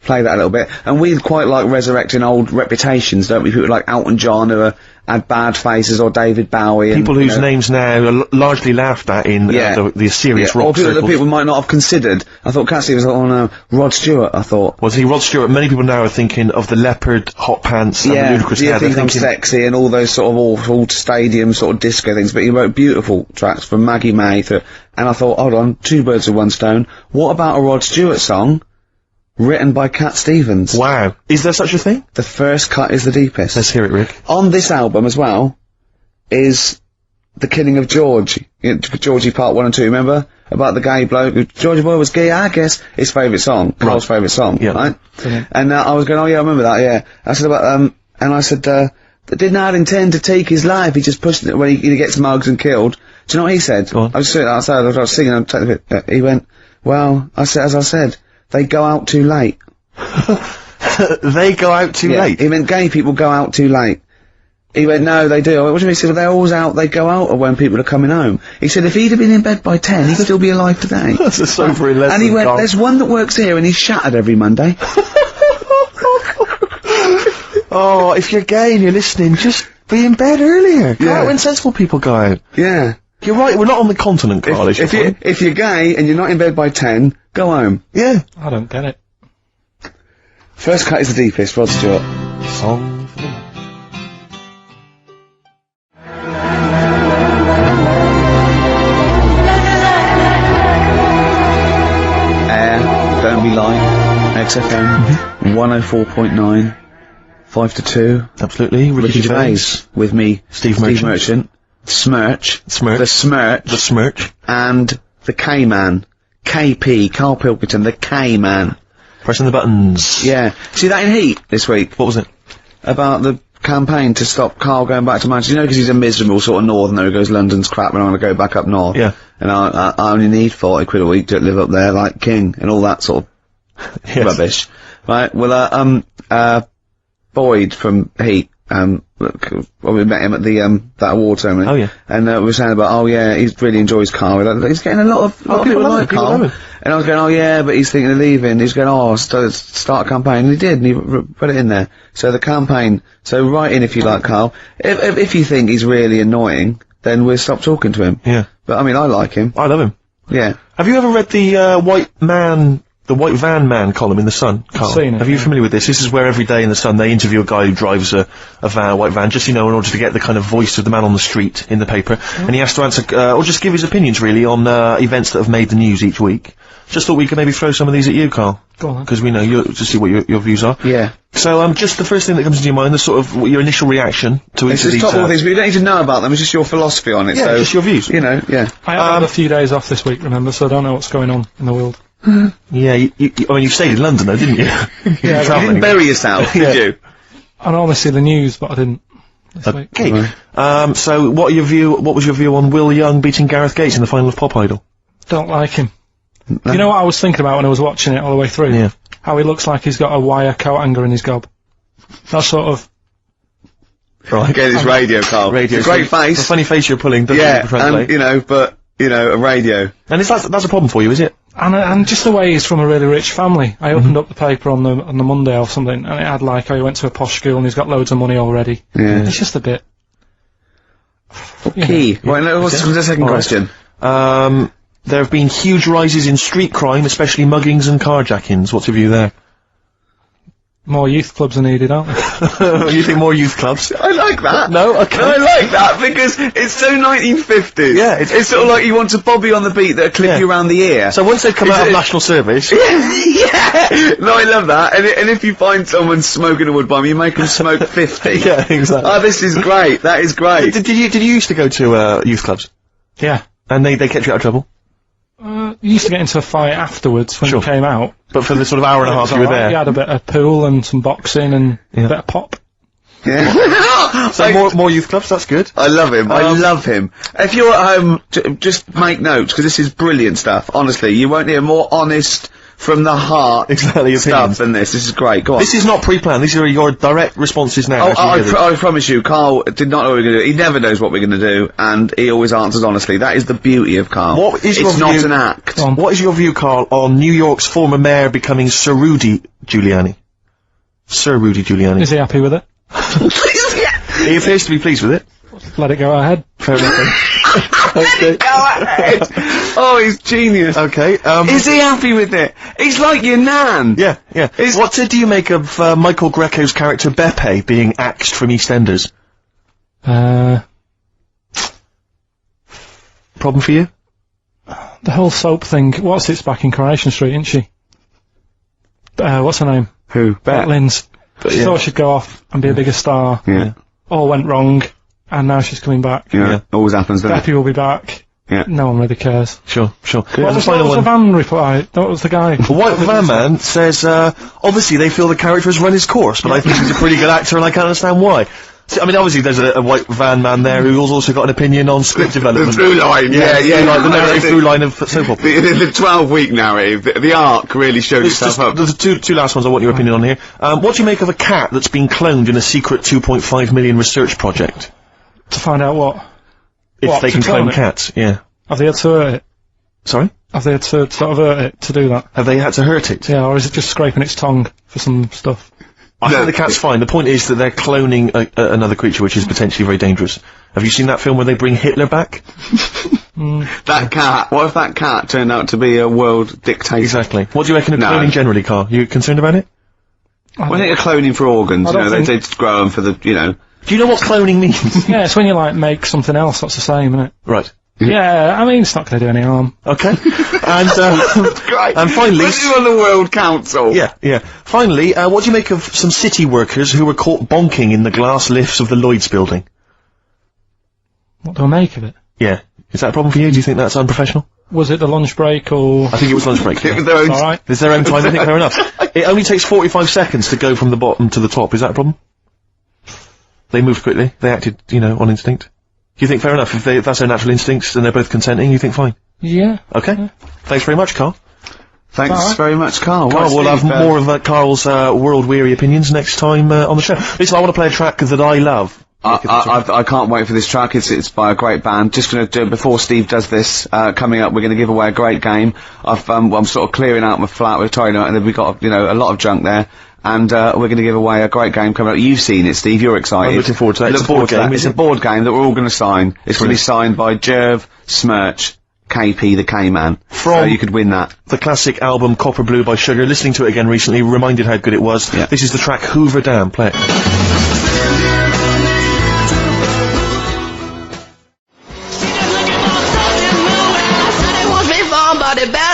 play that a little bit. And we quite like resurrecting old reputations, don't we? People like Elton John who had bad faces, or David Bowie. People whose names now are largely laughed at in the serious rock or people circles. that people might not have considered. I thought Cat Stevens, oh no, Rod Stewart, I thought. Was he Rod Stewart? Many people now are thinking of the leopard hot pants and the ludicrous hair. Think I'm Sexy and all those sort of awful stadium sort of disco things, but he wrote beautiful tracks from Maggie May and I thought, hold on, 2 birds with 1 stone. What about a Rod Stewart song written by Cat Stevens? Wow. Is there such a thing? The first cut is the deepest. Let's hear it, Rick. On this album as well is The Killing of George. Georgie Part 1 and 2, remember? About the gay bloke. Georgie Boy was gay, I guess. His favourite song. Carl's favourite song, right? And I was going, oh yeah, I remember that, yeah. I said about, and I said, did not intend to take his life, he just pushed it when he gets mugged and killed. Do you know what he said? Go on. I was sitting outside, I was singing, I'm taking a bit, he went, well, as I said, they go out too late. They go out too late? He meant gay people go out too late. He went, no, they do. I went, what do you mean? He said, well, they're always out, they go out when people are coming home. He said, if he'd have been in bed by 10, he'd still be alive today. That's a sobering lesson. And he went, there's one that works here and he's shattered every Monday. Oh, if you're gay and you're listening, just be in bed earlier. Go out when sensible people go out. Yeah. You're right, we're not on the continent, Carl. If you're gay and you're not in bed by 10, go home. Yeah. I don't get it. First cut is the deepest, Rod Stewart. Song XFM 104.9, 5 to 2. Absolutely. Ricky Gervais with me, Steve Merchant. Smirch. The Smirch. And the K-Man. KP, Karl Pilkington, the K-Man. Pressing the buttons. Yeah. See that in Heat this week? What was it? About the campaign to stop Karl going back to Manchester. You know, because he's a miserable sort of northerner who goes, London's crap and I want to go back up north. Yeah. And I only need £40 a week to live up there like king and all that sort of rubbish. Right, well, Boyd from Heat, well, we met him at the, that award ceremony. Oh, yeah. And, we were saying about, he really enjoys Karl. He's getting a lot of people like Karl. And I was going, but he's thinking of leaving. He's going, start a campaign. And he did, and he put it in there. So the campaign, so write in if you like Karl. If you think he's really annoying, then we'll stop talking to him. Yeah. But, I mean, I like him. I love him. Yeah. Have you ever read the, White Van Man column in The Sun, Karl? I've seen it. Are you familiar with this? This is where every day in The Sun they interview a guy who drives a white van, just, in order to get the kind of voice of the man on the street in the paper. And he has to answer, or just give his opinions, really, on, events that have made the news each week. Just thought we could maybe throw some of these at you, Karl. Go on. Because we know to see what your views are. Yeah. So, just the first thing that comes into your mind, the sort of, your initial reaction to each of these, all things, but you don't need to know about them, it's just your philosophy on it, yeah, so. just your views. Yeah. I had a few days off this week, remember, so I don't know what's going on in the world. Yeah, you stayed in London though, didn't you? Yeah, You didn't bury yourself, did you? I normally see the news, but I didn't this week. Okay. So what was your view on Will Young beating Gareth Gates in the final of Pop Idol? Don't like him. You know what I was thinking about when I was watching it all the way through? Yeah. How he looks like he's got a wire coat hanger in his gob. That sort of... Right. Get his radio, Karl. Radio. It's a great face. The funny face you're pulling doesn't Yeah, translate. and, a radio. And that's a problem for you, is it? And just the way he's from a really rich family. I opened up the paper on the Monday or something, and it had like how he went to a posh school and he's got loads of money already. Yeah. It's just a bit... Key. Right, now, what's the second question? There have been huge rises in street crime, especially muggings and carjackings. What's your view there? More youth clubs are needed, aren't there? You think more youth clubs? I like that. No? Okay. I like that because it's so 1950s. Yeah, it's sort of like you want a bobby on the beat that'll clip you around the ear. So once they've come out of national service... Yeah! No, I love that. And if you find someone smoking a wood bomb, you make them smoke 50. Yeah, exactly. Oh, this is great. That is great. Did you used to go to, youth clubs? Yeah. And they kept you out of trouble? You used to get into a fight afterwards when you came out. But for the sort of hour and a half you were there? You had a bit of pool and some boxing and a bit of pop. Yeah. So more youth clubs, that's good. I love him. I love him. If you're at home, just make notes, because this is brilliant stuff. Honestly, you won't hear more honest, from the heart stuff than this. This is great. Go on. This is not pre-planned. These are your direct responses now. I promise you, Karl did not know what we were going to do. He never knows what we're going to do, and he always answers honestly. That is the beauty of Karl. It's not an act. What is your view, Karl, on New York's former mayor becoming Sir Rudy Giuliani? Sir Rudy Giuliani. Is he happy with it? He appears to be pleased with it. Let it go ahead. Fair enough. Okay. Go ahead. Oh, he's genius. Okay. Is he happy with it? He's like your nan. Yeah. What do you make of Michael Greco's character Beppe being axed from EastEnders? Problem for you? The whole soap thing. What's it's back in Coronation Street, isn't she? What's her name? Who? Bet Lynn's. She thought she'd go off and be a bigger star. Yeah. All went wrong, and now she's coming back. Yeah. Always happens, doesn't it? Beppe will be back. Yeah. No one really cares. Sure. What was the van reply? What was the guy? The White Van Man says, obviously they feel the character has run his course, but I think he's a pretty good actor and I can't understand why. So, I mean, obviously there's a White Van Man there who's also got an opinion on script development. The through line, yeah. The narrative through line of soap opera. The 12-week narrative, the arc really showed itself up. There's two last ones I want your opinion on here. What do you make of a cat that's been cloned in a secret 2.5 million research project? To find out what? If they can clone cats, yeah. Have they had to hurt it? Sorry? Have they had to sort of hurt it to do that? Have they had to hurt it? Yeah, or is it just scraping its tongue for some stuff? I think the cat's fine. The point is that they're cloning another creature which is potentially very dangerous. Have you seen that film where they bring Hitler back? That cat, what if that cat turned out to be a world dictator? Exactly. What do you reckon of cloning generally, Karl? You concerned about it? I think they're cloning for organs, they grow them for the, Do you know what cloning means? Yeah, it's when you, like, make something else that's the same, isn't it? Right. Yeah, I mean, it's not going to do any harm. Okay. And, Great. and finally... Put you on the World Council. Yeah. Finally, what do you make of some city workers who were caught bonking in the glass lifts of the Lloyd's building? What do I make of it? Yeah. Is that a problem for you? Do you think that's unprofessional? Was it the lunch break or...? I think it was lunch break. It was their own... Alright. It's their own time, I think fair enough. It only takes 45 seconds to go from the bottom to the top. Is that a problem? They moved quickly. They acted, on instinct. Do you think fair enough? If that's their natural instincts and they're both consenting, you think fine? Yeah. Okay. Yeah. Thanks very much, Carl. Thanks very much, Carl. Carl, we'll have more of Carl's world-weary opinions next time on the show. Listen, I want to play a track that I love. I can't wait for this track. It's by a great band. Just gonna do, before Steve does this, coming up, we're gonna give away a great game. I'm sort of clearing out my flat with Tony, and then we've got, a lot of junk there. And, we're gonna give away a great game coming up. You've seen it, Steve, you're excited. I'm looking forward to that. It's a board game. It's a board game that we're all gonna sign. It's gonna be signed by Gervais, Smirch, KP the K-Man. So you could win that. The classic album Copper Blue by Sugar. Listening to it again recently, reminded how good it was. Yeah. This is the track Hoover Dam. Play it.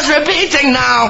Repeating now.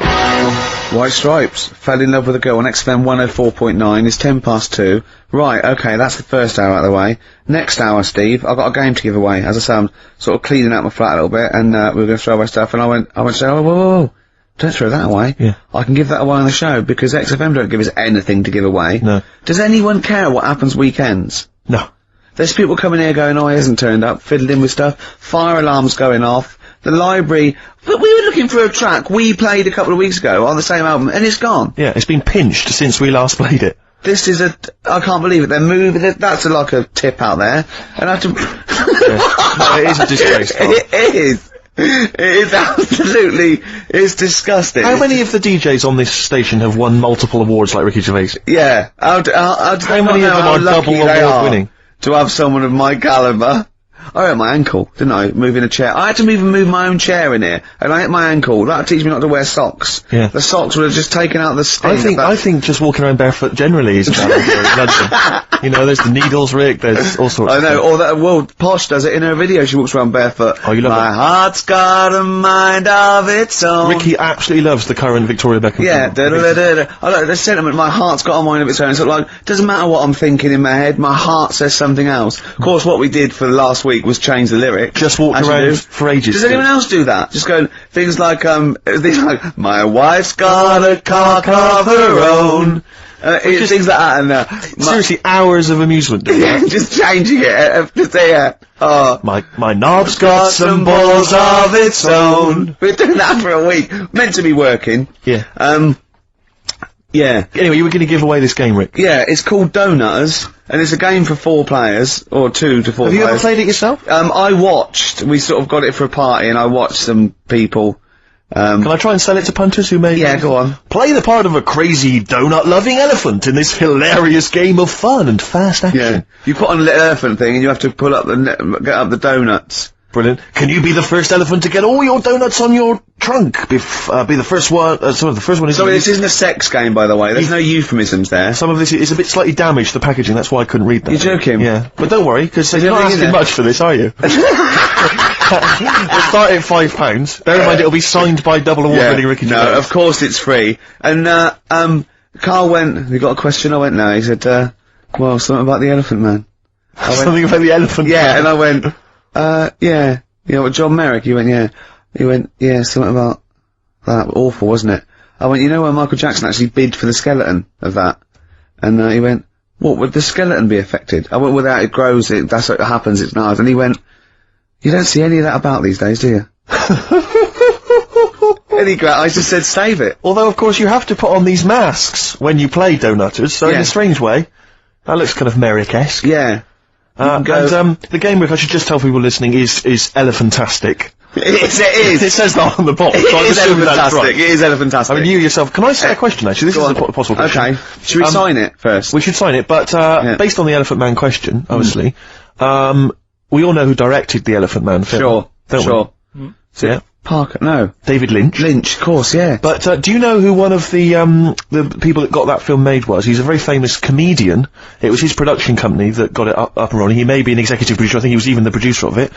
White Stripes, Fell in Love with a Girl on XFM 104.9, it's 2:10. Right, okay, that's the first hour out of the way. Next hour, Steve, I've got a game to give away. As I say, I'm sort of cleaning out my flat a little bit, and we were going to throw away stuff, and I went to say, oh, whoa, don't throw that away. Yeah. I can give that away on the show, because XFM don't give us anything to give away. No. Does anyone care what happens weekends? No. There's people coming here going, oh, he hasn't turned up, fiddling with stuff, fire alarms going off. The library, but we were looking for a track we played a couple of weeks ago on the same album, and it's gone. Yeah, it's been pinched since we last played it. This is I can't believe it, they're moving, that's like a tip out there, and I have to... No, it is a disgrace, Carl. It is. It is absolutely, it's disgusting. How many of the DJs on this station have won multiple awards like Ricky Gervais? Yeah, how many of them are double award winning? To have someone of my caliber. I hurt my ankle, didn't I, moving a chair. I had to even move my own chair in here, and I hit my ankle. That'll teach me not to wear socks. Yeah. The socks would have just taken out the sting. I think just walking around barefoot generally is a bad idea. There's the needles, Rick, there's all sorts of I know, or that, well, Posh does it in her video, she walks around barefoot. Oh, you love My heart's got a mind of its own. Ricky absolutely loves the current Victoria Beckham. Yeah, I like the sentiment, my heart's got a mind of its own. It's like, doesn't matter what I'm thinking in my head, my heart says something else. Of course, what we did for last week was change the lyrics. Just walked around for ages. Does anyone else do that? Just going, things like, my wife's got a cock of her own. Things like that, and, seriously, hours of amusement doing that. Just changing it, just say, my knob's got some balls of its own. We're doing that for a week. Meant to be working. Yeah. Yeah. Anyway, you were going to give away this game, Rick. Yeah, it's called Donutters, and it's a game for 4 players, or 2 to 4 players. Have you ever played it yourself? We sort of got it for a party, and I watched some people, Can I try and sell it to punters who may... Yeah, go on. Play the part of a crazy donut-loving elephant in this hilarious game of fun and fast action. Yeah. You put on a little elephant thing, and you have to pull up get up the donuts. Brilliant. Can you be the first elephant to get all your donuts on your trunk? Be the first one. Sorry, the first one is. Sorry, this isn't a sex game, by the way. There's no euphemisms there. Some of this is a bit slightly damaged, the packaging. That's why I couldn't read that. You're joking? Yeah, but don't worry, because you're not asking much for this, are you? We'll start at £5. Bear in mind, it'll be signed by double award-winning Ricky Gervais. No, of course it's free. And Carl went. Have you got a question? I went. No. He said, well, something about the Elephant Man. Something about the Elephant Man. Yeah, and I went. Yeah. You know what, John Merrick? He went, yeah. He went, yeah, something about that. Awful, wasn't it? I went, you know where Michael Jackson actually bid for the skeleton of that? And he went, what, would the skeleton be affected? I went, without it grows, that's what happens, it's nice. And he went, you don't see any of that about these days, do you? And I just said, save it. Although, of course, you have to put on these masks when you play Donutters, so in a strange way, that looks kind of Merrick-esque. Yeah. The game, Rick, I should just tell people listening, is elephantastic. It is. It says that on the box. It is elephantastic. It is elephantastic. I mean, you yourself, can I say a question, actually? This is a possible question. Okay. Should we sign it first? We should sign it, but, based on the Elephant Man question, obviously, we all know who directed the Elephant Man film. Don't we? Yeah. Parker, no. David Lynch. Lynch, of course, yeah. But, do you know who one of the people that got that film made was? He's a very famous comedian. It was his production company that got it up and running. He may be an executive producer. I think he was even the producer of it.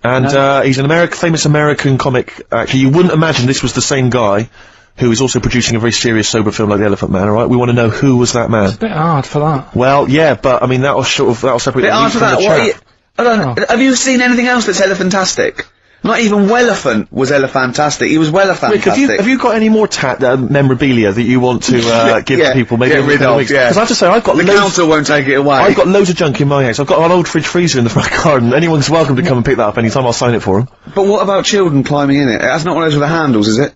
And, he's an famous American comic actor. You wouldn't imagine this was the same guy who is also producing a very serious, sober film like The Elephant Man, alright? We want to know who was that man. It's a bit hard for that. Well, yeah, but, I mean, that'll separate the meat from the chaff. I don't know. Have you seen anything else that's elephantastic? Not even Welephant was elephantastic. He was Welefantastic. Rick, have you got any more memorabilia that you want to give to people? Maybe get rid of, because I have to say, the council won't take it away. I've got loads of junk in my house. I've got an old fridge freezer in the front garden. Anyone's welcome to come and pick that up anytime. I'll sign it for them. But what about children climbing in it? That's not one of those with the handles, is it?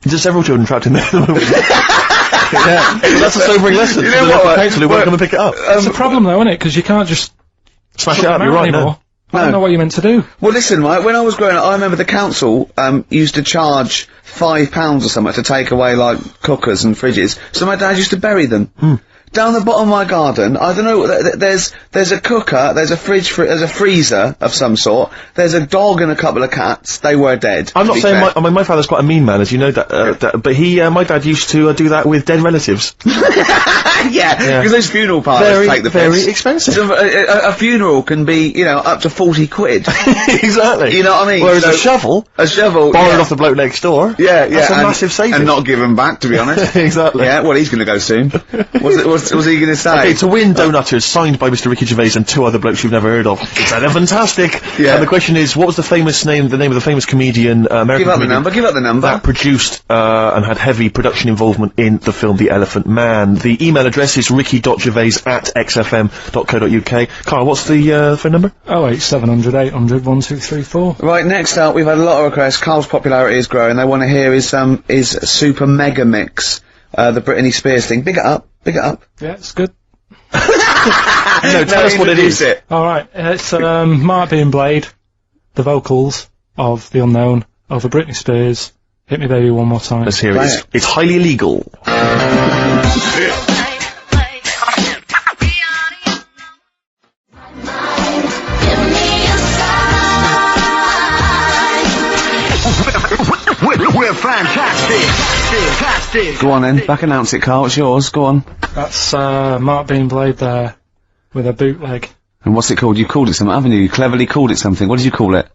There's several children trapped in there at the moment. Yeah, that's a sobering lesson. You know what? Council who won't come and pick it up. It's a problem though, isn't it? Because you can't just smash it up. You're right. No. I don't know what you're meant to do. Well, listen, right, when I was growing up, I remember the council, used to charge £5 or something to take away, like, cookers and fridges, so my dad used to bury them. Down the bottom of my garden, I don't know, there's a cooker, there's a there's a freezer of some sort, there's a dog and a couple of cats, they were dead. I'm not saying my father's quite a mean man, as you know, but my dad used to do that with dead relatives. Yeah, because those funeral parties take the piss. Very expensive. So a funeral can be, you know, up to 40 quid. Exactly. You know what I mean? Whereas a shovel, borrowed off the bloke next door. Yeah, that's a massive saving. And not given back, to be honest. Exactly. Yeah, well, he's gonna go soon. What's he gonna say? Okay, to win Donutters, signed by Mr. Ricky Gervais and two other blokes you've never heard of. It's fantastic. Yeah. And the question is, what was the name of the famous comedian, American comedian? Give out the number. That produced, and had heavy production involvement in the film The Elephant Man. The email address is ricky.gervais@xfm.co.uk. Karl, what's the, phone number? 08700 800 1234. Right, next up, we've had a lot of requests. Karl's popularity is growing. They want to hear his Super Mega Mix, the Britney Spears thing. Big it up. Yeah, it's good. Tell us what it is. Alright, it's, Mark being Blade, the vocals of The Unknown, over Britney Spears. Hit Me Baby One More Time. Let's hear it. It's highly illegal. We're fantastic. Go on then, back announce it, Karl. It's yours. Go on. That's, Mark being Blade there, with a bootleg. And what's it called? You called it something, haven't you? You cleverly called it something. What did you call it?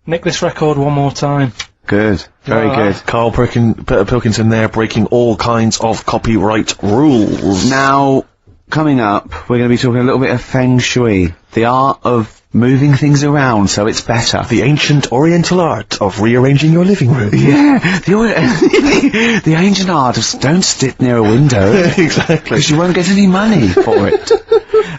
Nick This Record One More Time. Good. Very good. Karl Pilkington there, breaking all kinds of copyright rules. Now, coming up, we're going to be talking a little bit of Feng Shui. The art of moving things around so it's better. The ancient oriental art of rearranging your living room. Yeah, the ancient art of don't sit near a window. Exactly. Because you won't get any money for it.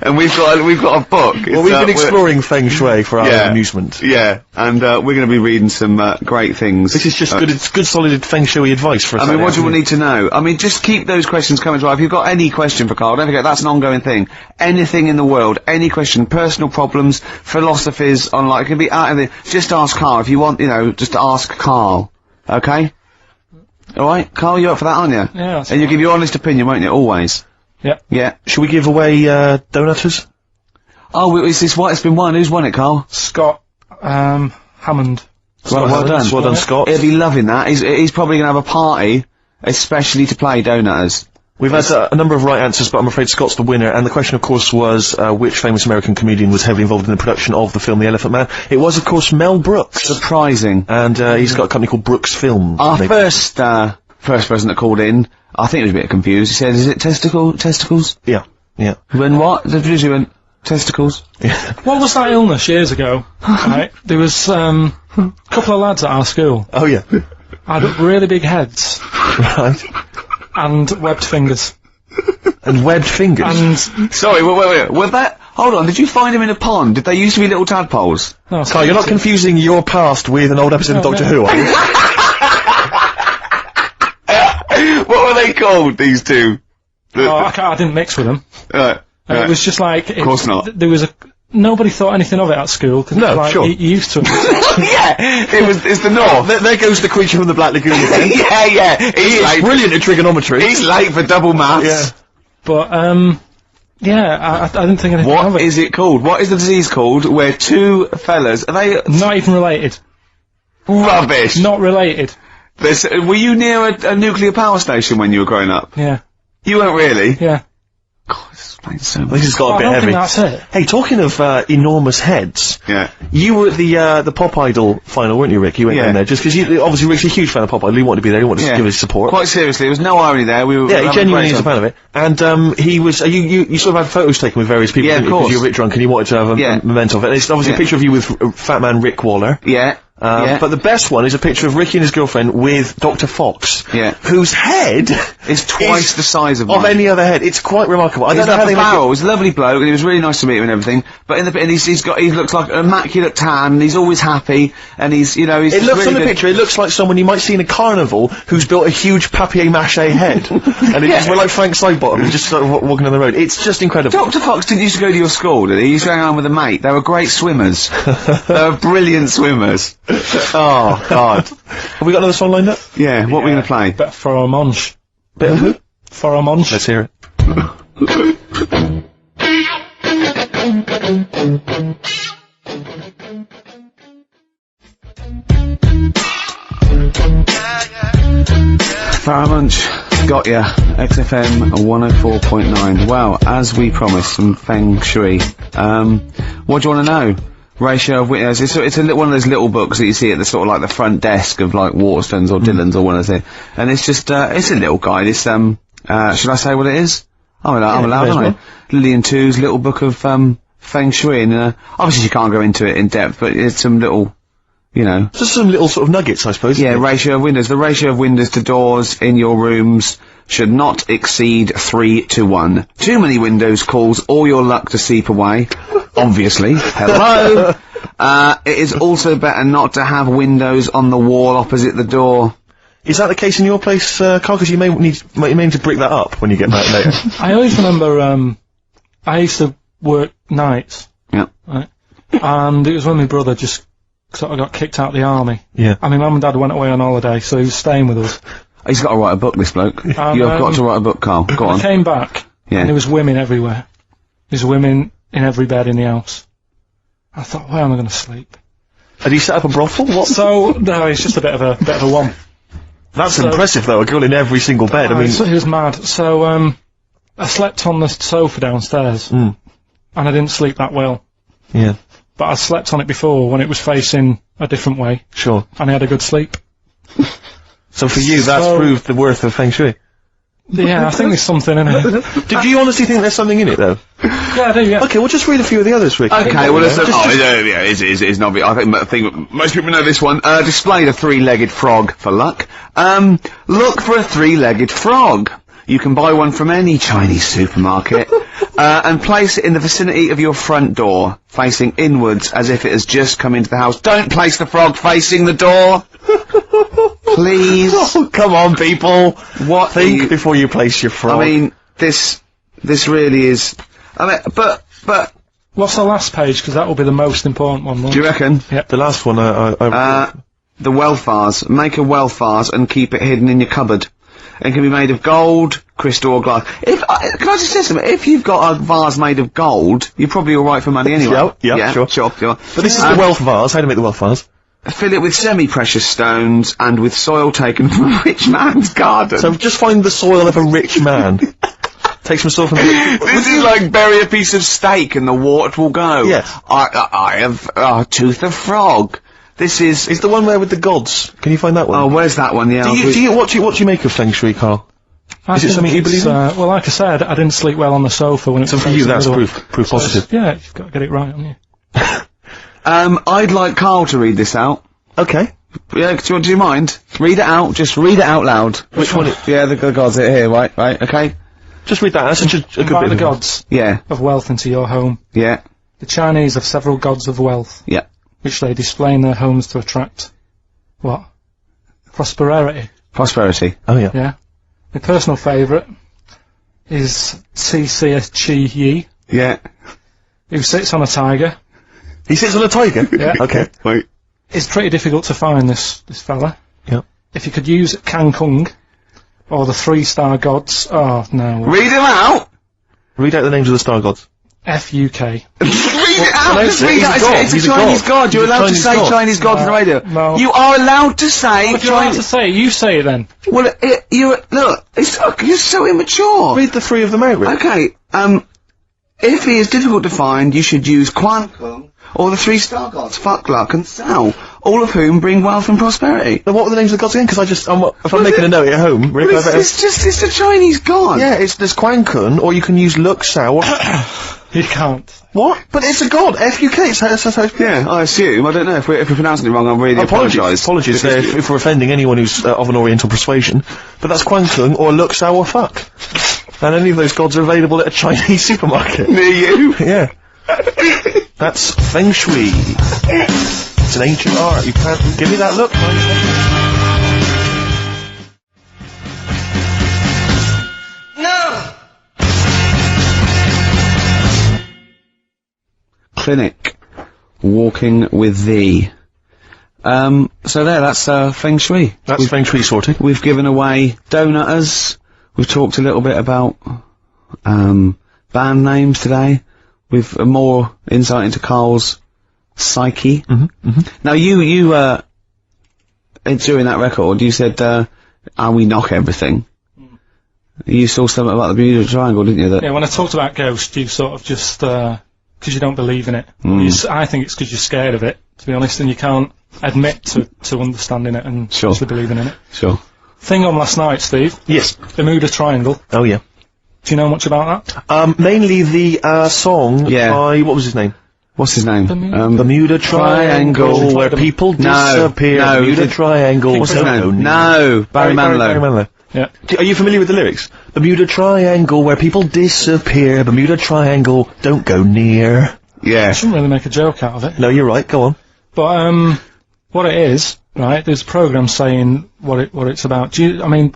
And we've got a book. Well, we've been exploring Feng Shui for our amusement. Yeah, and we're going to be reading some great things. This is just good. It's good, solid Feng Shui advice for us. I mean, what do you need to know? I mean, just keep those questions coming to life. If you've got any question for Karl, don't forget that's an ongoing thing. Anything in the world, any question, personal problems, philosophies, on like, it can be out of the. Just ask Karl if you want. You know, just ask Karl. Okay. All right, Karl, you're up for that, aren't you? Yeah. And you give your honest opinion, won't you? Always. Yeah. Yeah. Should we give away Donutters? Oh, it's been won. Who's won it, Karl? Scott Hammond. Well done. Well done, Scott. He'll be loving that. He's probably going to have a party, especially to play Donutters. We've had a number of right answers, but I'm afraid Scott's the winner. And the question, of course, was which famous American comedian was heavily involved in the production of the film The Elephant Man? It was, of course, Mel Brooks. Surprising. And he's got a company called Brooks Films. Our first person that called in, I think he was a bit confused. He said, "Is it testicles?" Yeah. When what? The producer went, testicles. Yeah. What was that illness years ago? Right, there was a couple of lads at our school. Oh yeah. Had really big heads. Right. And webbed fingers. And webbed fingers. And sorry, wait. Was that? Hold on. Did you find him in a pond? Did they used to be little tadpoles? No, Karl, you're not confusing your past with an old episode of Doctor Who, are you? What were they called? These two? I didn't mix with them. Right. It was just like. Of course not. There was nobody thought anything of it at school. Cause no, like, sure. You used to it. Yeah, it's the North. There goes the creature from the Black Lagoon again. yeah. He's late. Brilliant at trigonometry. He's late for double maths. Yeah. But, yeah, I didn't think anything of it. What is it called? What is the disease called where two fellas, are they... Not even related. Rubbish. Not related. Were you near a nuclear power station when you were growing up? Yeah. You weren't really? Yeah. God, this explains so much. This has got a bit I don't heavy. think that's it. Hey, talking of enormous heads, Yeah. you were at the Pop Idol final, weren't you, Rick? You went Yeah. down there just because obviously Rick's a huge fan of Pop Idol. He wanted to be there. He wanted to give his support. Quite seriously, there was no irony there. We were. Yeah, he genuinely is a fan of it. And he was. You sort of had photos taken with various people. Yeah, of course. Because you were a bit drunk and you wanted to have a memento of it. And it's obviously a picture of you with Fat Man Rick Waller. Yeah. But the best one is a picture of Ricky and his girlfriend with Dr. Fox. Yeah. Whose head is twice the size of mine. any other head. It's quite remarkable. I don't know how they Farrell. He's a lovely bloke, and he was really nice to meet him and everything. But he looks like an immaculate tan, and he's always happy, and he's, you know, he's. It looks really on the picture. It looks like someone you might see in a carnival who's built a huge papier-mâché head, and it just we're like Frank Sidebottom, and just sort of walking on the road. It's just incredible. Dr. Fox didn't used to go to your school, did he? He used to hang around with a mate. They were great swimmers. They were brilliant swimmers. Oh God. Have we got another song lined up? Yeah. What are we gonna play? Bit for a munch. Bit of who? For a munch. Let's hear it. Faramunch, got ya. XFM 104.9. Well, as we promised, some feng shui. What do you want to know? Ratio of windows. It's one of those little books that you see at the sort of like the front desk of like Waterstones or Dillon's or one of those. And it's just it's a little guide. It's should I say what it is? I'm allowed, aren't I? Lillian Two's little book of feng shui, and obviously you can't go into it in depth, but it's some little, you know, just some little sort of nuggets, I suppose. Yeah, ratio of windows. The ratio of windows to doors in your rooms should not exceed 3-1. Too many windows cause all your luck to seep away. Obviously. Hello. It is also better not to have windows on the wall opposite the door. Is that the case in your place, Carl? Because you may need to brick that up when you get back later. I always remember, I used to work nights. Yeah. Right? And it was when my brother just sort of got kicked out of the army. Yeah. And my mum and dad went away on holiday, so he was staying with us. He's got to write a book, this bloke. You've got to write a book, Carl. Go on. I came back, and there was women everywhere. There's women in every bed in the house. I thought, where am I going to sleep? Had he set up a brothel? What? So, no, it's just a bit of a one. That's impressive, though, a girl in every single bed. I mean, he was mad. So, I slept on the sofa downstairs, and I didn't sleep that well. Yeah. But I slept on it before when it was facing a different way. Sure. And I had a good sleep. So for you, that's proved the worth of feng shui? Yeah, I think there's something in it. Do you honestly think there's something in it, though? Yeah, I do, yeah. Okay, we'll just read a few of the others, Rick. Okay, well, it's not. I think most people know this one. Display the three-legged frog for luck. Look for a three-legged frog. You can buy one from any Chinese supermarket, and place it in the vicinity of your front door, facing inwards as if it has just come into the house. Don't place the frog facing the door! Please. Oh, come on, people. What? Think before you place your frog. I mean, this really is. I mean, but. What's the last page? Because that will be the most important one. Do you reckon? Yep. The last one, the wealth vase. Make a wealth vase and keep it hidden in your cupboard. It can be made of gold, crystal, or glass. Can I just say something? If you've got a vase made of gold, you're probably alright for money anyway. Yeah, sure. Sure. But this is the wealth vase. How to make the wealth vase? Fill it with semi-precious stones and with soil taken from a rich man's garden. So just find the soil of a rich man. Take some soil from This is like bury a piece of steak and the water will go. Yeah. I have a tooth of frog. This is... Is the one there with the gods? Can you find that one? Oh, where's that one? Yeah. What do you make of feng shui, Carl? Is it something you believe in? Well, like I said, I didn't sleep well on the sofa when it was... So for you, that's proof positive. Yeah, you've got to get it right, haven't you? I'd like Carl to read this out. Okay. Yeah, do you mind? Read it out, just read it out loud. Which one? Yeah, the gods are here, right, okay. Just read that, that's such a good bit. Invite the gods of wealth into your home. Yeah. The Chinese have several gods of wealth. Yeah. Which they display in their homes to attract... what? Prosperity. Prosperity. Oh, yeah. Yeah. My personal favourite is Chi Yi. Yeah. Who sits on a tiger. He sits on a tiger? Yeah. Okay. Wait. It's pretty difficult to find this fella. Yeah. If you could use Kang Kung, or the 3-star gods, oh no. Read them out! Read out the names of the star gods. Read FUK. it out! Just read it out! It's a Chinese god! You're allowed to say Chinese god on the radio. No. You are allowed to say What do you want to say? You say it then. Well, you're so immature! Read the 3 of them out, Rick. Okay, if he is difficult to find, you should use Quan Kung or the 3 star gods, Fuck, Luck and Sao, all of whom bring wealth and prosperity. Now, what were the names of the gods again? Because if I'm making a note at home, Rick, Well, it's a Chinese god. Yeah, there's Quan Kun, or you can use Luk Sao. You can't. What? But it's a god. F-U-K. That's how it's Yeah, I assume. I don't know if we're pronouncing it wrong. I really apologise. Apologies if we're offending anyone who's of an Oriental persuasion. But that's Quan Kun or Luk Sao or Fuck. And any of those gods are available at a Chinese supermarket. Near you. Yeah. That's Feng Shui. It's an ancient art. You can't give me that look. Clinic. Walking with thee. So that's Feng Shui. That's Feng Shui sorted. We've given away donutters. We've talked a little bit about band names today. With more insight into Karl's psyche. Now you during that record you said we knock everything. You saw something about the Bermuda Triangle, didn't you? Yeah, when I talked about Ghost, you sort of just because you don't believe in it. I think it's because you're scared of it, to be honest, and you can't admit to understanding it and actually believing in it. Sure. Thing on last night, Steve. Yes. Bermuda Triangle. Oh yeah. Do you know much about that? Mainly the song by, what was his name? What's his name? Bermuda Triangle, where people disappear. No, Bermuda Triangle. What's his name? No, Barry Manilow. Yeah. Are you familiar with the lyrics? Bermuda Triangle, where people disappear. Bermuda Triangle, don't go near. Yeah. I shouldn't really make a joke out of it. No, you're right, go on. But, what it is, right, there's a programme saying what it's about.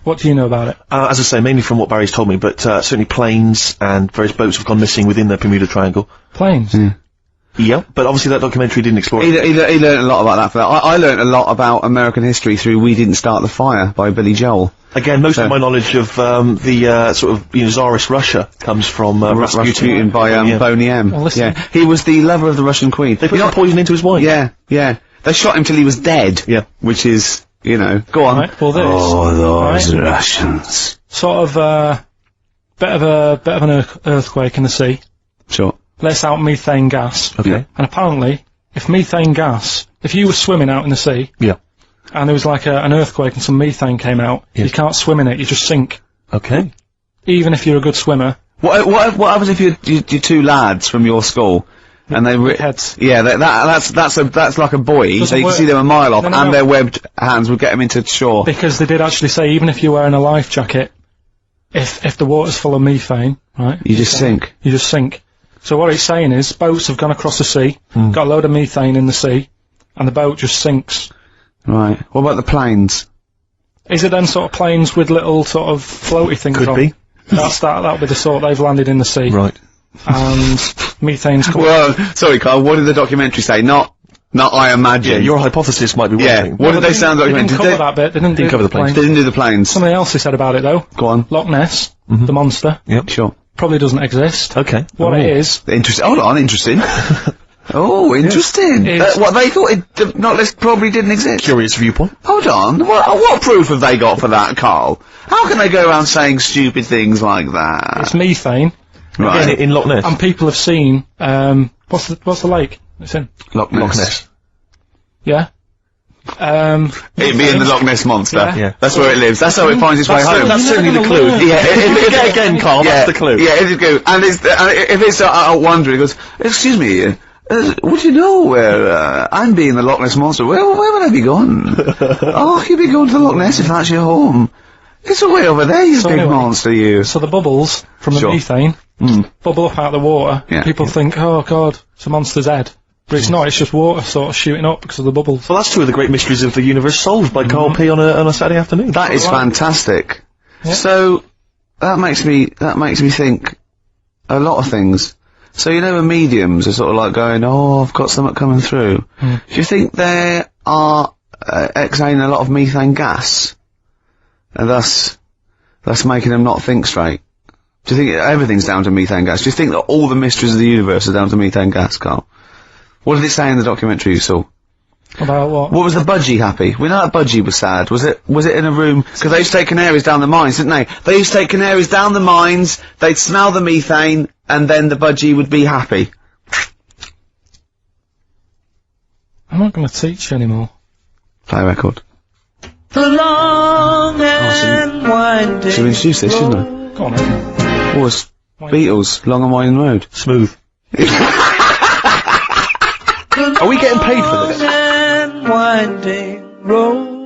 What do you know about it? As I say, mainly from what Barry's told me, but certainly planes and various boats have gone missing within the Bermuda Triangle. Planes? Yeah, but obviously that documentary didn't explore it. He learned a lot about that for that. I learned a lot about American history through We Didn't Start the Fire by Billy Joel. Again, most of my knowledge of the sort of Tsarist Russia comes from Rasputin by Boney M. Well, listen. Yeah, he was the lover of the Russian queen. They put some poison into his wine. Yeah. They shot him till he was dead. Yeah. Which is, go on. Right, well, this. Oh, those Russians. Sort of, bit of an earthquake in the sea. Sure. Lets out methane gas. Okay. And apparently, if you were swimming out in the sea. Yeah. And there was like an earthquake and some methane came out, you can't swim in it, you just sink. Okay. Even if you're a good swimmer. What happens if you're 2 lads from your school? And they heads. Yeah, that's like a buoy. So you can see them a mile off, and their webbed hands would get them into shore. Because they did actually say, even if you're wearing a life jacket, if the water's full of methane, right? You just sink. You just sink. So what it's saying is, boats have gone across the sea, got a load of methane in the sea, and the boat just sinks. Right. What about the planes? Is it then sort of planes with little sort of floaty things on? Could be. That'll be the sort they've landed in the sea. Right. And methane's coming. Well, sorry, Karl, what did the documentary say? Not I imagine. Yeah, your hypothesis might be one thing. What did they say on the They documentary? didn't cover that bit, they didn't cover the planes. They didn't do the planes. Something else they said about it though. Go on. Loch Ness, the monster, Sure. probably doesn't exist. Okay. What it is, Interesting. Hold on, interesting. Oh, interesting. What they thought Loch Ness probably didn't exist. Curious viewpoint. Hold on. What proof have they got for that, Karl? How can they go around saying stupid things like that? it's methane, Right. Again, in Loch Ness. and people have seen, what's the lake it's in? Loch Ness. Yeah? It'd be in the Loch Ness Monster. Yeah. That's where it lives. That's how it finds its way home. That's certainly the clue. Yeah, if Again, Karl, that's the clue. Yeah, if you go, and if it's out wandering, it goes, excuse me, would you know where, I'm being the Loch Ness Monster? Where would I be going? Oh, you'd be going to the Loch Ness if that's your home. It's way over there, you big monster, you. So the bubbles from the methane bubble up out of the water. Yeah. People think, oh god, it's a monster's head. But it's not, it's just water sort of shooting up because of the bubbles. Well, that's two of the great mysteries of the universe solved by Karl P on a Saturday afternoon. That is fantastic. Yeah. So, that makes me think a lot of things. So, when mediums are sort of like going, oh, I've got something coming through. Do you think they are exhaling a lot of methane gas? And thus making them not think straight? Do you think everything's down to methane gas? Do you think that all the mysteries of the universe are down to methane gas, Karl? What did it say in the documentary you saw? About what? What was the budgie happy? We know that budgie was sad. Was it in a room? Because they used to take canaries down the mines, didn't they? They used to take canaries down the mines, they'd smell the methane, and then the budgie would be happy. I'm not going to teach you anymore. Play a record. The long and winding Should we introduce this, shouldn't I? Go on then. What was Beatles, Long and Winding Road? Smooth. Are we getting paid for this? and winding road.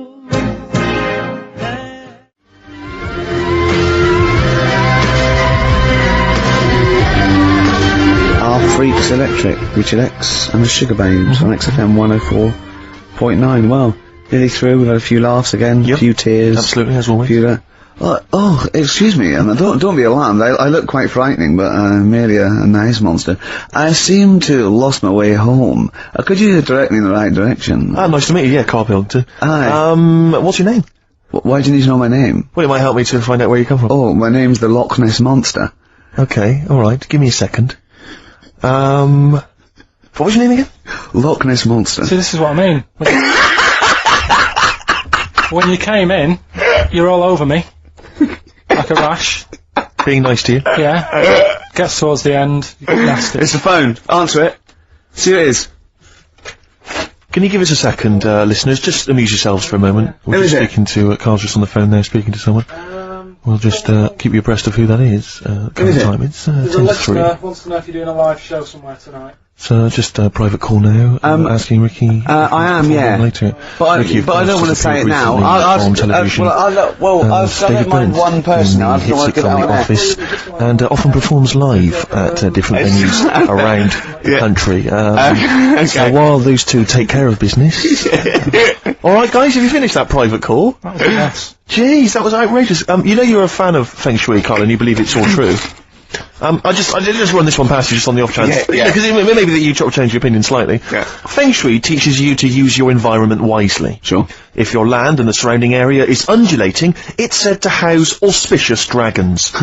Our Freaks Electric, Richard X and the Sugar Babes on XFM 104.9. Well, nearly through. We've had a few laughs again, a few tears. Absolutely, as always. Oh, excuse me, and don't be alarmed. I look quite frightening, but I'm merely a nice monster. I seem to have lost my way home. Could you direct me in the right direction? Nice to meet you, yeah, Karl Pilkington. Hi. What's your name? Why do you need to know my name? Well, it might help me to find out where you come from. Oh, my name's the Loch Ness Monster. Okay, alright, give me a second. What was your name again? Loch Ness Monster. See, this is what I mean. When you came in, you're all over me. Like a rash. Being nice to you. Yeah. Gets towards the end, you get nasty. It's the phone. Answer it. See who it is. Can you give us a second, listeners? Just amuse yourselves for a moment. We're Who just is it? speaking to, Carl's just on the phone there speaking to someone. We'll just, keep you abreast of who that is. Current is it? time, it's, 10 to 3. Wants to know if you're doing a live show somewhere tonight. So, just a private call now, asking Ricky. I am, yeah. Later. But Ricky, I don't want to say it now. on television. I've done mind one person now. I don't want to get the out office, and often performs live at different venues around the country. So while those two take care of business. Alright guys, have you finished that private call? That was a mess. Jeez, that was outrageous. You know you're a fan of Feng Shui, Carl, and you believe it's all true. I did just run this one past you just on the off chance. Yeah. Because maybe that you change your opinion slightly. Yeah. Feng Shui teaches you to use your environment wisely. Sure. If your land and the surrounding area is undulating, it's said to house auspicious dragons.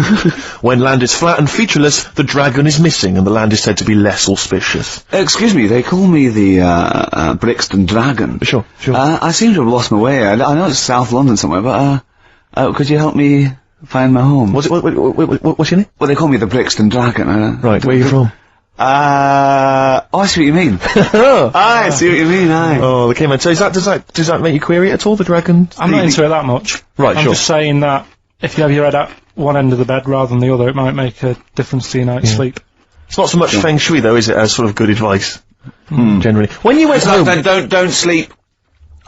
When land is flat and featureless, the dragon is missing and the land is said to be less auspicious. Excuse me, they call me the Brixton Dragon. Sure. I seem to have lost my way. I know it's South London somewhere, but could you help me find my home? What's your name? Well, they call me the Brixton Dragon. Right, where are you from? I see what you mean. I see what you mean, aye. Oh, okay, man. So does that make you query it at all, the dragon? I'm not into it that much. Right, I'm sure. just saying that if you have your head at one end of the bed rather than the other, it might make a difference to your night's sleep. It's not so much Feng Shui, though, is it, as sort of good advice, generally. When you went home... Don't sleep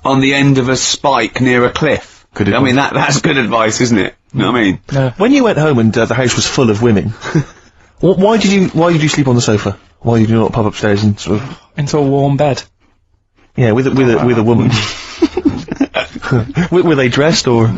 on the end of a spike near a cliff. Good advice. I mean, that's good advice, isn't it? You know what I mean? Yeah. When you went home and the house was full of women, why did you sleep on the sofa? Why did you not pop upstairs and sort of... Into a warm bed. Yeah, with a woman. Were they dressed, or...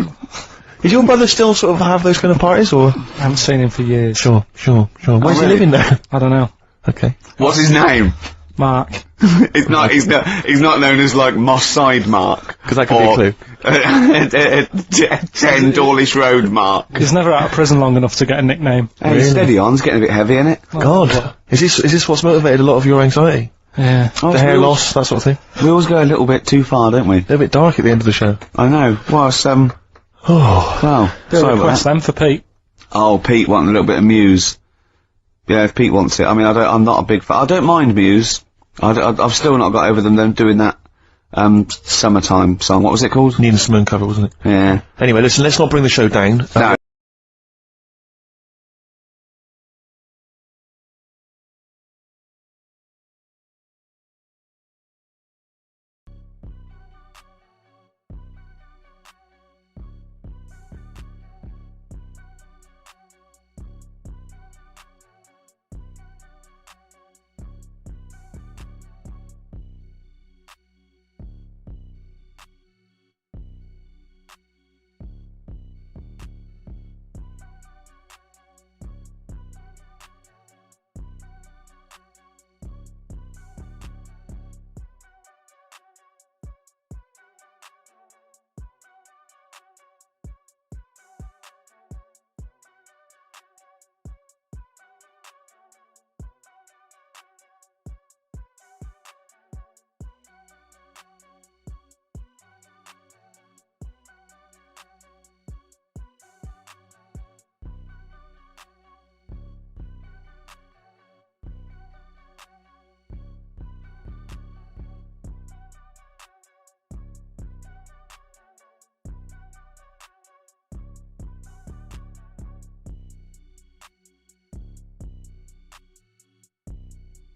Did your brother still sort of have those kind of parties, or...? I haven't seen him for years. Sure. Where's he really? living now? I don't know. Okay. What's his name? Mark. He's not known as, like, Moss Side Mark. Because that could be a clue. 10 Dawlish Road Mark. He's never out of prison long enough to get a nickname. Hey, Really? steady on, it's getting a bit heavy, isn't it? God. Is this what's motivated a lot of your anxiety? Yeah. The hair loss, that sort of thing? We always go a little bit too far, don't we? They're a bit dark at the end of the show. I know. Well, Oh. well, Do a sorry about request that. then for Pete. Oh, Pete wanting a little bit of Muse. Yeah, if Pete wants it. I mean, I'm not a big fan. I don't mind Muse. I've still not got over them doing that, summertime song. What was it called? Nina Simone cover, wasn't it? Yeah. Anyway, listen, let's not bring the show down. No.